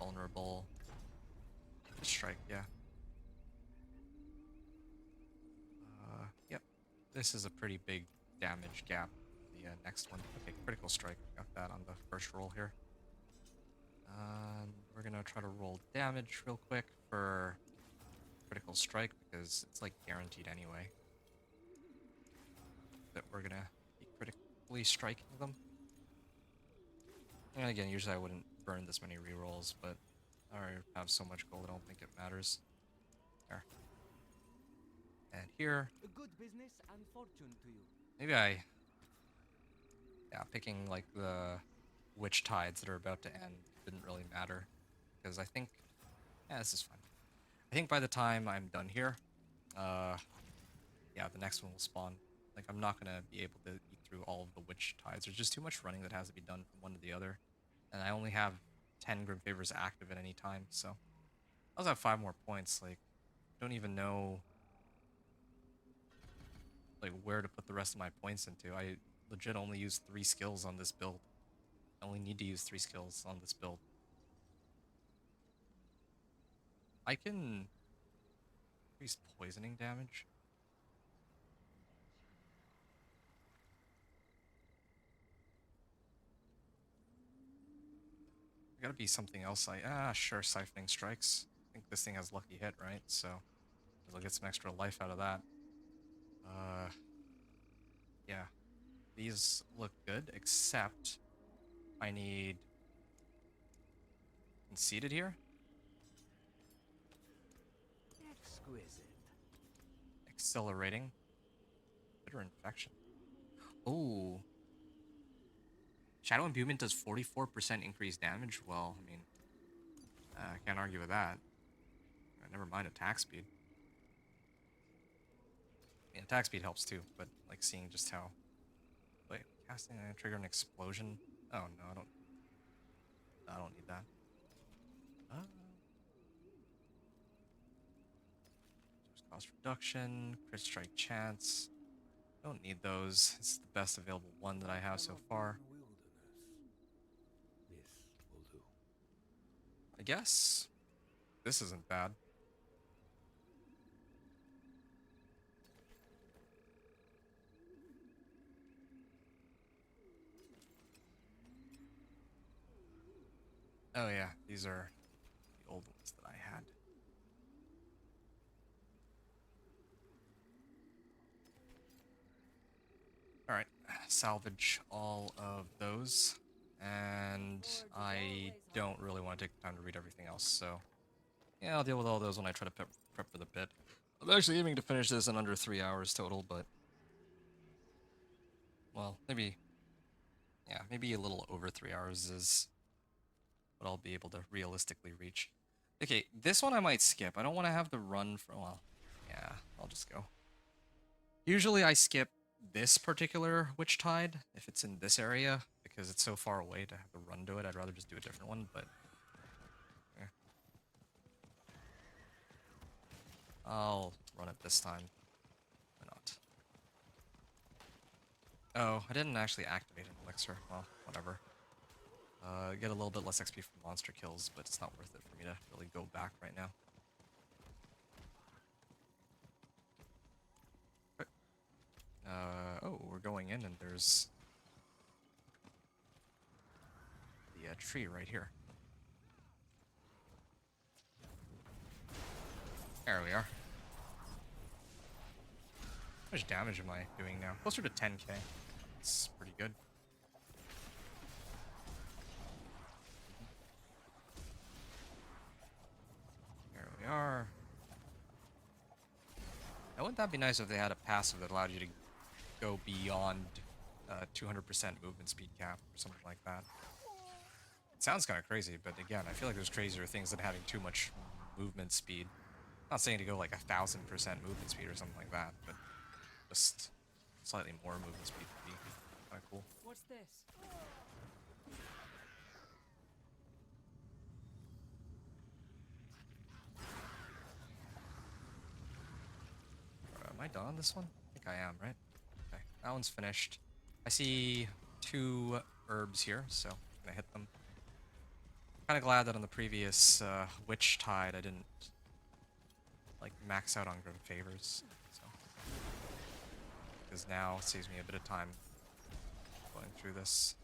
Vulnerable. Strike, yeah. Yep. This is a pretty big damage gap. The next one. Okay, critical strike. Got that on the first roll here. We're gonna try to roll damage real quick for critical strike because it's like guaranteed anyway that we're gonna be critically striking them. And again, usually I wouldn't burn this many rerolls, but I already have so much gold I don't think it matters. There. And here. A good business and fortune to you. Maybe yeah, picking like the witch tides that are about to end didn't really matter. Because I think, yeah, this is fine. I think by the time I'm done here, yeah, the next one will spawn. Like, I'm not going to be able to eat through all of the witch tides. There's just too much running that has to be done from one to the other. And I only have 10 Grim Favors active at any time, so I also have 5 more points. Like, don't even know like where to put the rest of my points into. I legit only use 3 skills on this build. I only need to use 3 skills on this build. I can increase poisoning damage. There gotta be something else. Sure, siphoning strikes. I think this thing has lucky hit, right? So I'll get some extra life out of that. Yeah, these look good, except I need conceited here. Exquisite. Accelerating. Bitter infection. Oh. Shadow Imbuement does 44% increased damage. Well, I mean, I can't argue with that. Never mind attack speed. I mean, attack speed helps too, but like seeing just how. Wait, casting and trigger an explosion. Oh no, I don't need that. Cost reduction, crit strike chance. Don't need those. It's the best available one that I have so far. This will do. I guess this isn't bad. Oh yeah, these are the old ones that I had. Alright, salvage all of those. And I don't really want to take the time to read everything else, so yeah, I'll deal with all those when I try to prep for the pit. I'm actually aiming to finish this in under 3 hours total, but well, maybe a little over 3 hours is what I'll be able to realistically reach. Okay, this one I might skip. I don't want to have the run for, well, yeah, I'll just go. Usually I skip this particular Witch Tide if it's in this area, because it's so far away to have to run to it. I'd rather just do a different one, but yeah. I'll run it this time. Why not? Oh, I didn't actually activate an elixir. Well, whatever. Get a little bit less XP from monster kills, but it's not worth it for me to really go back right now. Oh, we're going in and there's the tree right here. There we are. How much damage am I doing now? Closer to 10k. It's pretty good. There we are. Now, wouldn't that be nice if they had a passive that allowed you to go beyond 200% movement speed cap or something like that? It sounds kind of crazy, but again, I feel like there's crazier things than having too much movement speed. I'm not saying to go like 1000% movement speed or something like that, but just slightly more movement speed would be kind of cool. What's this? on this one? I think I am, right? Okay, that one's finished. I see 2 herbs here, so I'm gonna hit them. Kind of glad that on the previous Witch Tide I didn't like max out on Grim Favors, so because now it saves me a bit of time going through this.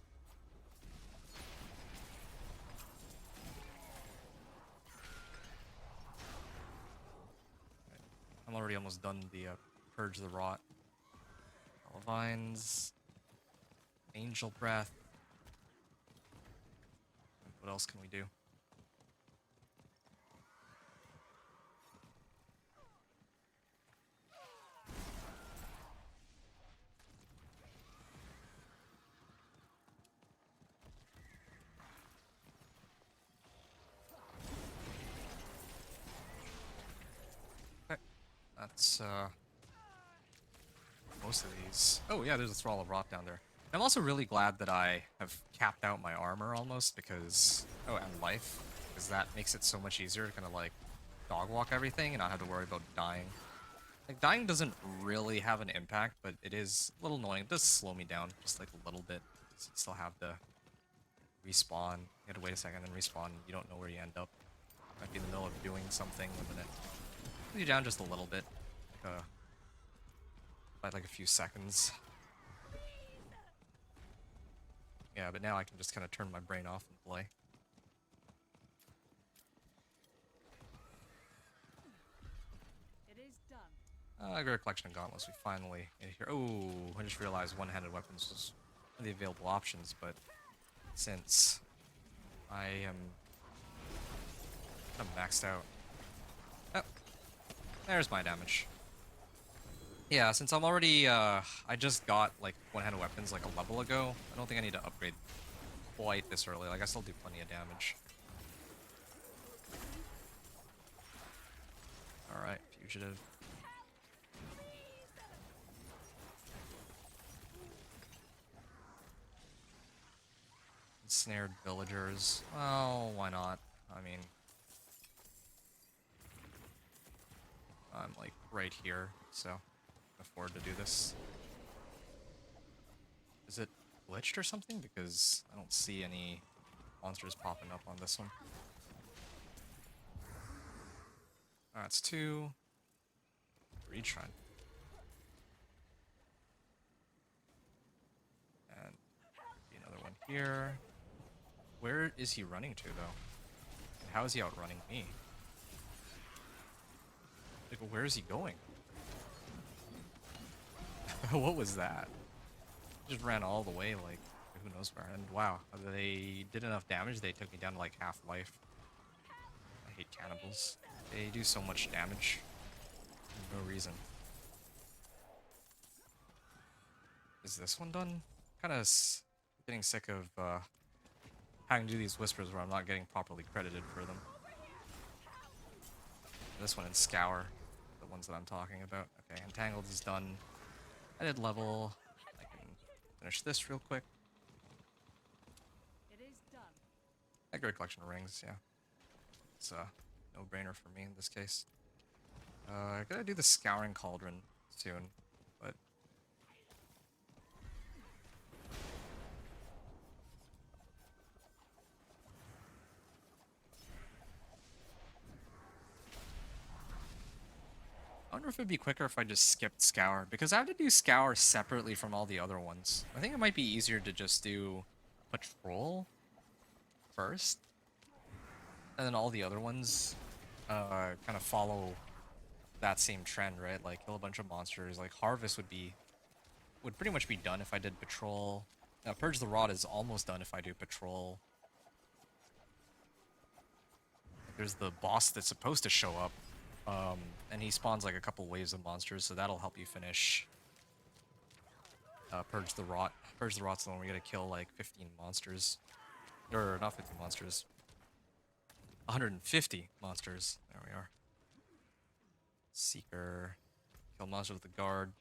I'm already almost done the Purge the Rot. All Vines, Angel Breath. What else can we do? Okay, that's most of these. Oh yeah, there's a Thrall of Rot down there. I'm also really glad that I have capped out my armor almost because, oh, and life, because that makes it so much easier to kind of like dog walk everything and not have to worry about dying. Like dying doesn't really have an impact, but it is a little annoying. It does slow me down just like a little bit. So you still have to respawn. You have to wait a second and respawn. You don't know where you end up. You might be in the middle of doing something and then it pulls you down just a little bit, by like a few seconds. Yeah, but now I can just kind of turn my brain off and play. It is done. Great Collection of Gauntlets, we finally in here. Oh, I just realized one-handed weapons was one of the available options, but since I am kind of maxed out. Oh, there's my damage. Yeah, since I'm already, I just got, like, one-handed weapons, like, a level ago, I don't think I need to upgrade quite this early. Like, I still do plenty of damage. Alright, Fugitive. Ensnared Villagers. Well, why not? I mean, I'm, like, right here, so afford to do this. Is it glitched or something? Because I don't see any monsters popping up on this one. Alright, it's 2. Retry. And another one here. Where is he running to, though? And how is he outrunning me? Like, where is he going? What was that? Just ran all the way, like, who knows where. And wow, they did enough damage, they took me down to like half life. I hate cannibals. They do so much damage for no reason. Is this one done? Kind of getting sick of having to do these whispers where I'm not getting properly credited for them. This one and Scour, the ones that I'm talking about. Okay, Entangled is done. I did level. I can finish this real quick. It is done. A great collection of rings, yeah. It's a no-brainer for me in this case. I gotta do the Scouring Cauldron soon, but I wonder if it'd be quicker if I just skipped Scour, because I have to do Scour separately from all the other ones. I think it might be easier to just do Patrol first, and then all the other ones kind of follow that same trend, right? Like kill a bunch of monsters. Like Harvest would pretty much be done if I did Patrol. Purge the Rot is almost done if I do Patrol. There's the boss that's supposed to show up. And he spawns like a couple waves of monsters, so that'll help you finish Purge the Rot. Purge the Rot's the one where you gotta kill like 15 monsters. Or not 50 monsters. 150 monsters. There we are. Seeker. Kill monster with the guard.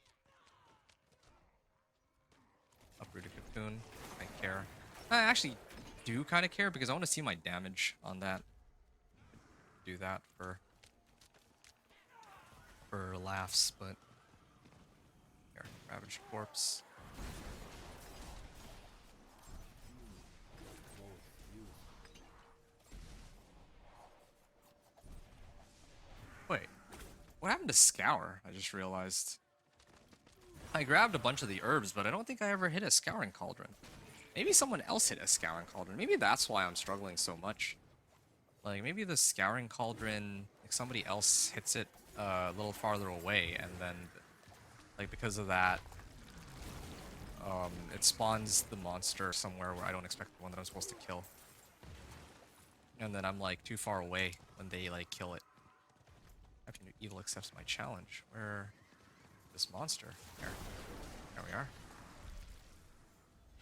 Uprooted Cocoon. I care. I actually do kind of care because I want to see my damage on that. Do that for laughs, but Ravaged corpse. Wait, what happened to Scour? I just realized. I grabbed a bunch of the herbs, but I don't think I ever hit a Scouring Cauldron. Maybe someone else hit a Scouring Cauldron. Maybe that's why I'm struggling so much. Like, maybe the Scouring Cauldron, like, somebody else hits it a little farther away, and then, like, because of that, it spawns the monster somewhere where I don't expect the one that I'm supposed to kill. And then I'm, like, too far away when they, like, kill it. After Evil accepts my challenge. Where... this monster. Here we are.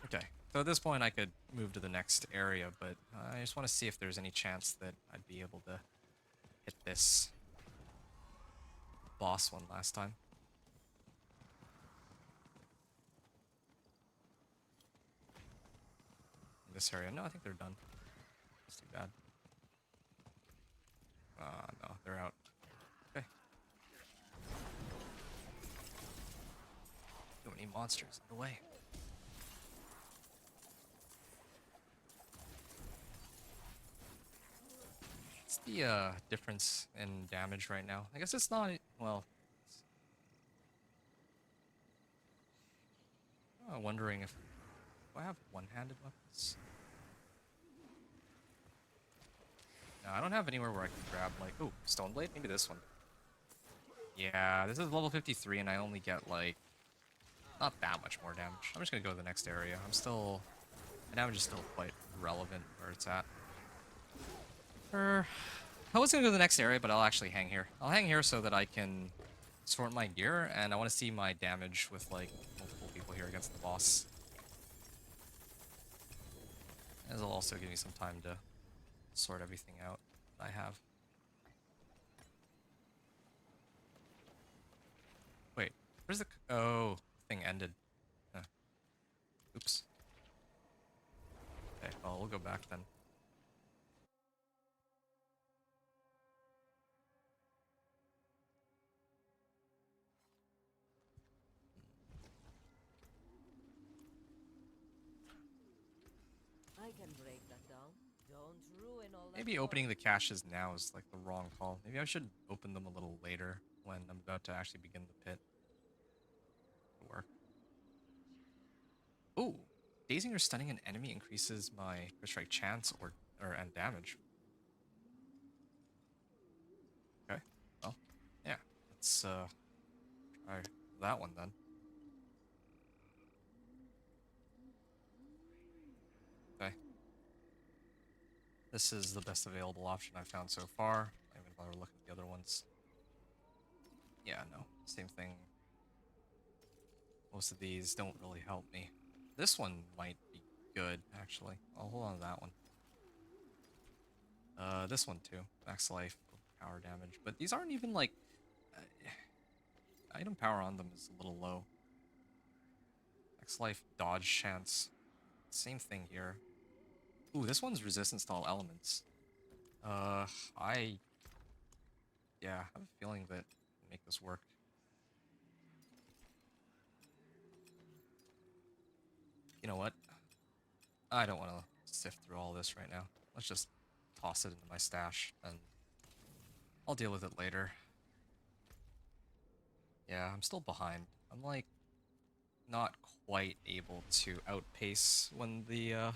Okay, so at this point I could move to the next area, but I just want to see if there's any chance that I'd be able to hit this boss one last time. In this area. No, I think they're done. That's too bad. No, they're out. Okay. Too many monsters in the way. What's the difference in damage right now? I guess it's not, well... I'm wondering if... do I have one-handed weapons? No, I don't have anywhere where I can grab, like... ooh, Stone Blade? Maybe this one. Yeah, this is level 53 and I only get, like... not that much more damage. I'm just gonna go to the next area. I'm still... my damage is still quite relevant where it's at. I was gonna go to the next area, but I'll actually hang here. I'll hang here so that I can sort my gear, and I want to see my damage with, like, multiple people here against the boss. As it'll also give me some time to sort everything out that I have. Wait, where's the... oh, the thing ended. Huh. Oops. Okay, well, we'll go back then. I can break that down. Don't ruin all that. Maybe opening the caches now is, like, the wrong call. Maybe I should open them a little later when I'm about to actually begin the pit. Work. Ooh, dazing or stunning an enemy increases my crit strike chance and damage. Okay, well, yeah, let's try that one then. Okay, this is the best available option I've found so far. I'm gonna bother looking at the other ones. Yeah, no, same thing. Most of these don't really help me. This one might be good, actually. I'll hold on to that one. This one too. Max life, power damage. But these aren't even, like... item power on them is a little low. Max life, dodge chance. Same thing here. Ooh, this one's resistance to all elements. Yeah, I have a feeling that I can make this work. You know what? I don't want to sift through all this right now. Let's just toss it into my stash, and I'll deal with it later. Yeah, I'm still behind. I'm, like, not quite able to outpace when the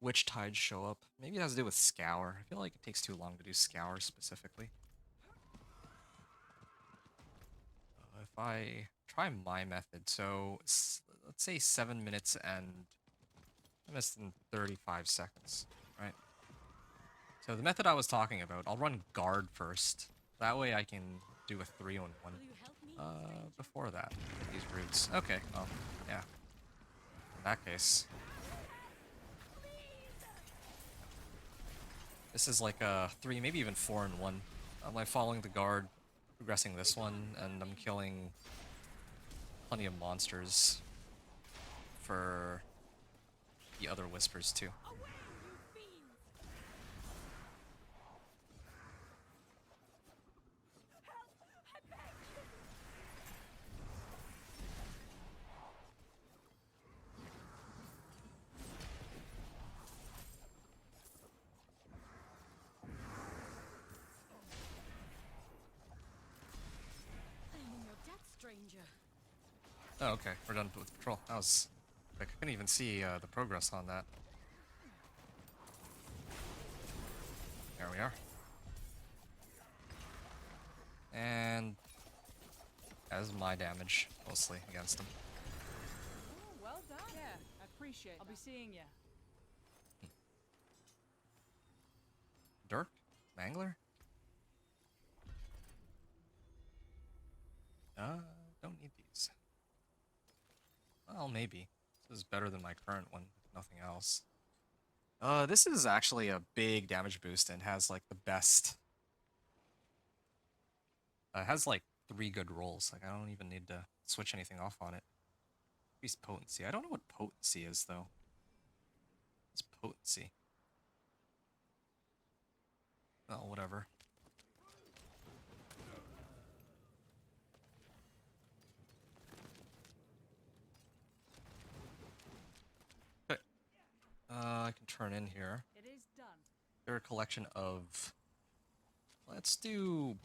witch tides show up. Maybe it has to do with Scour. I feel like it takes too long to do Scour specifically. If I try my method, so let's say 7 minutes and less than 35 seconds, right? So the method I was talking about, I'll run guard first. That way I can do a 3-on-1 before that, with these roots. Okay, well, yeah. In that case. This is like a 3, maybe even 4-in-1. I'm like following the guard, progressing this one, and I'm killing plenty of monsters for the other whispers too. Oh, okay. We're done with patrol. That was... Like, I couldn't even see the progress on that. There we are. And... As my damage, mostly, against him. Oh, well done. Yeah, I appreciate I'll be seeing ya. Dirk? Mangler? Don't need these. Well, maybe. This is better than my current one, if nothing else. This is actually a big damage boost and has, like, the best... it has, like, 3 good rolls. Like, I don't even need to switch anything off on it. Increased potency. I don't know what potency is, though. It's potency. Well, whatever. Okay. I can turn in here. It is done. There are a collection of... Let's do...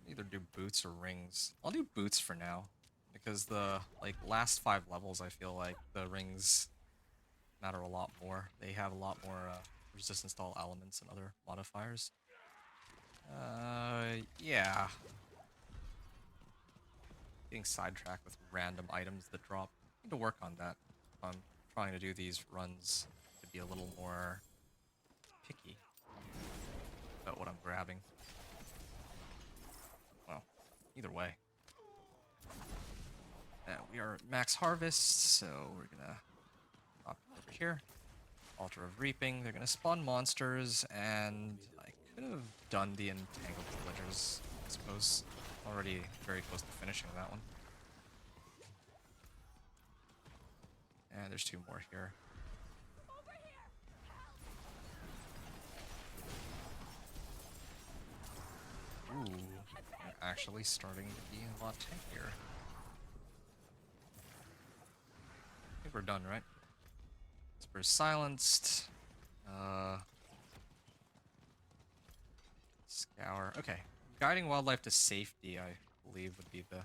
Either do boots or rings. I'll do boots for now. Because the, like, last 5 levels, I feel like the rings matter a lot more. They have a lot more resistance to all elements and other modifiers. Yeah. Getting sidetracked with random items that drop. I need to work on that. I'm trying to do these runs to be a little more picky about what I'm grabbing. Well, either way. We are max harvest, so we're gonna pop over here. Altar of Reaping. They're gonna spawn monsters, and I could have done the Entangled Villagers, I suppose. Already very close to finishing that one. And there's 2 more here. Ooh, they're actually starting to be a lot tankier. I think we're done, right? Whisper's silenced. Scour. Okay. Guiding wildlife to safety, I believe, would be the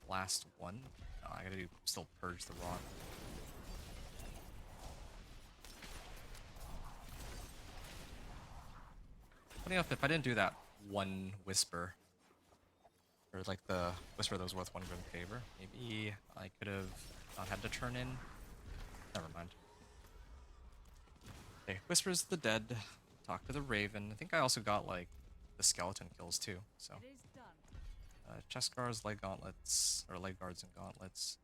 last one. Oh, I gotta still purge the rot. Funny enough, if I didn't do that one whisper, or like the whisper that was worth 1 good favor, maybe I could have not had to turn in. Never mind. Okay, whispers of the dead. Talk to the raven. I think I also got like the skeleton kills too. So It is done. chest guards, leg gauntlets, or leg guards and gauntlets.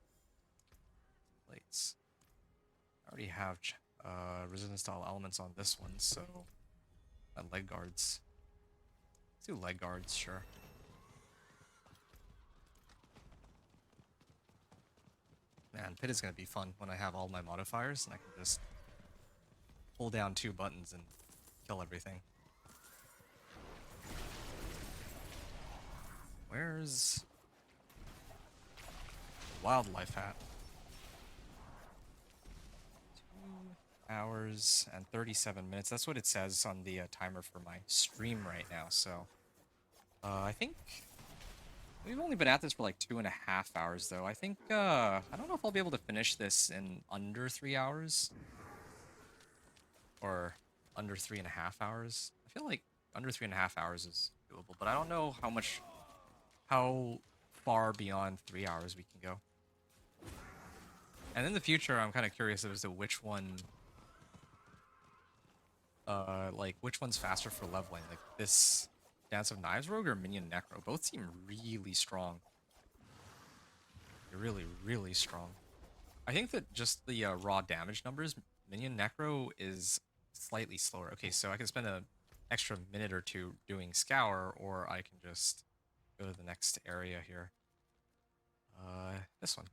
Plates. I already have resistance to all elements on this one, so leg guards. Let's do leg guards, sure. Man, pit is gonna be fun when I have all my modifiers and I can just pull down 2 buttons and kill everything. Where's wildlife hat? 2 hours and 37 minutes. That's what it says on the timer for my stream right now. So I think we've only been at this for like 2.5 hours, though. I think I don't know if I'll be able to finish this in under 3 hours or under 3.5 hours. I feel like under 3.5 hours is doable, but I don't know how far beyond 3 hours we can go. And in the future, I'm kind of curious as to which one, which one's faster for leveling. Like this Dance of Knives Rogue or Minion Necro. Both seem really strong. They're really, really strong. I think that just the raw damage numbers, Minion Necro is slightly slower. Okay, so I can spend an extra minute or 2 doing Scour, or I can just go to the next area here. This one.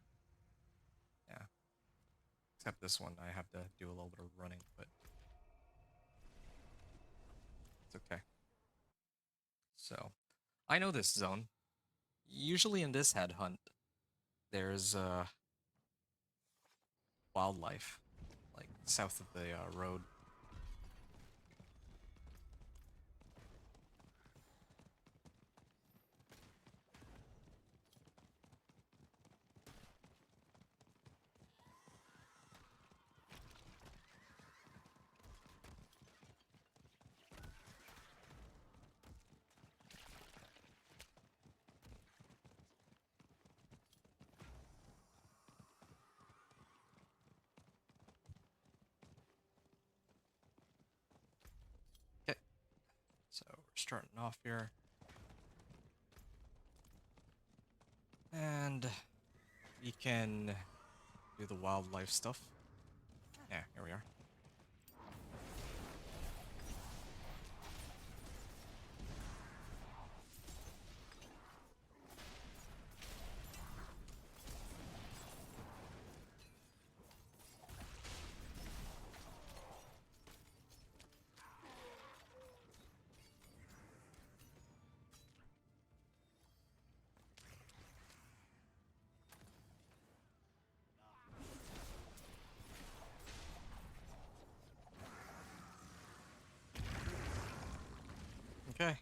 Yeah. Except this one, I have to do a little bit of running, but it's okay. So, I know this zone. Usually in this headhunt, there's wildlife, like south of the road. starting off here. And we can do the wildlife stuff. Yeah, here we are. Okay.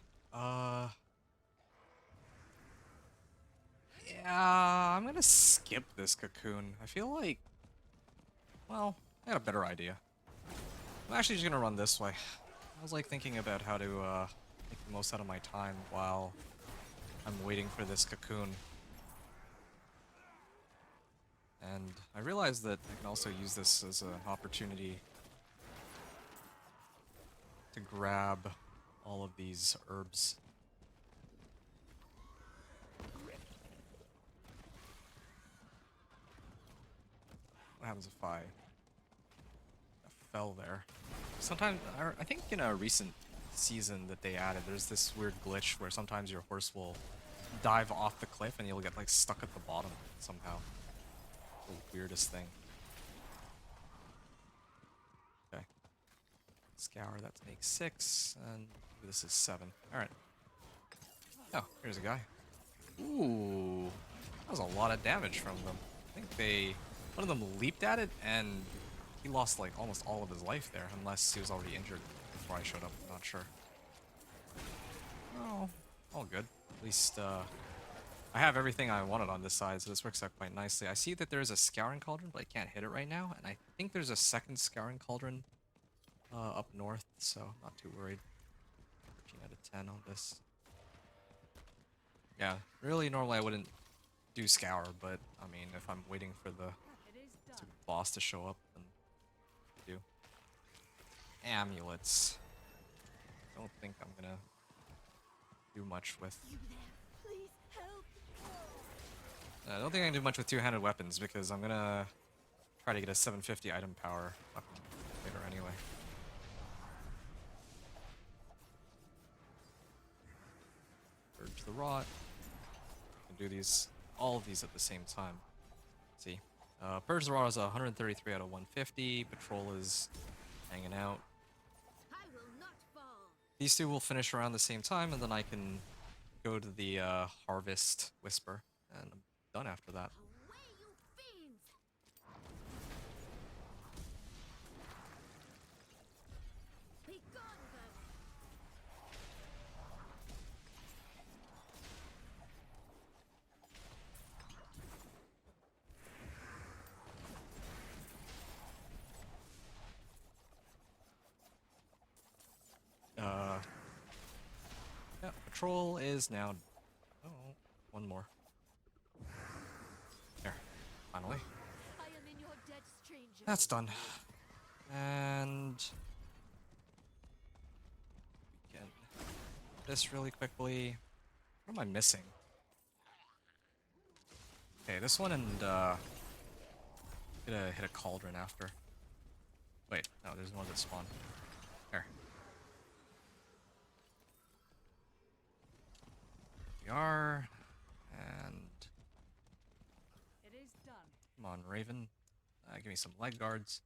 Yeah, I'm gonna skip this cocoon. I feel like, well, I got a better idea. I'm actually just gonna run this way. I was like thinking about how to make the most out of my time while I'm waiting for this cocoon. And I realized that I can also use this as an opportunity to grab all of these herbs. What happens if I fell there? Sometimes, I think in a recent season that they added, there's this weird glitch where sometimes your horse will dive off the cliff and you'll get like stuck at the bottom somehow. The weirdest thing. Okay. Scour, that makes 6, and this is 7. Alright. Oh, here's a guy. Ooh. That was a lot of damage from them. I think one of them leaped at it, and he lost like almost all of his life there, unless he was already injured before I showed up. I'm not sure. Oh, all good. At least, I have everything I wanted on this side, so this works out quite nicely. I see that there's a Scouring Cauldron, but I can't hit it right now, and I think there's a second Scouring Cauldron up north, so not too worried. 13 out of 10 on this. Yeah, really, normally I wouldn't do Scour, but, I mean, if I'm waiting for the boss to show up, then do. Amulets. Don't think I'm gonna do much with... Please help. I don't think I can do much with two-handed weapons, because I'm gonna try to get a 750 item power weapon later anyway. Purge the Rot. I can do all of these at the same time. Let's see. Purge the Rot is 133 out of 150. Patrol is hanging out. I will not fall. These two will finish around the same time, and then I can go to the Harvest Whisper, and I'm done after that. Away, you fiends! Be gone, then. Yeah, Patrol is now... Oh, one more. There, finally. I am in your dead, stranger. That's done. And... we can... this really quickly. What am I missing? Okay, this one and, gonna hit a cauldron after. Wait, no, there's one that spawned. There. We are, and It is done. come on, Raven, give me some leg guards.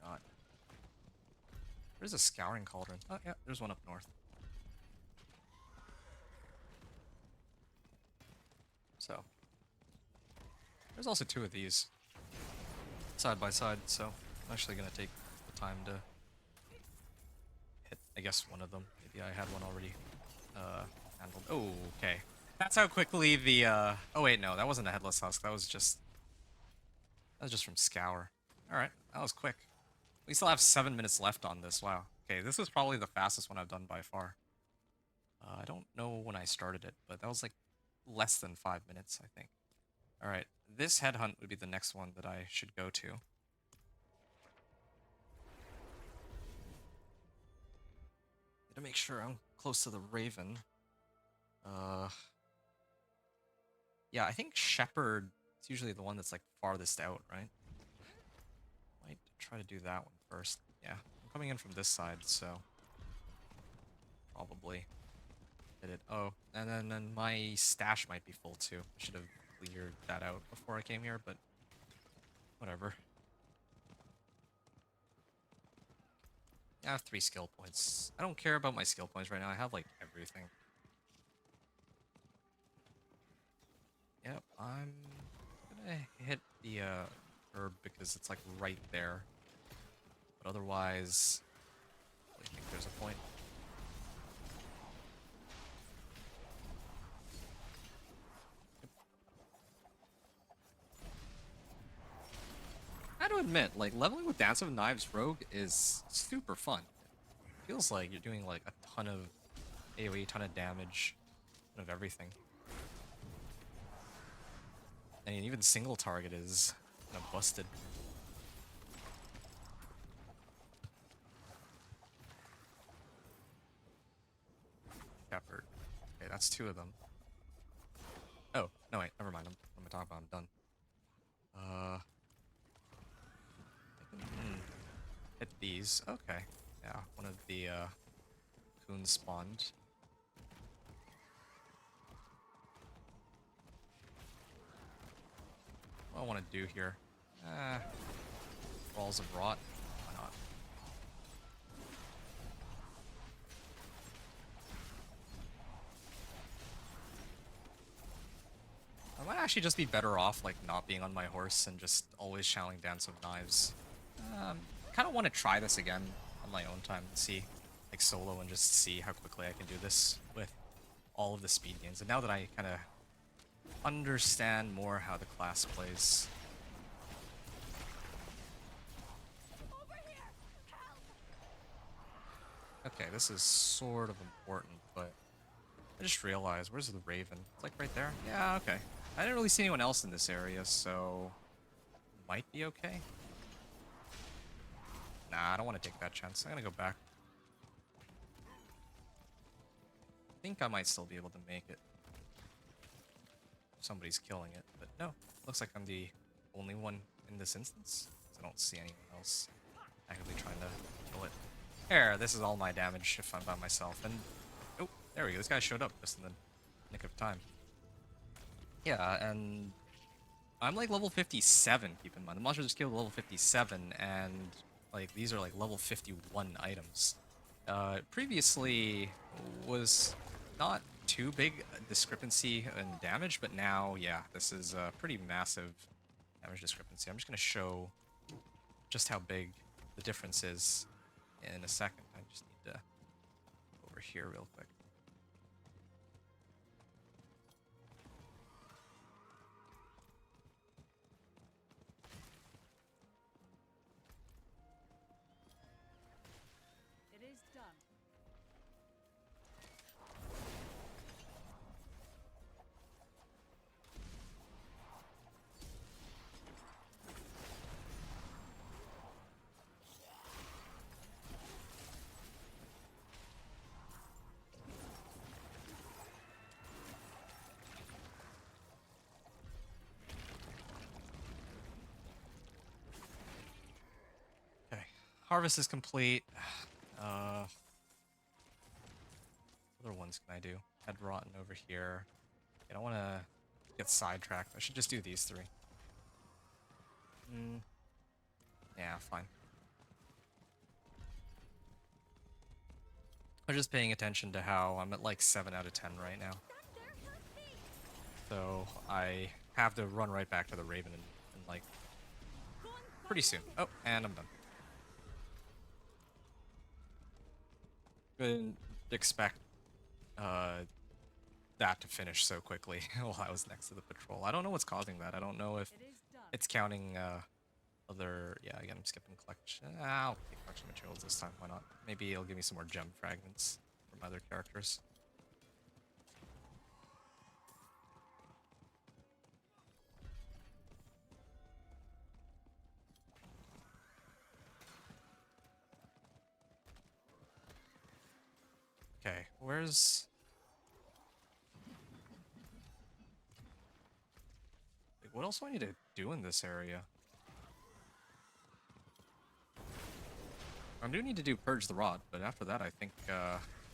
God. There's a Scouring Cauldron. Oh yeah, there's one up north. So there's also 2 of these side by side. So I'm actually gonna take the time to hit, I guess, one of them. Maybe I had one already handled. Oh, okay. That's how quickly the oh wait, no, that wasn't a Headless Husk. That was just from Scour. Alright, that was quick. We still have 7 minutes left on this. Wow. Okay, this was probably the fastest one I've done by far. I don't know when I started it, but that was like less than 5 minutes, I think. Alright, this Headhunt would be the next one that I should go to. To make sure I'm close to the Raven. Yeah, I think Shepherd is usually the one that's like farthest out, right? Might try to do that one first. Yeah, I'm coming in from this side, so probably hit it. Oh, and then my stash might be full too. I should have cleared that out before I came here, but whatever. I have 3 skill points. I don't care about my skill points right now. I have like everything. Yep, I'm gonna hit the herb because it's like right there. But otherwise, I think there's a point. I had to admit, like leveling with Dance of Knives Rogue is super fun. It feels like you're doing like a ton of AoE, ton of damage, ton of everything. I mean, even single target is kind of busted. Shepherd. Okay, that's 2 of them. Oh, no wait, never mind. I'm gonna talk about. I'm done. I can hit these. Okay. Yeah, one of the coons spawned. What do I want to do here? Balls of Rot. Why not? I might actually just be better off like not being on my horse and just always channeling Dance of Knives. Kind of want to try this again on my own time and see, like solo, and just see how quickly I can do this with all of the speed gains. And now that I kind of understand more how the class plays. Okay, this is sort of important, but I just realized, where's the Raven? It's like right there? Yeah, okay. I didn't really see anyone else in this area, so might be okay. Nah, I don't want to take that chance. I'm gonna go back. I think I might still be able to make it. Somebody's killing it, but no. Looks like I'm the only one in this instance. I don't see anyone else actively trying to kill it. Here, this is all my damage if I'm by myself. And oh, there we go. This guy showed up just in the nick of time. Yeah, and I'm like level 57, keep in mind. The monster just killed level 57, and like these are like level 51 items. Previously was not too big a discrepancy in damage, but now, yeah, this is a pretty massive damage discrepancy. I'm just going to show just how big the difference is in a second. I just need to go over here real quick. It is done. Okay, harvest is complete. What other ones can I do? Head rotten over here. I don't want to get sidetracked. I should just do these 3. Yeah, fine. I'm just paying attention to how I'm at like 7 out of 10 right now. So I have to run right back to the Raven in like pretty soon. Oh, and I'm done. Didn't expect that to finish so quickly while I was next to the patrol. I don't know what's causing that. I don't know if It is done. it's counting other... Yeah, again, I'm skipping collection. I'll take collection materials this time. Why not? Maybe it'll give me some more gem fragments from other characters. Okay, where's... Like, what else do I need to do in this area? I do need to do Purge the Rod, but after that I think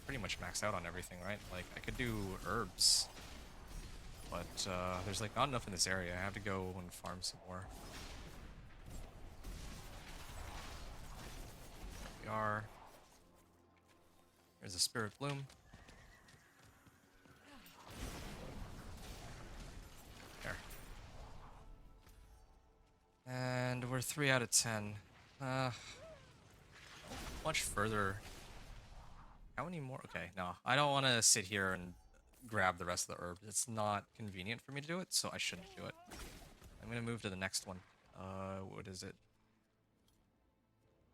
pretty much maxed out on everything, right? Like, I could do herbs, but there's like not enough in this area. I have to go and farm some more. There we are. There's a Spirit Bloom. There. And we're 3 out of 10. Much further. How many more? Okay, no. I don't want to sit here and grab the rest of the herbs. It's not convenient for me to do it, so I shouldn't do it. I'm going to move to the next one. What is it?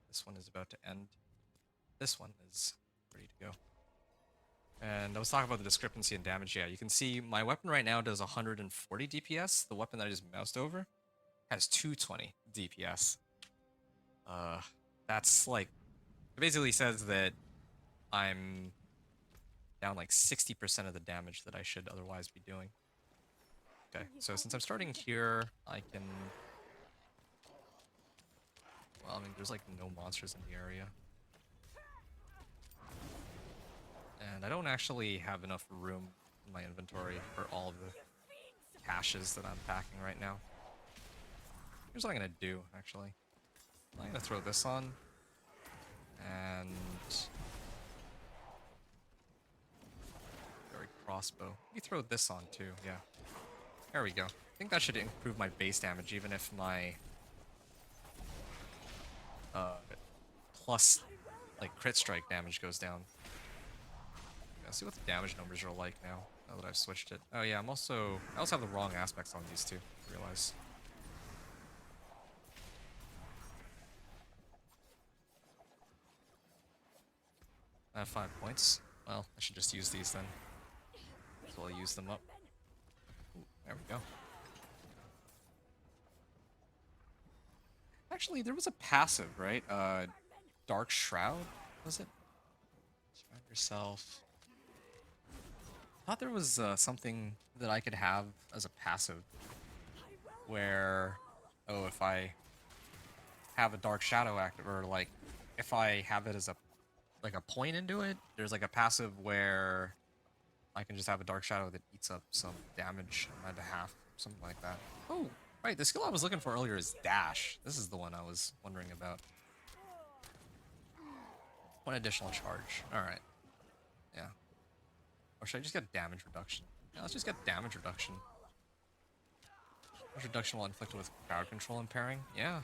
This one is about to end. This one is ready to go. And I was talking about the discrepancy in damage. Yeah, you can see my weapon right now does 140 DPS. The weapon that I just moused over has 220 DPS. That's like... It basically says that I'm down like 60% of the damage that I should otherwise be doing. Okay, so since I'm starting here, I can... Well, I mean, there's like no monsters in the area. And I don't actually have enough room in my inventory for all of the caches that I'm packing right now. Here's what I'm gonna do, actually. I'm gonna throw this on. And... Very crossbow. Maybe throw this on too, yeah. There we go. I think that should improve my base damage, even if my... plus, like, crit strike damage goes down. Let's see what the damage numbers are like now that I've switched it. Oh yeah, I also have the wrong aspects on these two, I realize. I have 5 points. Well, I should just use these then. So I'll use them up. Ooh, there we go. Actually, there was a passive, right? Dark Shroud, was it? Shroud yourself. I thought there was something that I could have as a passive where, oh, if I have a Dark Shadow active, or like, if I have it as a, like a point into it, there's like a passive where I can just have a Dark Shadow that eats up some damage on my behalf, something like that. Oh, right, the skill I was looking for earlier is Dash. This is the one I was wondering about. 1 additional charge, alright. Yeah. Or should I just get damage reduction? Yeah, let's just get damage reduction. Damage reduction while inflicted with crowd control impairing? Yeah.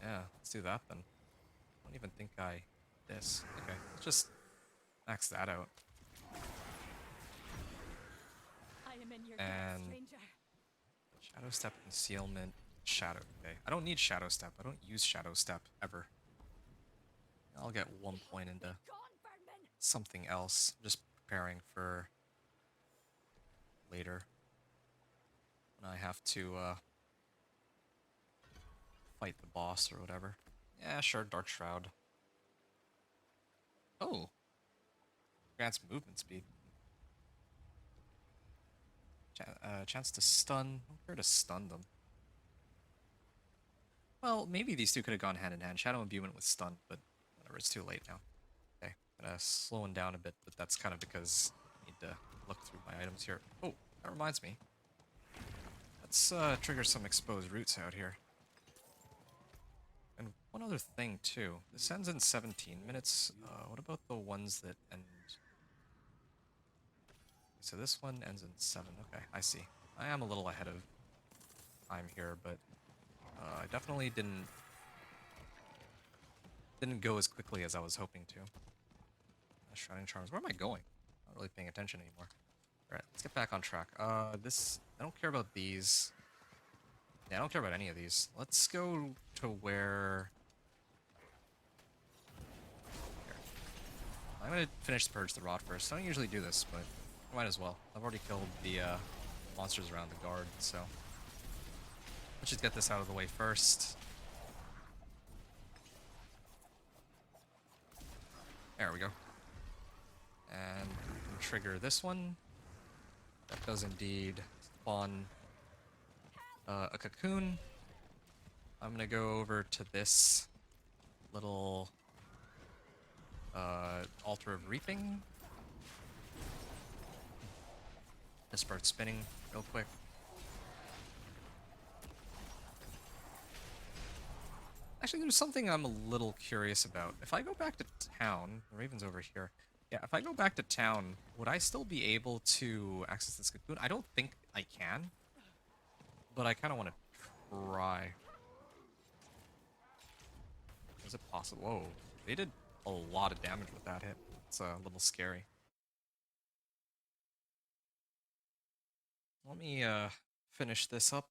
Yeah, let's do that then. I don't even think I... This. Okay, let's just max that out. And... Shadow Step, Concealment, Shadow. Okay, I don't need Shadow Step. I don't use Shadow Step, ever. I'll get 1 point into something else. Just preparing for later when I have to fight the boss or whatever. Yeah, sure, Dark Shroud. Oh, grants movement speed. Chance to stun. I don't care to stun them. Well, maybe these two could have gone hand in hand. Shadow Imbuement with stun, but whatever, it's too late now. Okay, slowing down a bit, but that's kind of because I need to look through my items here. Oh, that reminds me. Let's trigger some exposed roots out here. And one other thing too. This ends in 17 minutes. What about the ones that end? So this one ends in 7. Okay, I see. I am a little ahead of time here, but I definitely didn't go as quickly as I was hoping to. Shrouding Charms. Where am I going? Not really paying attention anymore. Alright, let's get back on track. This... I don't care about these. Yeah, I don't care about any of these. Let's go to where... Here. I'm gonna finish Purge the Rod first. I don't usually do this, but I might as well. I've already killed the monsters around the guard, so... Let's just get this out of the way first. There we go. And trigger this one. That does indeed spawn a cocoon. I'm gonna go over to this little altar of reaping. Just start spinning real quick. Actually, there's something I'm a little curious about. If I go back to town, the Raven's over here. Yeah, if I go back to town, would I still be able to access this cocoon? I don't think I can, but I kind of want to try. Is it possible? Whoa, they did a lot of damage with that hit. It's a little scary. Let me finish this up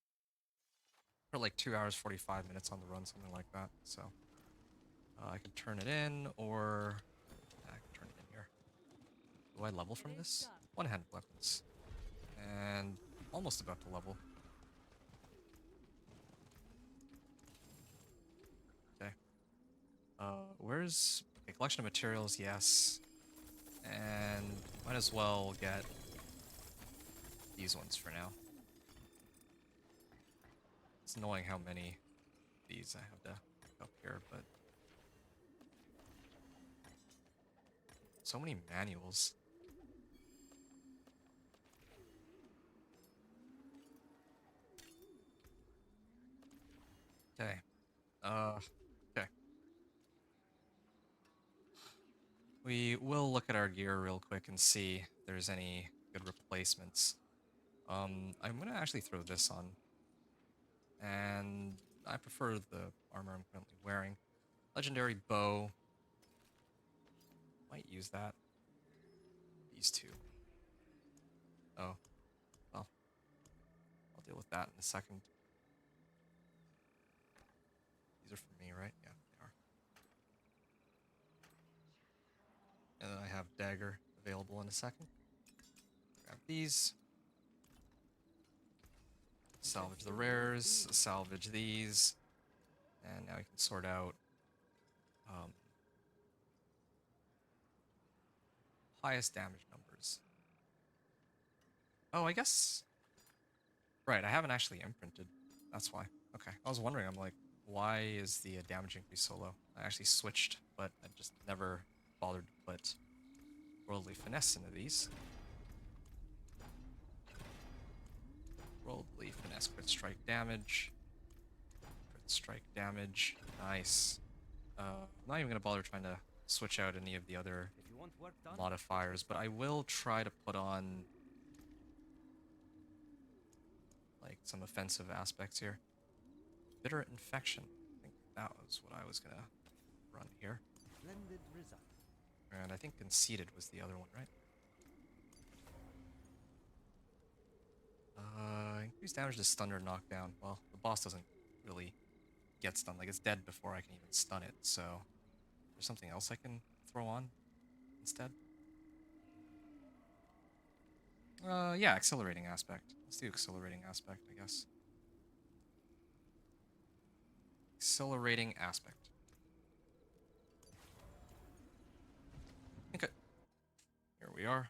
for like 2 hours 45 minutes on the run, something like that. So I could turn it in, or I can turn it in here. Do I level from this? One-handed weapons, and almost about to level. Okay. Where's a collection of materials? Yes, and might as well get these ones for now. It's annoying how many of these I have to pick up here, but so many manuals. Okay. Okay. We will look at our gear real quick and see if there's any good replacements. I'm gonna actually throw this on. And I prefer the armor I'm currently wearing. Legendary bow. Might use that. These two. Oh. Well. I'll deal with that in a second. These are for me, right? Yeah, they are. And then I have dagger available in a second. Grab these. Salvage the rares. Salvage these. And now we can sort out highest damage numbers. Oh, I guess... Right, I haven't actually imprinted. That's why. Okay, I was wondering, I'm like, why is the damage increase so low? I actually switched, but I just never bothered to put Worldly Finesse into these. Worldly Finesse, crit strike damage. Crit strike damage. Nice. I'm not even going to bother trying to switch out any of the other If you want work done, modifiers, but I will try to put on like some offensive aspects here. Bitter Infection. I think that was what I was going to run here. splendid result. And I think Conceited was the other one, right? Increased damage to stun or knockdown. Well, the boss doesn't really get stunned. Like, it's dead before I can even stun it, so... There's something else I can throw on instead? Yeah, Accelerating Aspect. Let's do Accelerating Aspect, I guess. Accelerating Aspect. Okay. Here we are.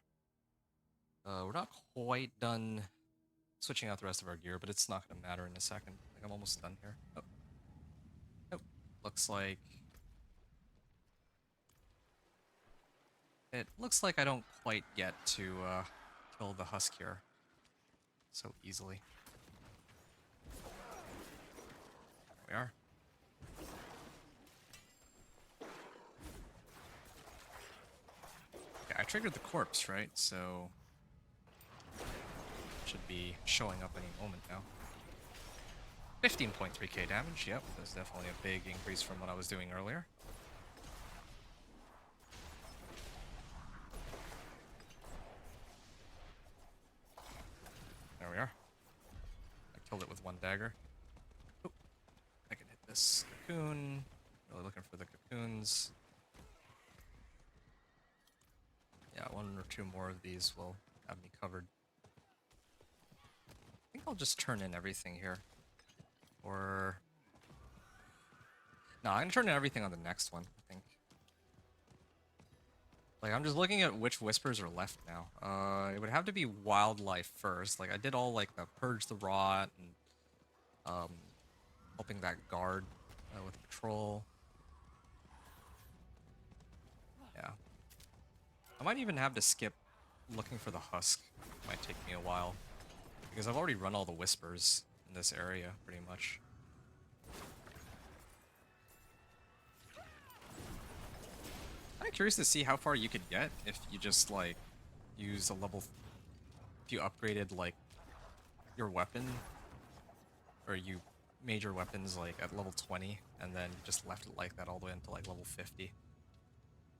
We're not quite done switching out the rest of our gear, but it's not going to matter in a second. Like, I'm almost done here. Oh. Nope. Looks like... It looks like I don't quite get to kill the husk here so easily. There we are. Okay, I triggered the corpse, right? So... should be showing up any moment now. 15.3k damage, yep, that's definitely a big increase from what I was doing earlier. There we are. I killed it with one dagger. Oh, I can hit this cocoon. Really looking for the cocoons. Yeah, one or two more of these will have me covered. I think I'll just turn in everything here. Or... No, I'm gonna turn in everything on the next one, I think. Like, I'm just looking at which whispers are left now. It would have to be wildlife first. Like, I did all, like, the purge the rot and, helping that guard with patrol. Yeah. I might even have to skip looking for the husk. It might take me a while. Because I've already run all the whispers in this area, pretty much. I'm curious to see how far you could get if you just, like, use a level... If you upgraded, like, your weapon, or you made your weapons, like, at level 20, and then just left it like that all the way until, like, level 50.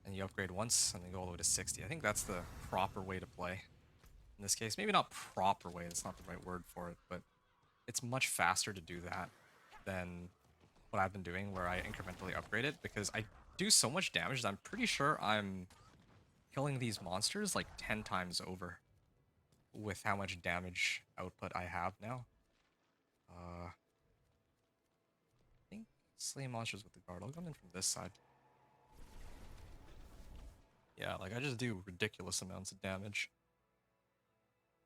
And you upgrade once, and then go all the way to 60. I think that's the proper way to play. In this case, maybe not proper way, that's not the right word for it, but it's much faster to do that than what I've been doing, where I incrementally upgrade it, because I do so much damage that I'm pretty sure I'm killing these monsters like 10 times over with how much damage output I have now. I think slaying monsters with the guard. I'll come in from this side. Yeah, like I just do ridiculous amounts of damage.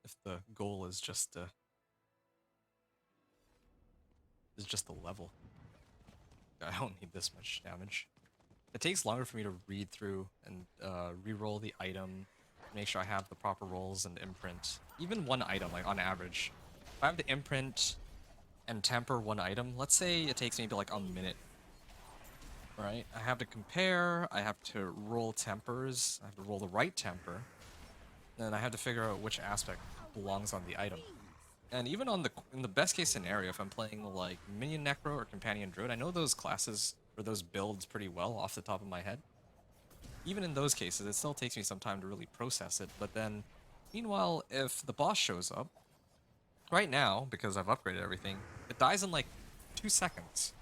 If the goal is just the level. I don't need this much damage. It takes longer for me to read through and re-roll the item, make sure I have the proper rolls and imprint. Even one item, like on average. If I have to imprint and temper one item, let's say it takes maybe like a minute. Right? I have to compare, I have to roll tempers, I have to roll the right temper, then I have to figure out which aspect belongs on the item. And even on in the best case scenario, if I'm playing like Minion Necro or Companion Druid, I know those classes or those builds pretty well off the top of my head. Even in those cases, it still takes me some time to really process it. But then, meanwhile, if the boss shows up, right now, because I've upgraded everything, it dies in like 2 seconds.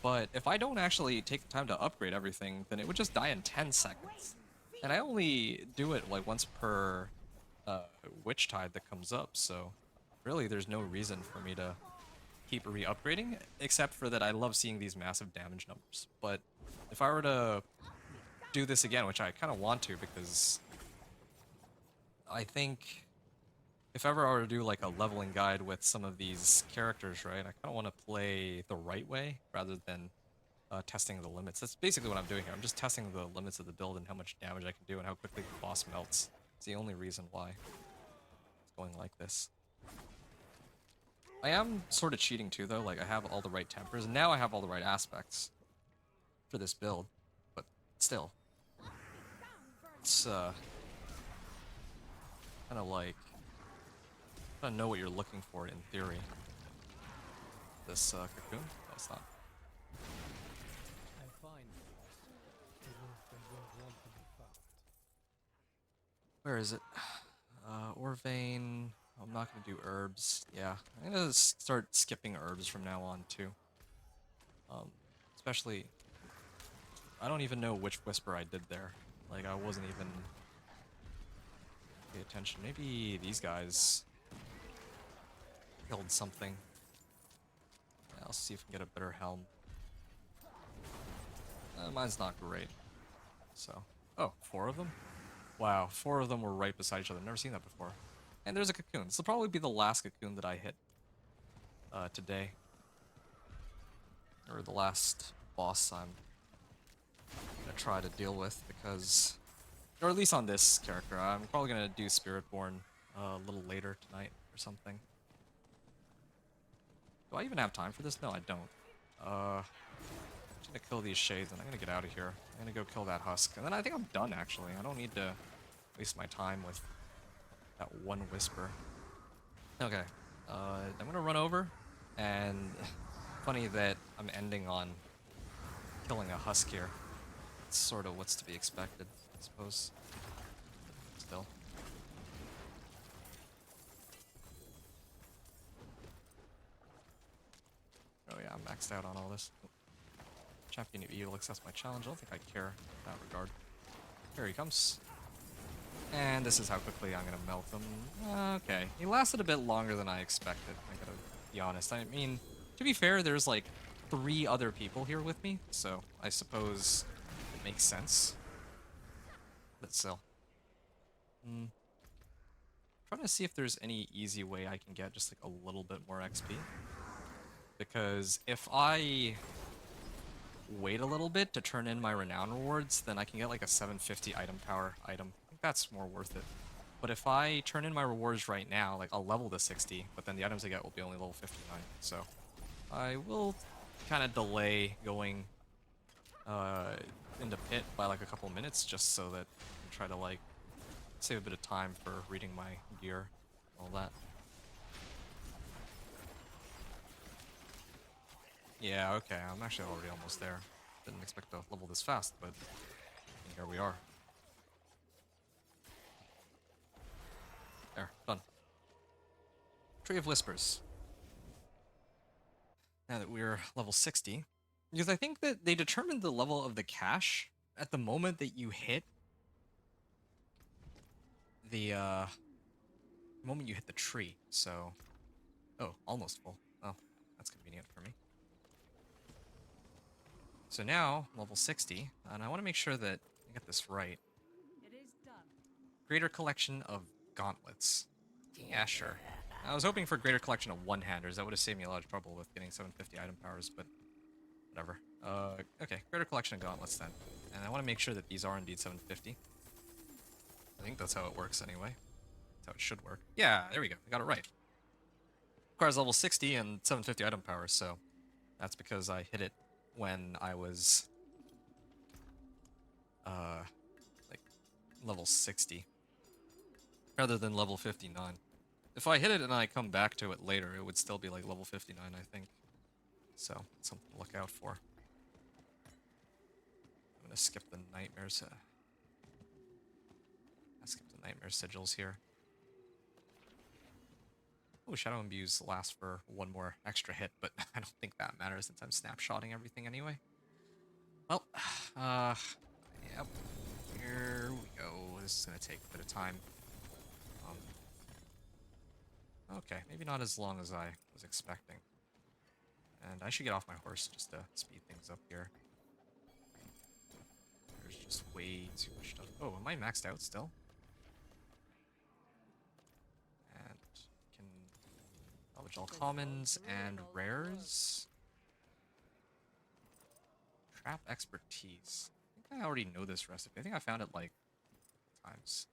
But if I don't actually take the time to upgrade everything, then it would just die in 10 seconds. And I only do it like once per Witch Tide that comes up, so really there's no reason for me to keep re-upgrading, except for that I love seeing these massive damage numbers. But if I were to do this again, which I kind of want to, because I think if ever I were to do like a leveling guide with some of these characters, right, I kind of want to play the right way rather than testing the limits. That's basically what I'm doing here. I'm just testing the limits of the build and how much damage I can do and how quickly the boss melts. It's the only reason why it's going like this. I am sort of cheating too, though. Like, I have all the right tempers, and now I have all the right aspects for this build, but still. It's, kind of like... I don't know what you're looking for in theory. This, cocoon? No, it's not. I'm fine. Even if they don't want to be found. Where is it? Orvane. I'm not gonna do herbs. Yeah, I'm gonna start skipping herbs from now on too. Especially, I don't even know which whisper I did there. Like, I wasn't even paying attention. Maybe these guys killed something. Yeah, I'll see if I can get a better helm. Mine's not great. So, oh, 4 of them? Wow, 4 of them were right beside each other. Never seen that before. And there's a cocoon. This will probably be the last cocoon that I hit today. Or the last boss I'm gonna try to deal with, because... Or at least on this character. I'm probably gonna do Spiritborn a little later tonight or something. Do I even have time for this? No, I don't. I'm just gonna kill these shades and I'm gonna get out of here. I'm gonna go kill that husk. And then I think I'm done, actually. I don't need to waste my time with that one whisper. Okay. I'm gonna run over, and funny that I'm ending on killing a husk here. It's sort of what's to be expected, I suppose. Still. Oh yeah, I'm maxed out on all this. Champion of Evil accepts my challenge. I don't think I care in that regard. Here he comes. And this is how quickly I'm gonna melt them. Okay, he lasted a bit longer than I expected, I gotta be honest. I mean, to be fair, there's like 3 other people here with me, so I suppose it makes sense But still. Trying to see if there's any easy way I can get just like a little bit more XP. Because if I wait a little bit to turn in my renown rewards, then I can get like a 750 item power item. I think that's more worth it. But if I turn in my rewards right now, like I'll level to 60, but then the items I get will be only level 59. So I will kind of delay going into pit by like a couple minutes just so that I can try to like save a bit of time for reading my gear, all that. Yeah, okay, I'm actually already almost there. Didn't expect to level this fast, but here we are. There, done. Tree of Whispers. Now that we're level 60, because I think that they determined the level of the cache at the moment that you hit the moment you hit the tree. So, oh, almost full. Oh, that's convenient for me. So now, level 60, and I want to make sure that I get this right. It is done. Greater collection of gauntlets. Yeah, sure. I was hoping for a greater collection of one-handers. That would have saved me a lot of trouble with getting 750 item powers, but whatever. Okay, greater collection of gauntlets then. And I want to make sure that these are indeed 750. I think that's how it works anyway. That's how it should work. Yeah, there we go. I got it right. Requires level 60 and 750 item powers, so that's because I hit it when I was like level 60 rather than level 59. If I hit it and I come back to it later, it would still be like level 59, I think. So, something to look out for. I'm gonna skip the nightmares. I skip the nightmare sigils here. Oh, Shadow Imbues last for one more extra hit, but I don't think that matters since I'm snapshotting everything anyway. Well, yep. Here we go. This is gonna take a bit of time. Okay, maybe not as long as I was expecting. And I should get off my horse just to speed things up here. There's just way too much stuff. Oh, am I maxed out still? And can salvage all commons and rares. Trap expertise. I think I already know this recipe. I think I found it like times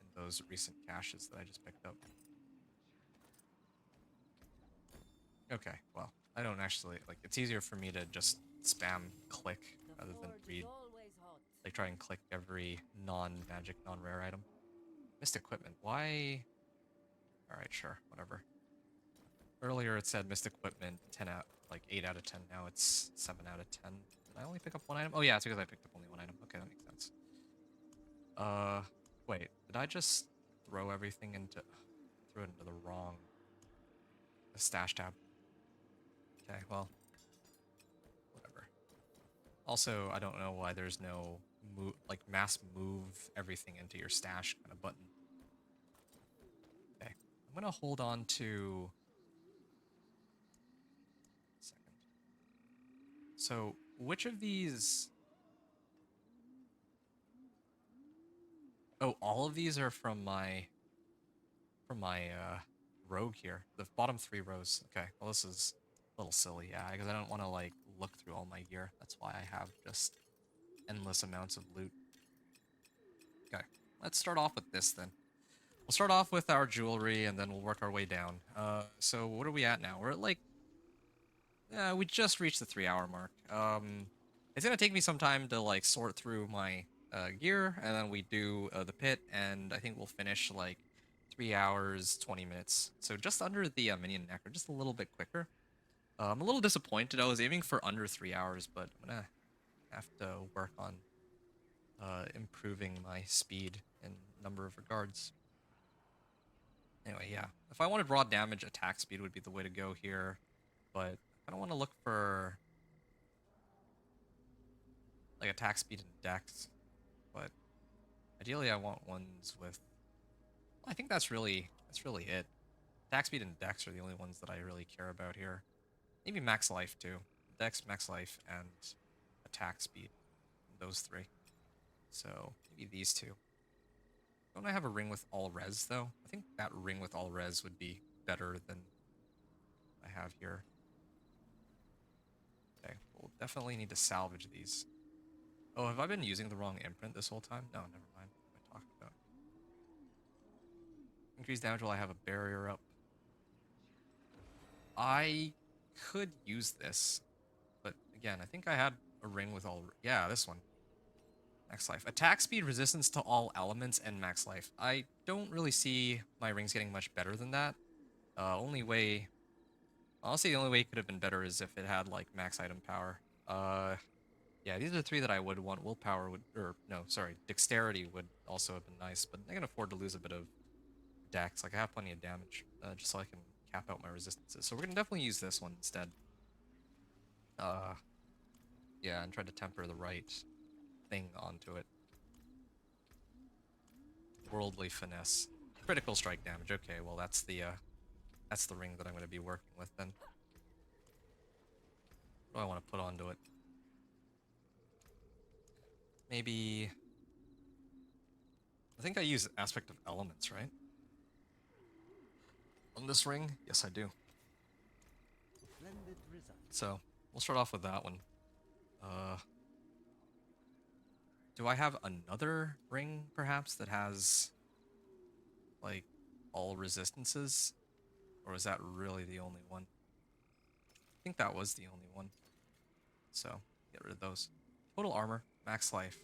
in those recent caches that I just picked up. Okay, well, I don't actually, like, it's easier for me to just spam click rather than read. Like, try and click every non-magic, non-rare item. Missed equipment, why? Alright, sure, whatever. Earlier it said missed equipment, 10 out, like 8 out of 10, now it's 7 out of 10. Did I only pick up one item? Oh yeah, it's because I picked up only one item. Okay, that makes sense. Wait, did I just throw everything into, threw it into the wrong stash tab? Okay, well, whatever. Also, I don't know why there's no like mass move everything into your stash kind of button. Okay, I'm gonna hold on to. Second. So, which of these? Oh, all of these are from my rogue here. The bottom 3 rows. Okay, well this is a little silly, yeah, because I don't want to like look through all my gear. That's why I have just endless amounts of loot. Okay, let's start off with this then. We'll start off with our jewelry and then we'll work our way down. So what are we at now? We're at like, we just reached the 3-hour mark. It's gonna take me some time to like sort through my gear, and then we do the pit, and I think we'll finish like 3 hours, 20 minutes. So just under the minion nectar, just a little bit quicker. I'm a little disappointed. I was aiming for under 3 hours, but I'm gonna have to work on improving my speed in a number of regards. Anyway, yeah. If I wanted raw damage, attack speed would be the way to go here, but I don't want to look for like attack speed and dex, but ideally I want ones with. Well, I think that's really it. Attack speed and dex are the only ones that I really care about here. Maybe max life too. Dex, max life, and attack speed. Those 3. So maybe these two. Don't I have a ring with all res though? I think that ring with all res would be better than I have here. Okay, we'll definitely need to salvage these. Oh, have I been using the wrong imprint this whole time? No, never mind. What am I talking about? Increase damage while I have a barrier up. I could use this, but again, I think I had a ring with all... Yeah, this one. Max life. Attack speed, resistance to all elements, and max life. I don't really see my rings getting much better than that. Only way... Honestly, the only way it could have been better is if it had, like, max item power. Yeah, these are the three that I would want. Willpower would... Or, no, sorry. Dexterity would also have been nice, but I can afford to lose a bit of dex. Like, I have plenty of damage, just so I can cap out my resistances. So we're gonna definitely use this one instead. Yeah, and try to temper the right thing onto it. Worldly finesse. Critical strike damage. Okay, well that's the ring that I'm going to be working with then. What do I want to put onto it? Maybe... I think I use Aspect of Elements, right? On this ring? Yes, I do. Splendid result. So, we'll start off with that one. Do I have another ring, perhaps, that has, like, all resistances? Or is that really the only one? I think that was the only one. So, get rid of those. Total armor, max life.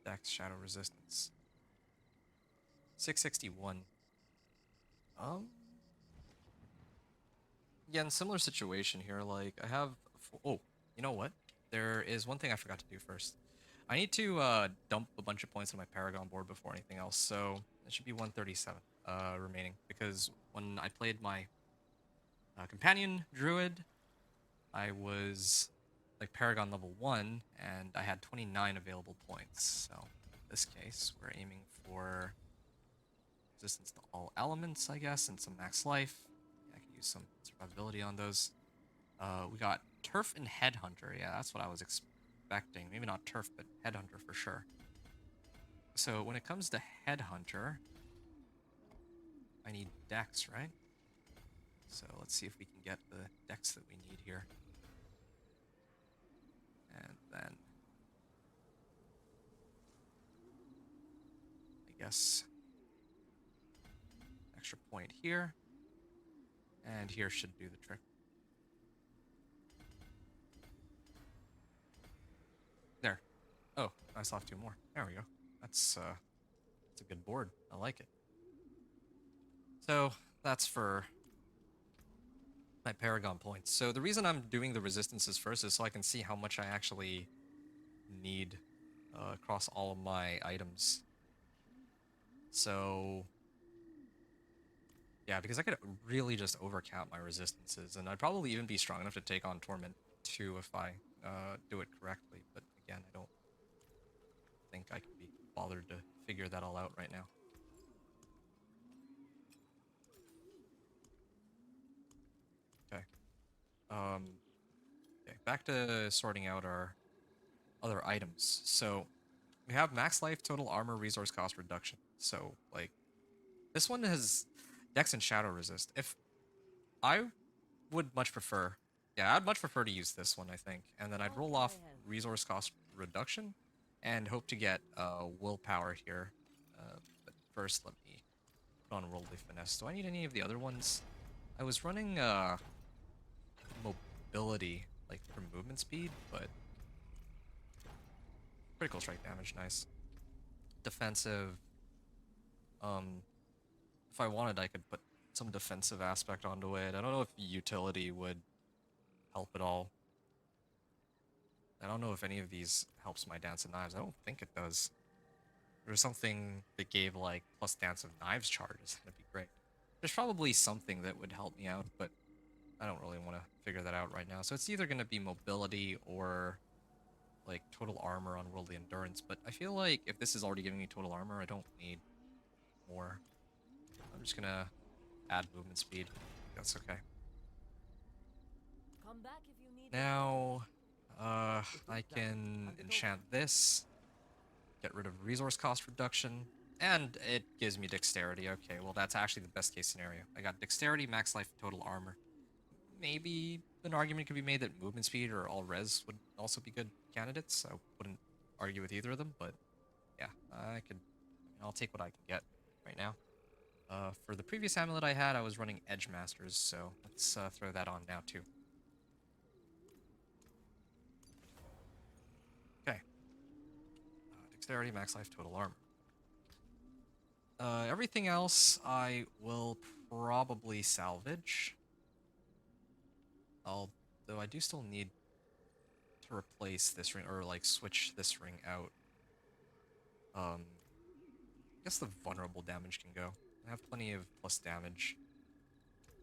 Dex, shadow resistance. 661. Again, similar situation here. Like, I have... Oh, you know what? There is one thing I forgot to do first. I need to dump a bunch of points on my Paragon board before anything else, so it should be 137 remaining. Because when I played my companion druid, I was like Paragon level 1, and I had 29 available points. So in this case, we're aiming for resistance to all elements, I guess, and some max life. Yeah, I could use some survivability on those. We got Turf and Headhunter. Yeah, that's what I was expecting. Maybe not Turf, but Headhunter for sure. So when it comes to Headhunter, I need Dex, right? So let's see if we can get the Dex that we need here. And then... I guess... extra point here. And here should do the trick. There. Oh, I still have two more. There we go. That's a good board. I like it. So that's for my Paragon points. So the reason I'm doing the resistances first is so I can see how much I actually need across all of my items. So yeah, because I could really just overcount my resistances, and I'd probably even be strong enough to take on Torment 2 if I do it correctly. But again, I don't think I can be bothered to figure that all out right now. Okay. Okay, back to sorting out our other items. So we have max life, total armor, resource cost reduction. So like this one has Dex and Shadow resist. If I would much prefer, yeah, I'd much prefer to use this one, I think, and then I'd roll off resource cost reduction and hope to get willpower here. But first, let me put on worldly finesse. Do I need any of the other ones? I was running mobility, like for movement speed, but critical strike damage, nice. Defensive. If I wanted, I could put some defensive aspect onto it. I don't know if utility would help at all. I don't know if any of these helps my Dance of Knives. I don't think it does. There's something that gave like plus Dance of Knives charges. That'd be great. There's probably something that would help me out, but I don't really want to figure that out right now. So it's either going to be mobility or like total armor on worldly endurance. But I feel like if this is already giving me total armor, I don't need more. I'm just going to add movement speed. That's okay. Come back if you need Now, I can enchant this get rid of resource cost reduction, and it gives me dexterity. Okay, well that's actually the best case scenario. I got dexterity, max life, total armor. Maybe an argument could be made that movement speed or all res would also be good candidates. I wouldn't argue with either of them, but yeah, I'll take what I can get right now. For the previous amulet I had, I was running Edge Masters, so let's throw that on now too. Okay. Dexterity, max life, total armor. Everything else I will probably salvage. Though I do still need to replace this ring, or like switch this ring out. I guess the vulnerable damage can go. I have plenty of plus damage.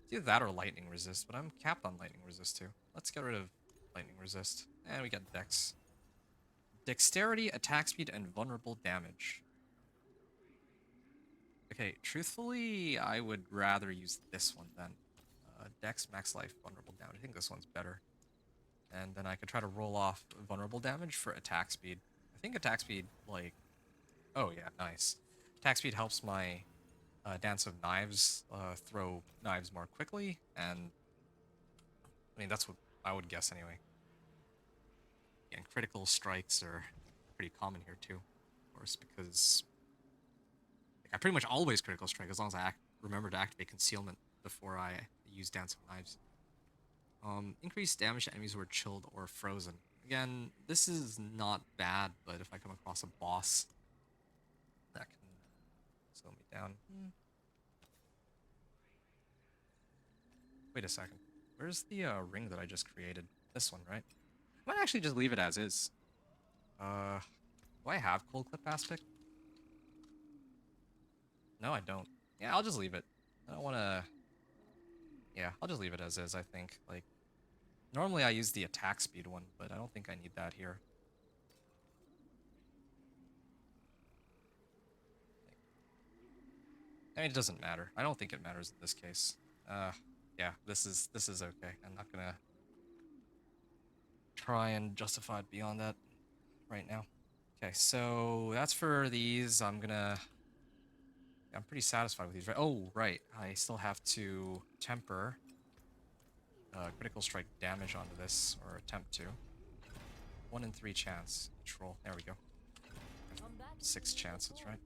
It's either that or lightning resist, but I'm capped on lightning resist too. Let's get rid of lightning resist. And we got dex. Dexterity, attack speed, and vulnerable damage. Okay, truthfully, I would rather use this one then. Dex, max life, vulnerable damage. I think this one's better. And then I could try to roll off vulnerable damage for attack speed. I think attack speed, like... Oh yeah, nice. Attack speed helps my Dance of Knives throw knives more quickly, and... I mean, that's what I would guess anyway. And critical strikes are pretty common here too, of course, because... I pretty much always critical strike as long as I remember to activate concealment before I use Dance of Knives. Increased damage to enemies who are chilled or frozen. Again, this is not bad, but if I come across a boss, that can slow me down. Wait a second. Where's the ring that I just created? This one, right? I might actually just leave it as is. Do I have Cold Clip Aspect? No, I don't. Yeah, I'll just leave it. I don't want to... Yeah, I'll just leave it as is, I think. Like, normally I use the attack speed one, but I don't think I need that here. I mean, it doesn't matter. I don't think it matters in this case. Yeah, this is okay. I'm not gonna try and justify it beyond that right now. Okay, so that's for these. I'm pretty satisfied with these, right? Oh, right. I still have to temper critical strike damage onto this, or attempt to. 1 in 3 chance each roll. There we go. 6 chances, right?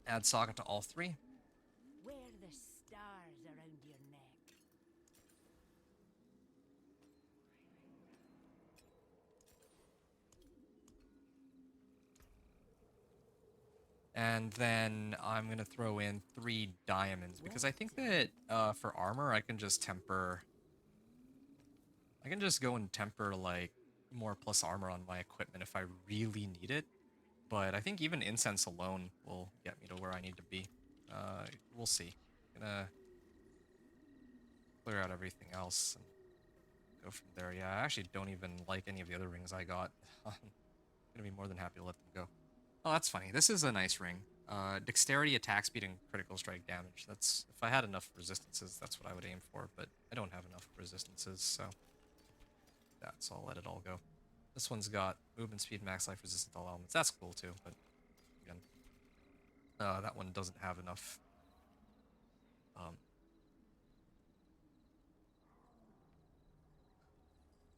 Add socket to all 3. Wear the stars around your neck. And then I'm going to throw in 3 diamonds, because I think that for armor, I can just temper... I can just go and temper, like, more plus armor on my equipment if I really need it. But I think even incense alone will get me to where I need to be. We'll see. I'm gonna clear out everything else and go from there. Yeah, I actually don't even like any of the other rings I got. I'm gonna be more than happy to let them go. Oh, that's funny. This is a nice ring. Dexterity, attack speed, and critical strike damage. That's... If I had enough resistances, that's what I would aim for, but I don't have enough resistances, so... So I'll let it all go. This one's got movement speed, max life, resistant to all elements. That's cool too, but again, that one doesn't have enough.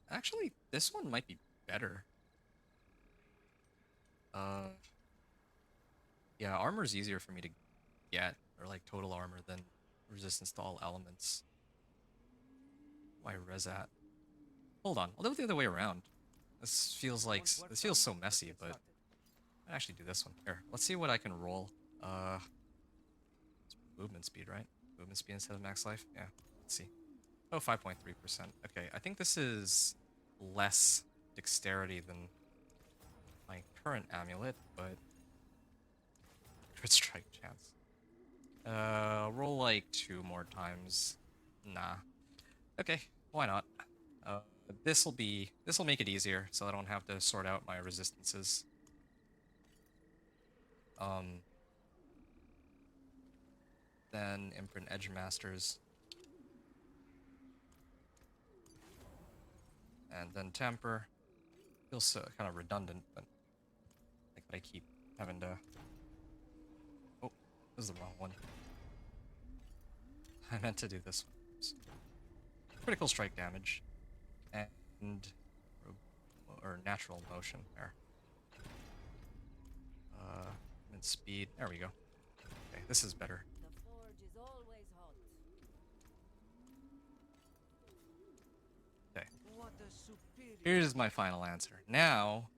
Actually, this one might be better. Yeah, armor's easier for me to get, or like total armor, than resistance to all elements. Why res at? Hold on, I'll do it the other way around. This feels so messy, but I actually do this one. Here, let's see what I can roll. It's movement speed, right? Movement speed instead of max life? Yeah, let's see. Oh, 5.3%. Okay, I think this is less dexterity than my current amulet, but... Crit strike chance. Roll like 2 more times. Nah. Okay, why not? This'll make it easier, so I don't have to sort out my resistances. Then imprint Edge Masters. And then temper. Feels so kind of redundant, but I keep having to... Oh, this is the wrong one. I meant to do this one. Critical strike damage. And... or natural motion there. And speed. There we go. Okay, this is better. The forge is always hot. Okay. What a superior. Here's my final answer. Now,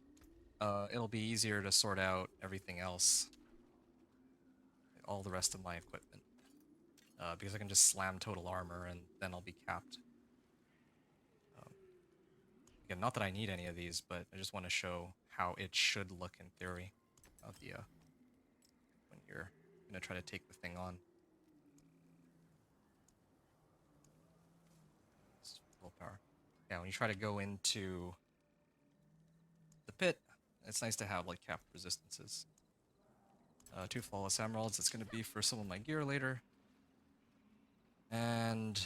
it'll be easier to sort out everything else. All the rest of my equipment. Because I can just slam total armor and then I'll be capped. Again, not that I need any of these, but I just want to show how it should look in theory of the when you're gonna try to take the thing on. Willpower. Yeah, when you try to go into the pit, it's nice to have like capped resistances. 2 flawless emeralds. It's gonna be for some of my gear later. And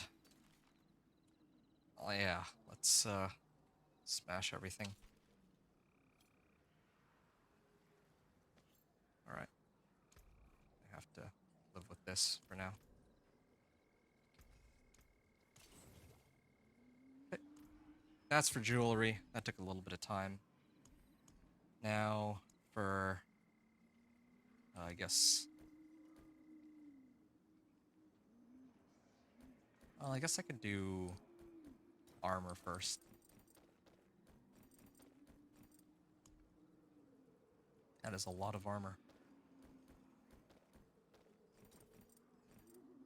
oh yeah, let's smash everything. Alright. I have to live with this for now. Okay. That's for jewelry. That took a little bit of time. Now for... I guess... Well, I guess I could do armor first. That is a lot of armor.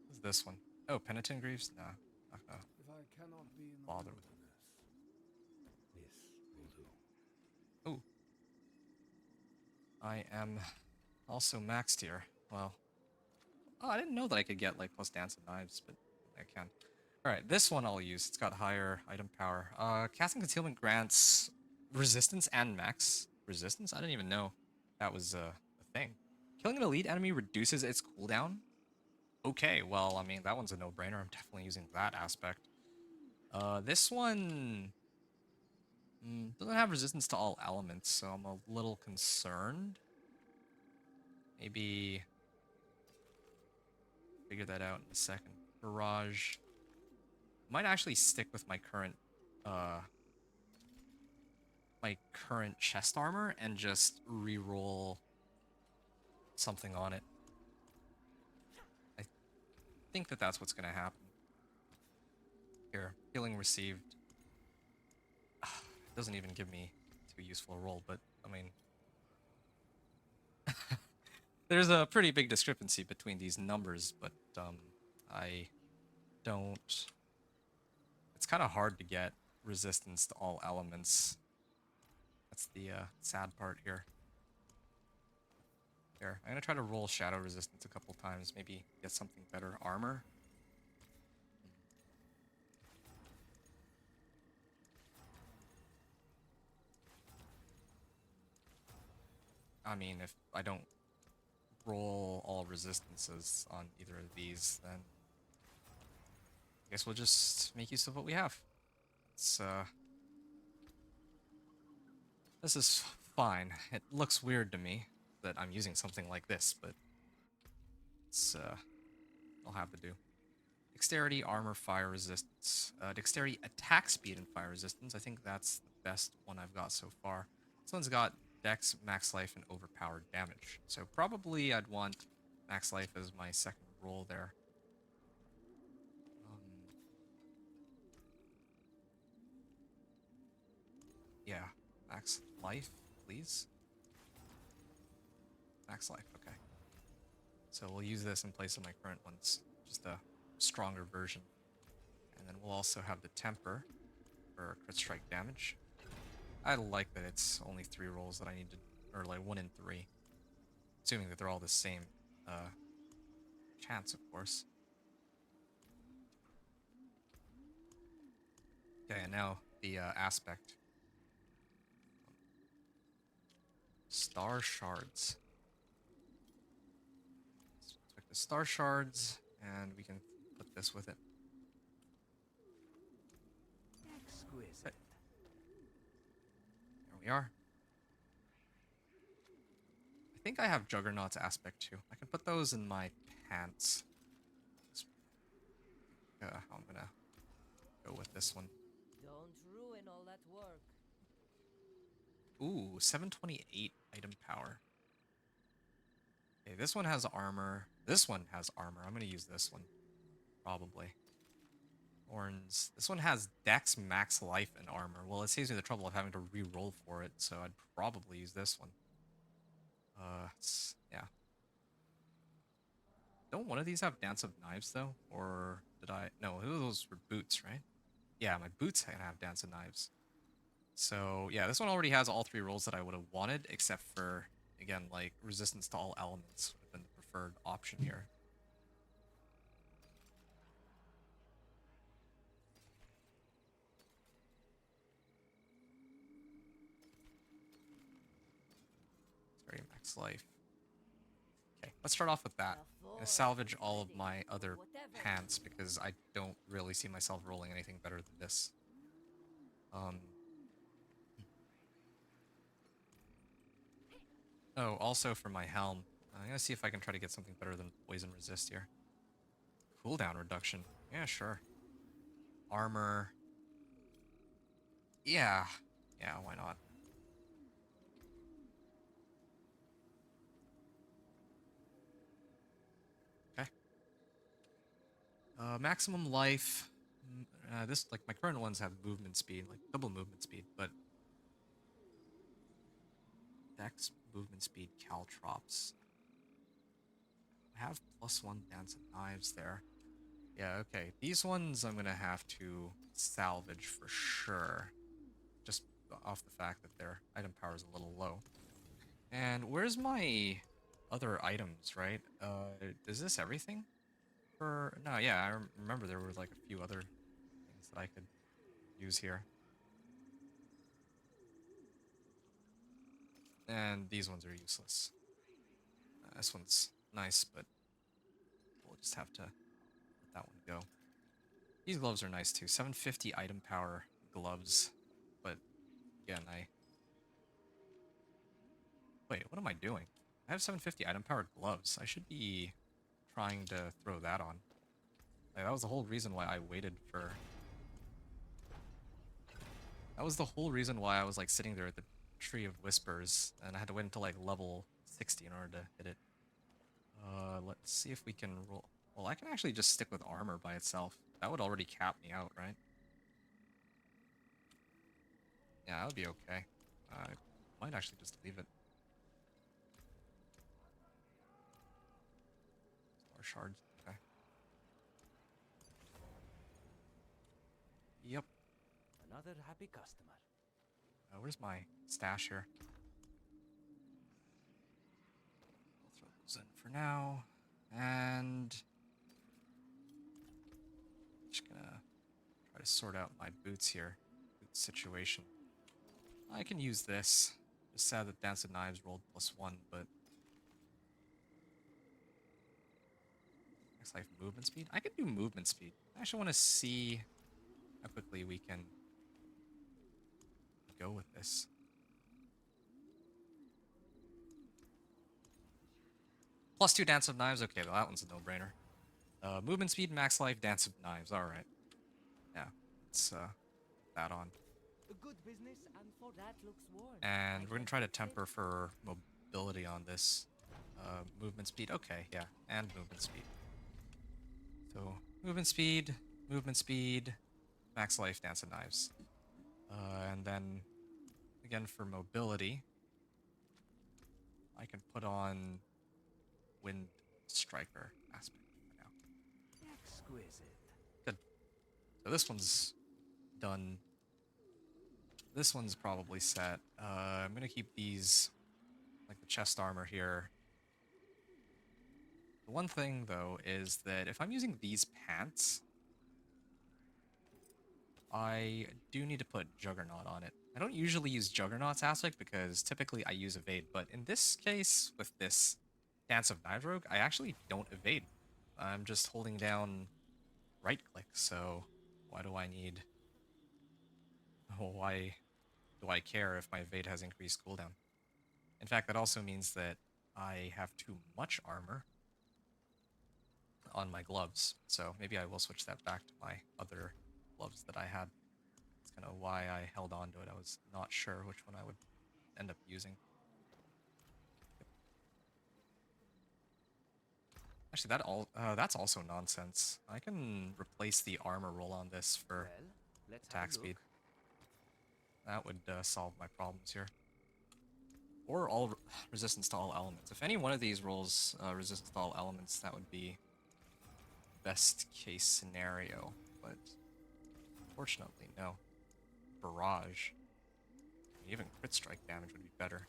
What's this one? Oh, Penitent Greaves? Nah. Not gonna If I cannot be in the bother. This will do. Ooh. I am also maxed here. Well. Oh, I didn't know that I could get like plus dance and knives, but I can. Alright, this one I'll use. It's got higher item power. Casting Concealment grants resistance and max resistance? I didn't even know that was a thing. Killing an elite enemy reduces its cooldown? Okay, well, I mean, that one's a no-brainer. I'm definitely using that aspect. This one... doesn't have resistance to all elements, so I'm a little concerned. Maybe... figure that out in a second. Barrage... Might actually stick with my current chest armor and just re-roll something on it. I think that that's what's gonna happen. Here, healing received. It doesn't even give me too useful a roll, but I mean, there's a pretty big discrepancy between these numbers, but I don't. It's kind of hard to get resistance to all elements. That's the sad part here. Here, I'm gonna try to roll shadow resistance a couple times, maybe get something better armor. I mean, if I don't roll all resistances on either of these, then I guess we'll just make use of what we have. It's this is fine. It looks weird to me that I'm using something like this, but it's I'll have to do. Dexterity, armor, fire resistance. Dexterity, attack speed, and fire resistance. I think that's the best one I've got so far. This one's got Dex, max life, and overpowered damage. So probably I'd want max life as my second roll there. Yeah, max life, please. Max life, okay. So we'll use this in place of my current ones, just a stronger version. And then we'll also have the temper for crit strike damage. I like that it's only 3 rolls that I need to, or like 1 in 3. Assuming that they're all the same chance, of course. Okay, and now the aspect. Star shards. Let's pick the star shards, and we can put this with it. Exquisite. There we are. think I have Juggernaut's aspect too. I can put those in my pants. How I'm gonna go with this one. Don't ruin all that work. Ooh, 728 item power. Okay, this one has armor. This one has armor. I'm gonna use this one. Probably. Horns. This one has Dex, Max Life, and armor. Well, it saves me the trouble of having to re-roll for it, so I'd probably use this one. Yeah. Don't one of these have Dance of Knives, though? Or did I? No, those were boots, right? Yeah, my boots can have Dance of Knives. So, yeah, this one already has all 3 rolls that I would have wanted, except for, again, like, resistance to all elements would have been the preferred option here. Sorry, max life. Okay, let's start off with that. I'm gonna salvage all of my other pants because I don't really see myself rolling anything better than this. Oh, also for my helm, I'm gonna see if I can try to get something better than poison resist here. Cooldown reduction. Yeah, sure. Armor. Yeah. Yeah, why not? Okay. Maximum life. This, like, my current ones have movement speed, like double movement speed, but Dex, movement speed, caltrops. I have +1 Dance of Knives there. Yeah, okay. These ones I'm gonna have to salvage for sure. Just off the fact that their item power is a little low. And where's my other items, right? Is this everything? No, yeah, I remember there were like a few other things that I could use here. And these ones are useless. This one's nice, but we'll just have to let that one go. These gloves are nice too. 750 item power gloves. But again, wait, what am I doing? I have 750 item powered gloves. I should be trying to throw that on. Like, that was the whole reason why I waited for... That was the whole reason why I was like sitting there at the Tree of Whispers, and I had to wait until like level 60 in order to hit it. Let's see if we can roll... Well, I can actually just stick with armor by itself. That would already cap me out, right? Yeah, that would be okay. I might actually just leave it. Star shards, okay. Yep. Another happy customer. Where's my stash here? I'll throw those in for now. And... just gonna try to sort out my boots here. Boot situation. I can use this. Just sad that Dance of Knives rolled +1, but... Next life movement speed? I can do movement speed. I actually want to see how quickly we can go with this. +2 Dance of Knives? Okay, well, that one's a no-brainer. Movement speed, max life, Dance of Knives. Alright. Yeah, let's that on. A good business, and for that looks worn. And we're gonna try to temper for mobility on this. Movement speed, okay, yeah, and movement speed. So, movement speed, max life, Dance of Knives. And then, again, for mobility, I can put on Wind Striker aspect for now. Exquisite. Good. So this one's done. This one's probably set. I'm gonna keep these, like the chest armor here. The one thing, though, is that if I'm using these pants, I do need to put Juggernaut on it. I don't usually use Juggernaut's aspect because typically I use evade, but in this case, with this Dance of Knives Rogue, I actually don't evade. I'm just holding down right click, so why do I need... Why do I care if my evade has increased cooldown? In fact, that also means that I have too much armor on my gloves. So maybe I will switch that back to my other gloves that I had. That's kind of why I held on to it. I was not sure which one I would end up using. Actually, that's also nonsense. I can replace the armor roll on this for Well, let's attack have a speed. look. That would solve my problems here. Or all resistance to all elements. If any one of these rolls resistance to all elements, that would be best case scenario. But unfortunately, no. Barrage. Even crit strike damage would be better.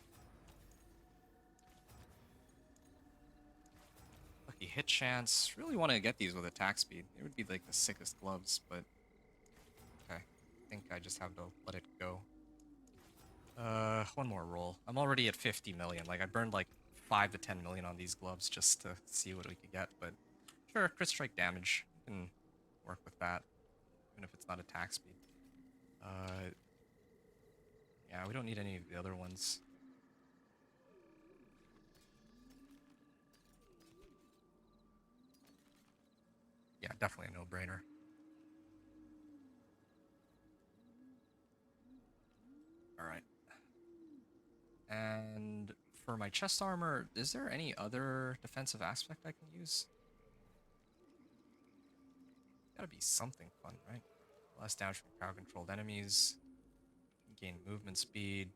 Lucky hit chance. Really want to get these with attack speed. It would be like the sickest gloves, but okay. I think I just have to let it go. One more roll. I'm already at 50 million. Like, I burned like 5 to 10 million on these gloves just to see what we could get, but sure, crit strike damage. We can work with that, even if it's not attack speed. Yeah, we don't need any of the other ones. Yeah, definitely a no-brainer. Alright. And for my chest armor, is there any other defensive aspect I can use? Gotta be something fun, right? Less damage from crowd-controlled enemies. Gain movement speed.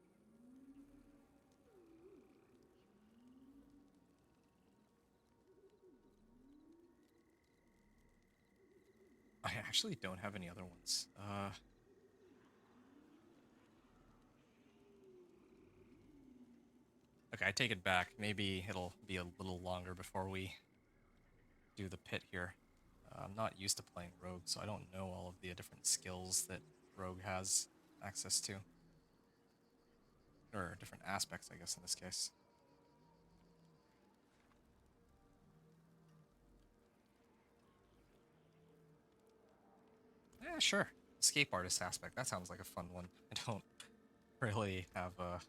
I actually don't have any other ones. Okay, I take it back. Maybe it'll be a little longer before we do the pit here. I'm not used to playing Rogue, so I don't know all of the different skills that Rogue has access to. Or different aspects, I guess, in this case. Yeah, sure. Escape artist aspect. That sounds like a fun one. I don't really have a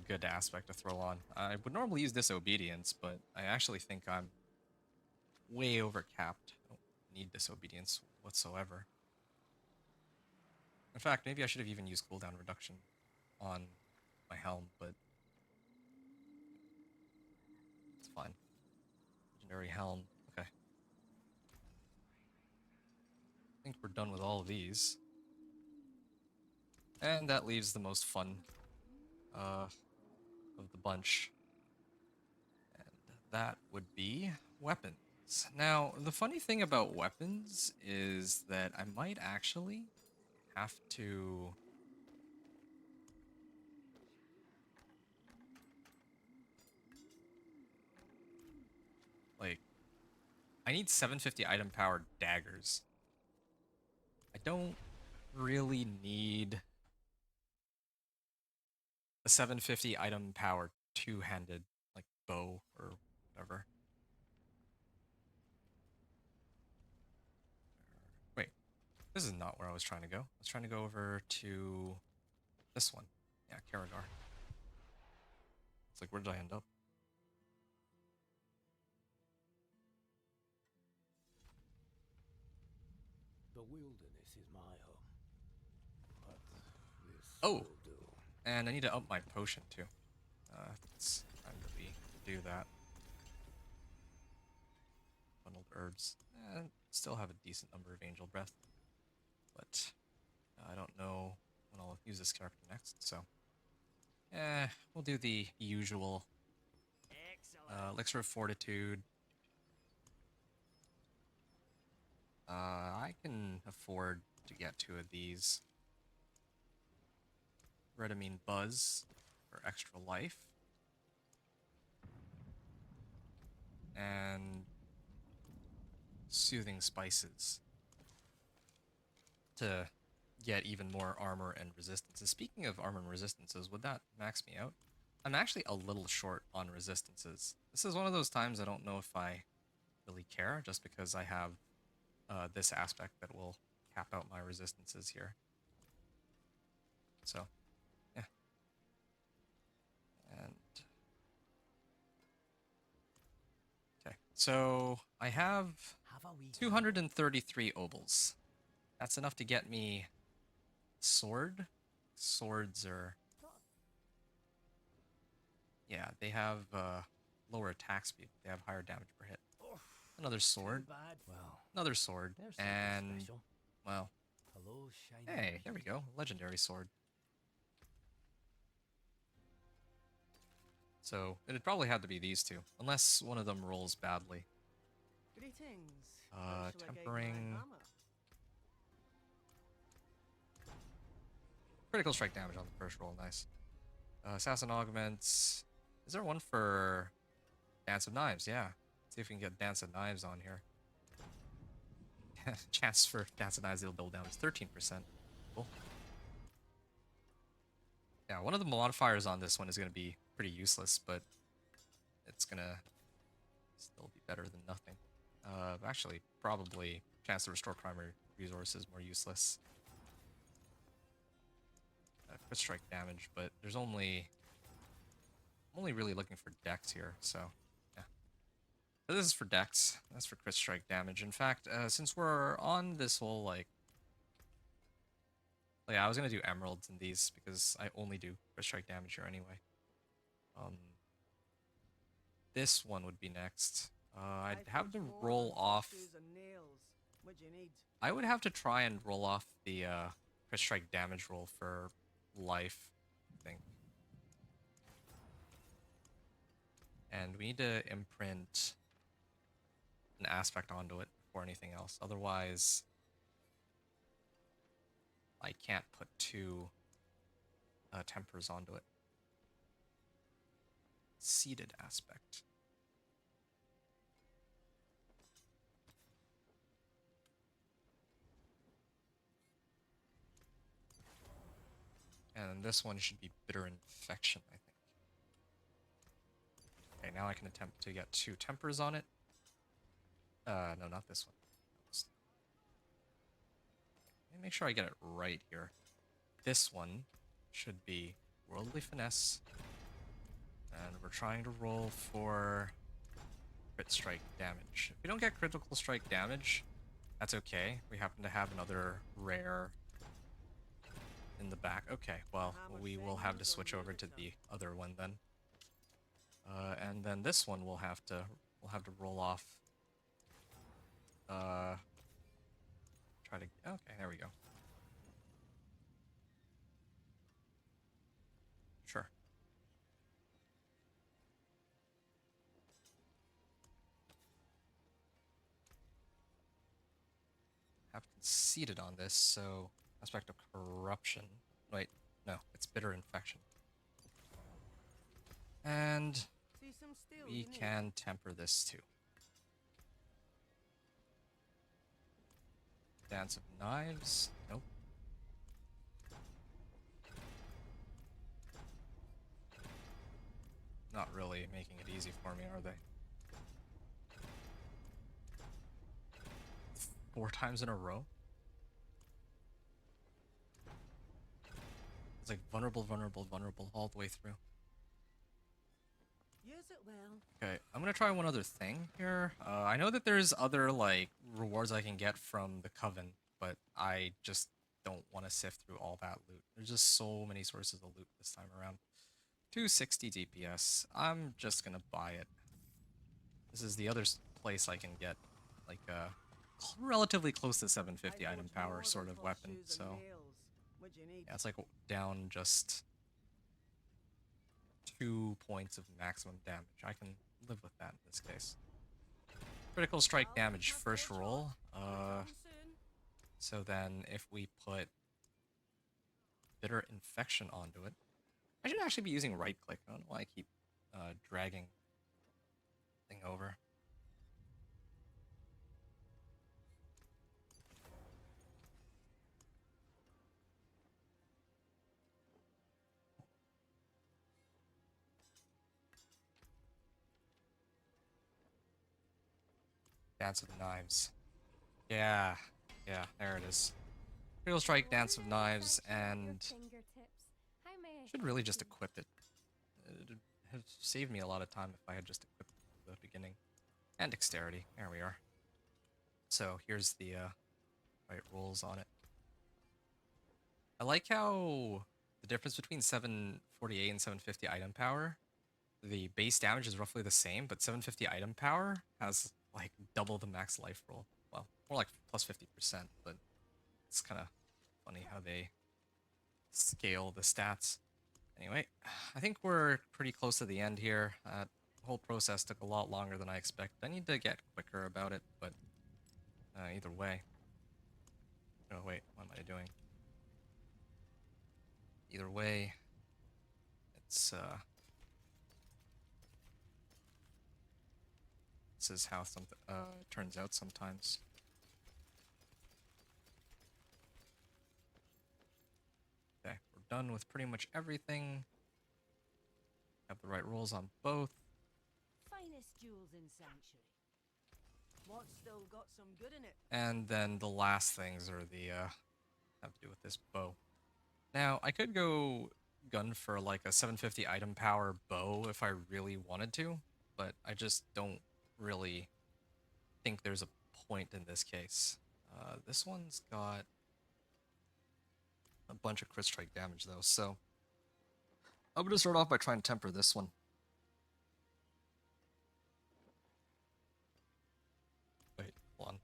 good aspect to throw on. I would normally use disobedience, but I actually think I'm way overcapped. I don't need disobedience whatsoever. In fact, maybe I should have even used cooldown reduction on my helm, but it's fine. Legendary helm. Okay. I think we're done with all of these. And that leaves the most fun of the bunch. And that would be weapons. Now, the funny thing about weapons is that I might actually have to... like, I need 750 item powered daggers. I don't really need a 750 item powered two-handed, like, bow or whatever. Wait, this is not where I was trying to go. I was trying to go over to this one. Yeah, Karagar. It's like, where did I end up? The wilderness is my home. But this Oh! will do. And I need to up my potion, too. It's time that we do that. Bundled herbs. Still have a decent number of angel breath. But I don't know when I'll use this character next, so... we'll do the usual. Elixir of Fortitude. I can afford to get 2 of these. Redamine Buzz for extra life. And Soothing Spices to get even more armor and resistances. Speaking of armor and resistances, would that max me out? I'm actually a little short on resistances. This is one of those times I don't know if I really care, just because I have this aspect that will cap out my resistances here. So, yeah. And So I have Have a wee 233 obols. That's enough to get me sword. Swords are... Yeah, they have lower attack speed. They have higher damage per hit. Another sword. bad. Well, Another sword. there's something And, special. well, Hello, shiny. hey, there we go. Legendary sword. So, it'd probably have to be these two. Unless one of them rolls badly. Greetings. Where shall I guide my Tempering... hammer? Critical strike damage on the first roll, nice. Assassin augments. Is there one for Dance of Knives? Yeah. See if we can get Dance of Knives on here. Chance for Dance of Knives to build down is 13%. Cool. Yeah, one of the modifiers on this one is going to be pretty useless, but it's going to still be better than nothing. Actually, probably chance to restore primary resources more useless. Crit strike damage, but there's only... I'm only really looking for dex here, so yeah. So this is for dex. That's for crit strike damage. In fact, since we're on this whole like... Yeah, I was gonna do emeralds in these because I only do crit strike damage here anyway. This one would be next. I'd have to roll off... I would have to try and roll off the crit strike damage roll for life, I think. And we need to imprint an aspect onto it before anything else. Otherwise, I can't put two tempers onto it. Seeded aspect. And this one should be bitter infection, I think. Okay, now I can attempt to get two tempers on it. No, not this one. Let me make sure I get it right here. This one should be Worldly Finesse. And we're trying to roll for crit strike damage. If we don't get critical strike damage, that's okay. We happen to have another rare in the back. Okay, well, we will have to switch over to the other one then. And then this one we'll have to roll off. Try to... Okay, there we go. Sure. Have conceded on this, so aspect of corruption. Wait, no, it's bitter infection. And we can temper this too. Dance of Knives. Nope. Not really making it easy for me, are they? 4 times in a row? It's like vulnerable, vulnerable, vulnerable all the way through. Use it well. Okay, I'm gonna try one other thing here. I know that there's other, like, rewards I can get from the Coven, but I just don't want to sift through all that loot. There's just so many sources of loot this time around. 260 DPS. I'm just gonna buy it. This is the other place I can get, like, relatively close to 750 item power sort of weapon, so... Yeah, it's like down just 2 points of maximum damage. I can live with that in this case. Critical strike damage first roll. So then if we put bitter infection onto it, I should actually be using right click. I don't know why I keep dragging thing over. Dance of Knives. Yeah, there it is. Critical strike, Dance of Knives, and should really just equip it. It would have saved me a lot of time if I had just equipped it at the beginning. And dexterity. There we are. So here's the right rolls on it. I like how the difference between 748 and 750 item power, the base damage is roughly the same, but 750 item power has like double the max life roll. Well, more like plus 50%, but it's kind of funny how they scale the stats. Anyway, I think we're pretty close to the end here. The whole process took a lot longer than I expected. I need to get quicker about it, but either way. Oh, wait, what am I doing? Either way, it's, this is how something, it turns out sometimes. Okay, we're done with pretty much everything. Have the right rolls on both. Finest jewels in Sanctuary. What's still got some good in it? And then the last things are the, have to do with this bow. Now, I could go gun for like a 750 item power bow if I really wanted to, but I just don't really think there's a point in this case. This one's got a bunch of crit strike damage though, so I'm gonna start off by trying to temper this one. Wait, hold on.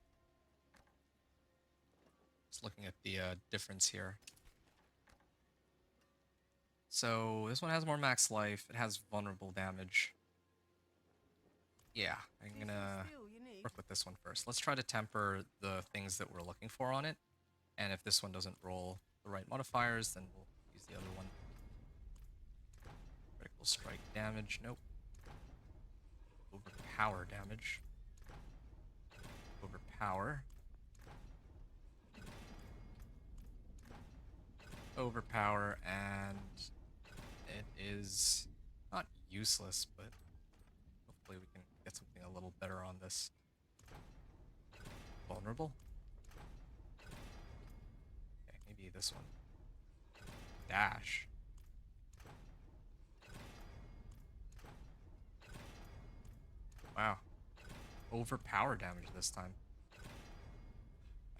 Just looking at the difference here. So this one has more max life. It has vulnerable damage. Yeah, I'm gonna work with this one first. Let's try to temper the things that we're looking for on it. And if this one doesn't roll the right modifiers, then we'll use the other one. Critical strike damage, nope. Overpower damage. Overpower. Overpower, and it is not useless, but hopefully we can get something a little better on this. Vulnerable? Okay, maybe this one. Dash. Wow. Overpower damage this time.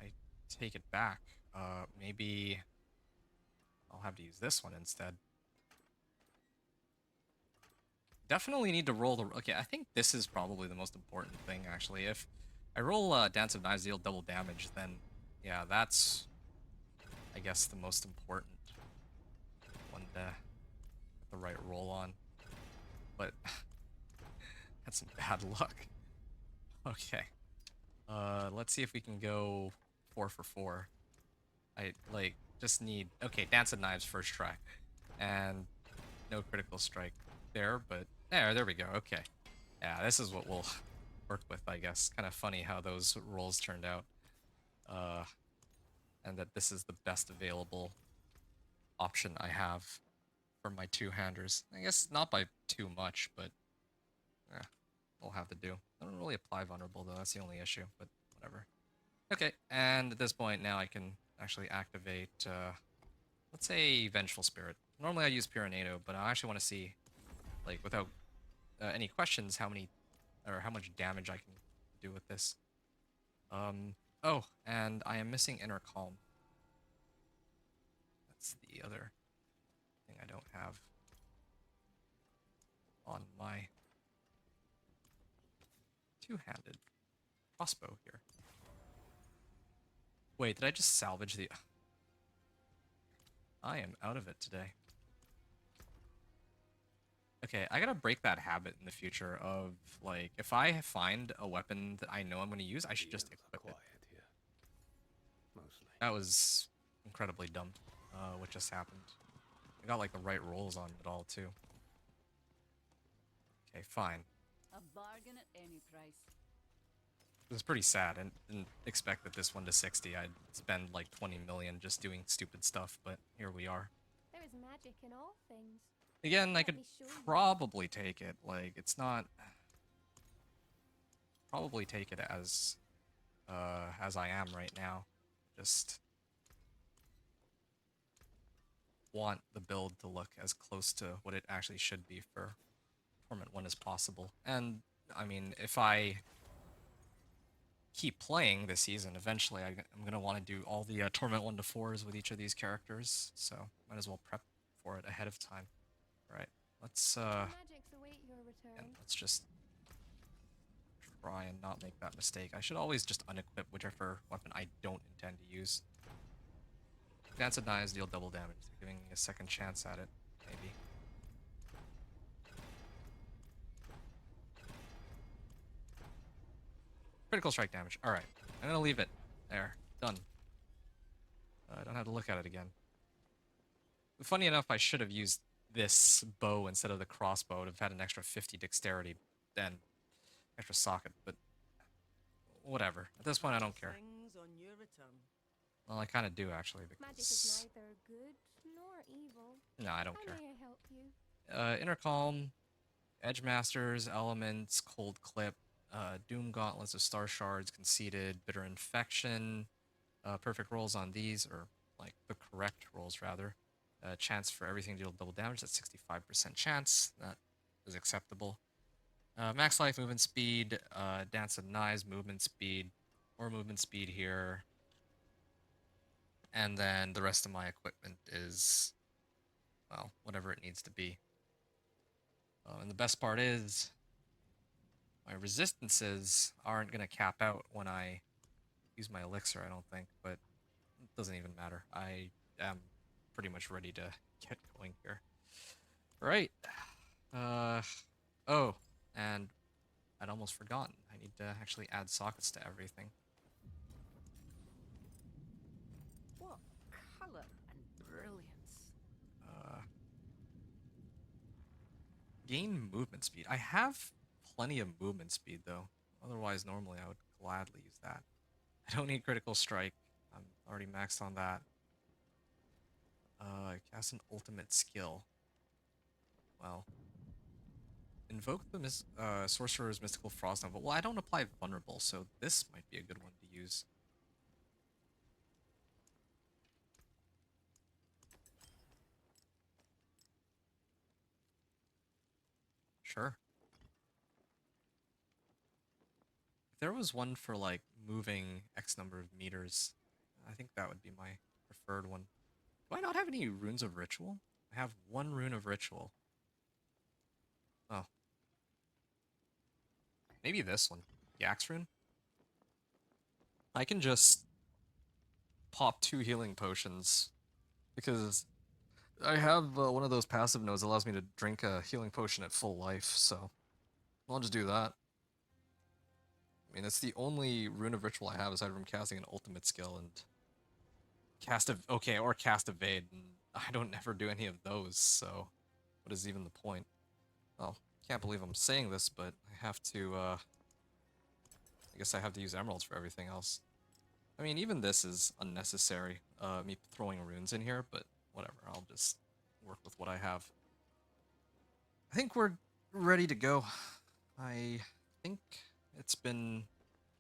I take it back. Maybe I'll have to use this one instead. Definitely need to roll the... Okay, I think this is probably the most important thing, actually. If I roll Dance of Knives deal double damage, then yeah, that's, I guess, the most important one to get the right roll on. But that's some bad luck. Okay. Let's see if we can go 4 for 4. I, like, just need... Okay, Dance of Knives first try. And no critical strike there, but... There we go, okay. Yeah, this is what we'll work with, I guess. Kind of funny how those rolls turned out. And that this is the best available option I have for my two-handers. I guess not by too much, but... Yeah, we'll have to do. I don't really apply vulnerable, though. That's the only issue, but whatever. Okay, and at this point, now I can actually activate, let's say, Vengeful Spirit. Normally I use Pyranado, but I actually want to see, like, without any questions, how much damage I can do with this. Oh, and I am missing Inner Calm. That's the other thing I don't have on my two-handed crossbow here. Wait, did I just salvage the... I am out of it today. Okay, I gotta break that habit in the future of, like, if I find a weapon that I know I'm gonna use, I should just equip it. Here. Mostly. That was incredibly dumb, what just happened. I got, like, the right rolls on it all, too. Okay, fine. A bargain at any price. It was pretty sad. I didn't expect that this 1 to 60 I'd spend, like, 20 million just doing stupid stuff, but here we are. There is magic in all things. Again, I Let could me show you. probably take it. Like, it's not... Probably take it as I am right now. Just want the build to look as close to what it actually should be for Torment 1 as possible. And, I mean, if I keep playing this season, eventually I'm going to want to do all the Torment 1 to 4s with each of these characters, so might as well prep for it ahead of time. Alright, let's Magics await your and return. let's just try and not make that mistake. I should always just unequip whichever weapon I don't intend to use. Dance of Knives deal double damage. They're giving me a second chance at it, maybe. Critical strike damage. Alright, I'm gonna leave it. There. Done. I don't have to look at it again. Funny enough, I should have used this bow instead of the crossbow. I would have had an extra 50 dexterity, then extra socket, but whatever. At this point, I don't care. Things on your return. Well, I kind of do, actually, Magic is because... neither good nor evil. No, I don't How care. may I help you? Intercalm, Edge Masters, Elements, Cold Clip, Doom Gauntlets of Star Shards, Conceited, Bitter Infection, perfect rolls on these, or like the correct rolls rather. Chance for everything to deal double damage, that's 65% chance, that is acceptable. Max life, movement speed, Dance of Knives, movement speed, more movement speed here. And then the rest of my equipment is, well, whatever it needs to be. And the best part is, my resistances aren't going to cap out when I use my elixir, I don't think, but it doesn't even matter. I am pretty much ready to get going here. Right. Oh, and I'd almost forgotten. I need to actually add sockets to everything. What colour and brilliance. Gain movement speed. I have plenty of movement speed, though. Otherwise, normally I would gladly use that. I don't need critical strike. I'm already maxed on that. Cast an ultimate skill. Well, invoke the Sorcerer's Mystical Frost Nova. Well, I don't apply Vulnerable, so this might be a good one to use. Sure. If there was one for, like, moving X number of meters, I think that would be my preferred one. Do I not have any runes of ritual? I have one rune of ritual. Oh. Maybe this one. Yax rune? I can just pop 2 healing potions because I have one of those passive nodes that allows me to drink a healing potion at full life, so I'll just do that. I mean, it's the only rune of ritual I have aside from casting an ultimate skill and cast evade, and I don't ever do any of those, so what is even the point? Well, can't believe I'm saying this, but I have to, I guess I have to use emeralds for everything else. I mean, even this is unnecessary, me throwing runes in here, but whatever, I'll just work with what I have. I think we're ready to go. I think it's been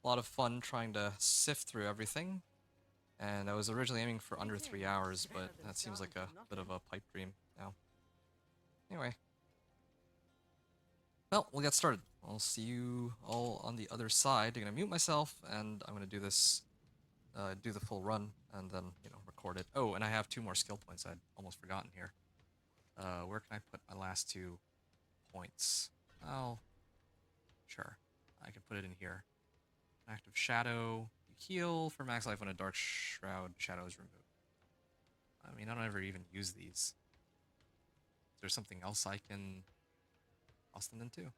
a lot of fun trying to sift through everything, and I was originally aiming for under 3 hours, but that seems like a bit of a pipe dream now. Anyway. Well, we'll get started. I'll see you all on the other side. I'm gonna mute myself, and I'm gonna do this, do the full run, and then, you know, record it. Oh, and I have 2 more skill points I'd almost forgotten here. Where can I put my last 2 points? Oh, sure. I can put it in here. Active Shadow. You heal for max life when a Dark Shroud Shadow is removed. I mean, I don't ever even use these. Is there something else I can toss them into?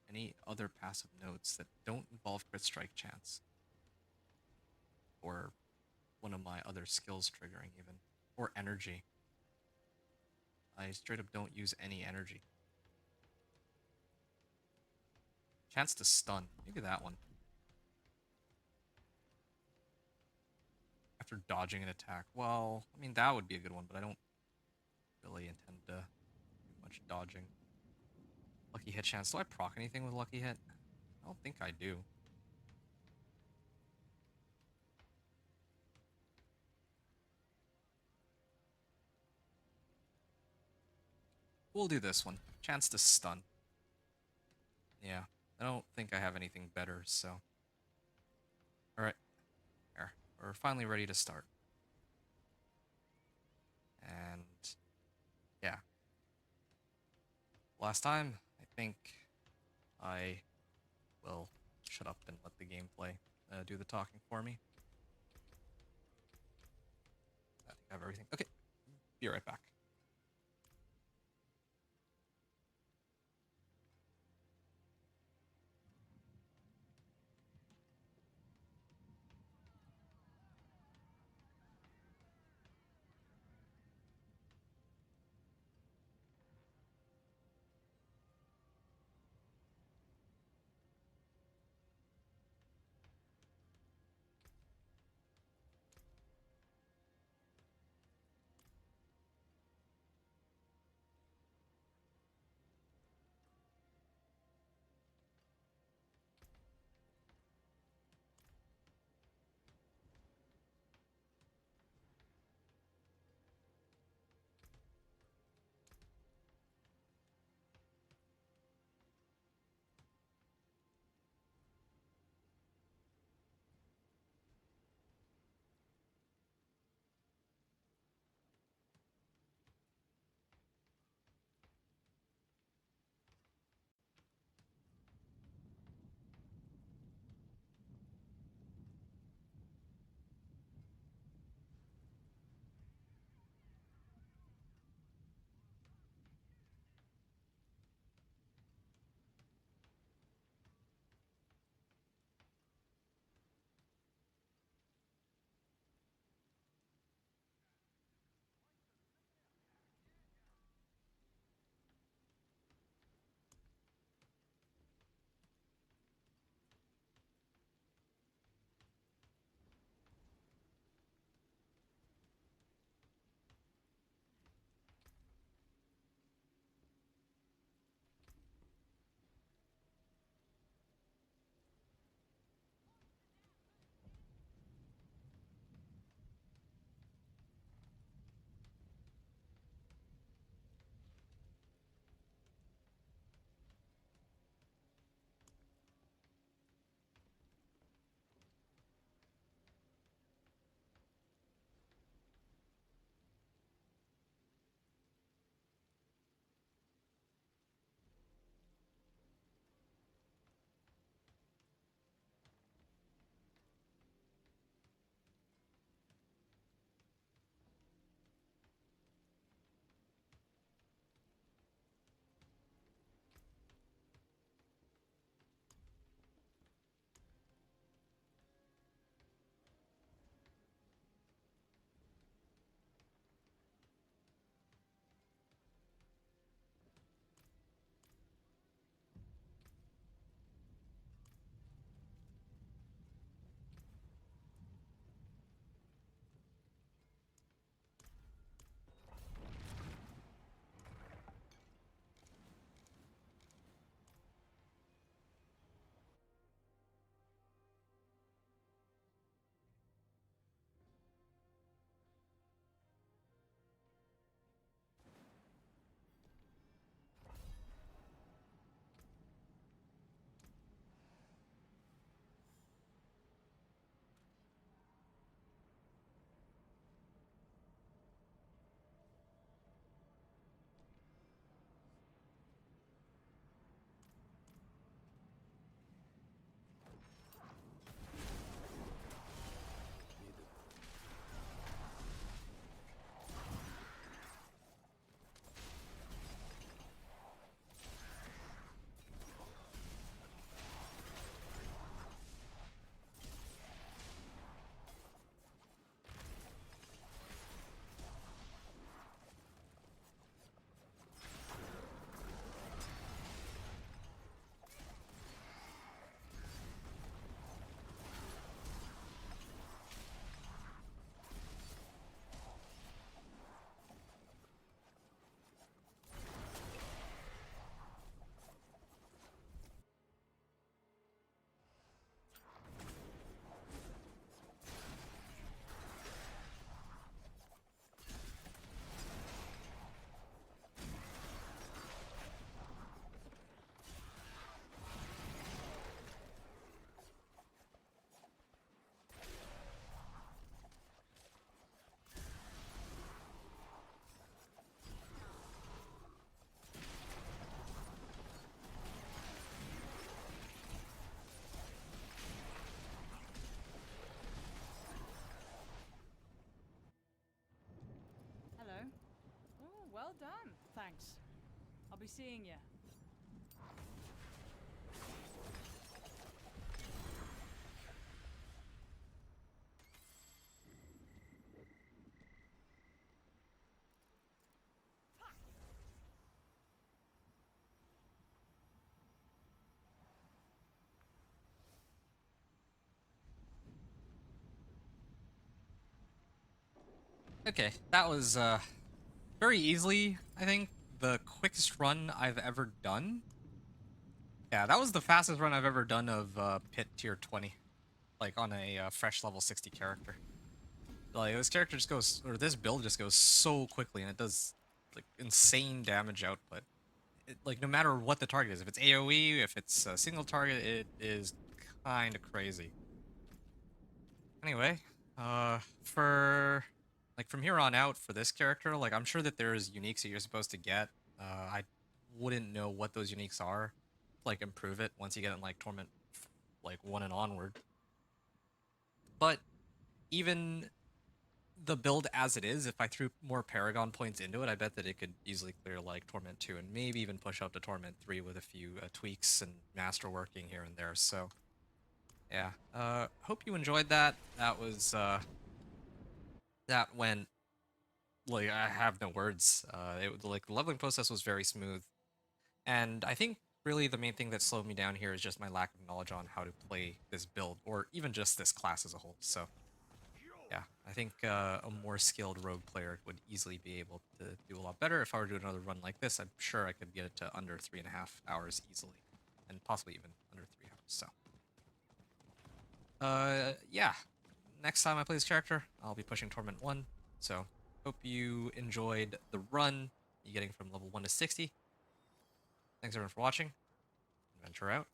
Any other passive notes that don't involve crit strike chance? Or one of my other skills triggering even. Or energy. I straight up don't use any energy. Chance to stun. Maybe that one. After dodging an attack. Well, I mean, that would be a good one, but I don't really intend to do much dodging. Lucky hit chance. Do I proc anything with lucky hit? I don't think I do. We'll do this one. Chance to stun. Yeah. I don't think I have anything better, so. Alright. There. We're finally ready to start. And yeah. Last time, I think I will shut up and let the gameplay do the talking for me. I think I have everything. Okay. Be right back. be seeing you. Okay, that was very easily, I think, the quickest run I've ever done. Yeah, that was the fastest run I've ever done of Pit tier 20, like on a fresh level 60 character. Like this character just goes, or this build just goes so quickly, and it does like insane damage output. Like no matter what the target is, if it's AOE, if it's a single target, it is kind of crazy. Anyway, for like from here on out for this character, like I'm sure that there's uniques that you're supposed to get. I wouldn't know what those uniques are. Like improve it once you get in like Torment, like 1 and onward. But even the build as it is, if I threw more Paragon points into it, I bet that it could easily clear like Torment 2 and maybe even push up to Torment 3 with a few tweaks and masterworking here and there. So yeah, hope you enjoyed that. That was that went like I have no words. Like the leveling process was very smooth, and I think really the main thing that slowed me down here is just my lack of knowledge on how to play this build or even just this class as a whole. So yeah, I think a more skilled rogue player would easily be able to do a lot better. If I were to do another run like this, I'm sure I could get it to under 3.5 hours easily, and possibly even under 3 hours. So yeah, next time I play this character, I'll be pushing Torment 1. So hope you enjoyed the run, you getting from level 1 to 60. Thanks everyone for watching. Adventure out.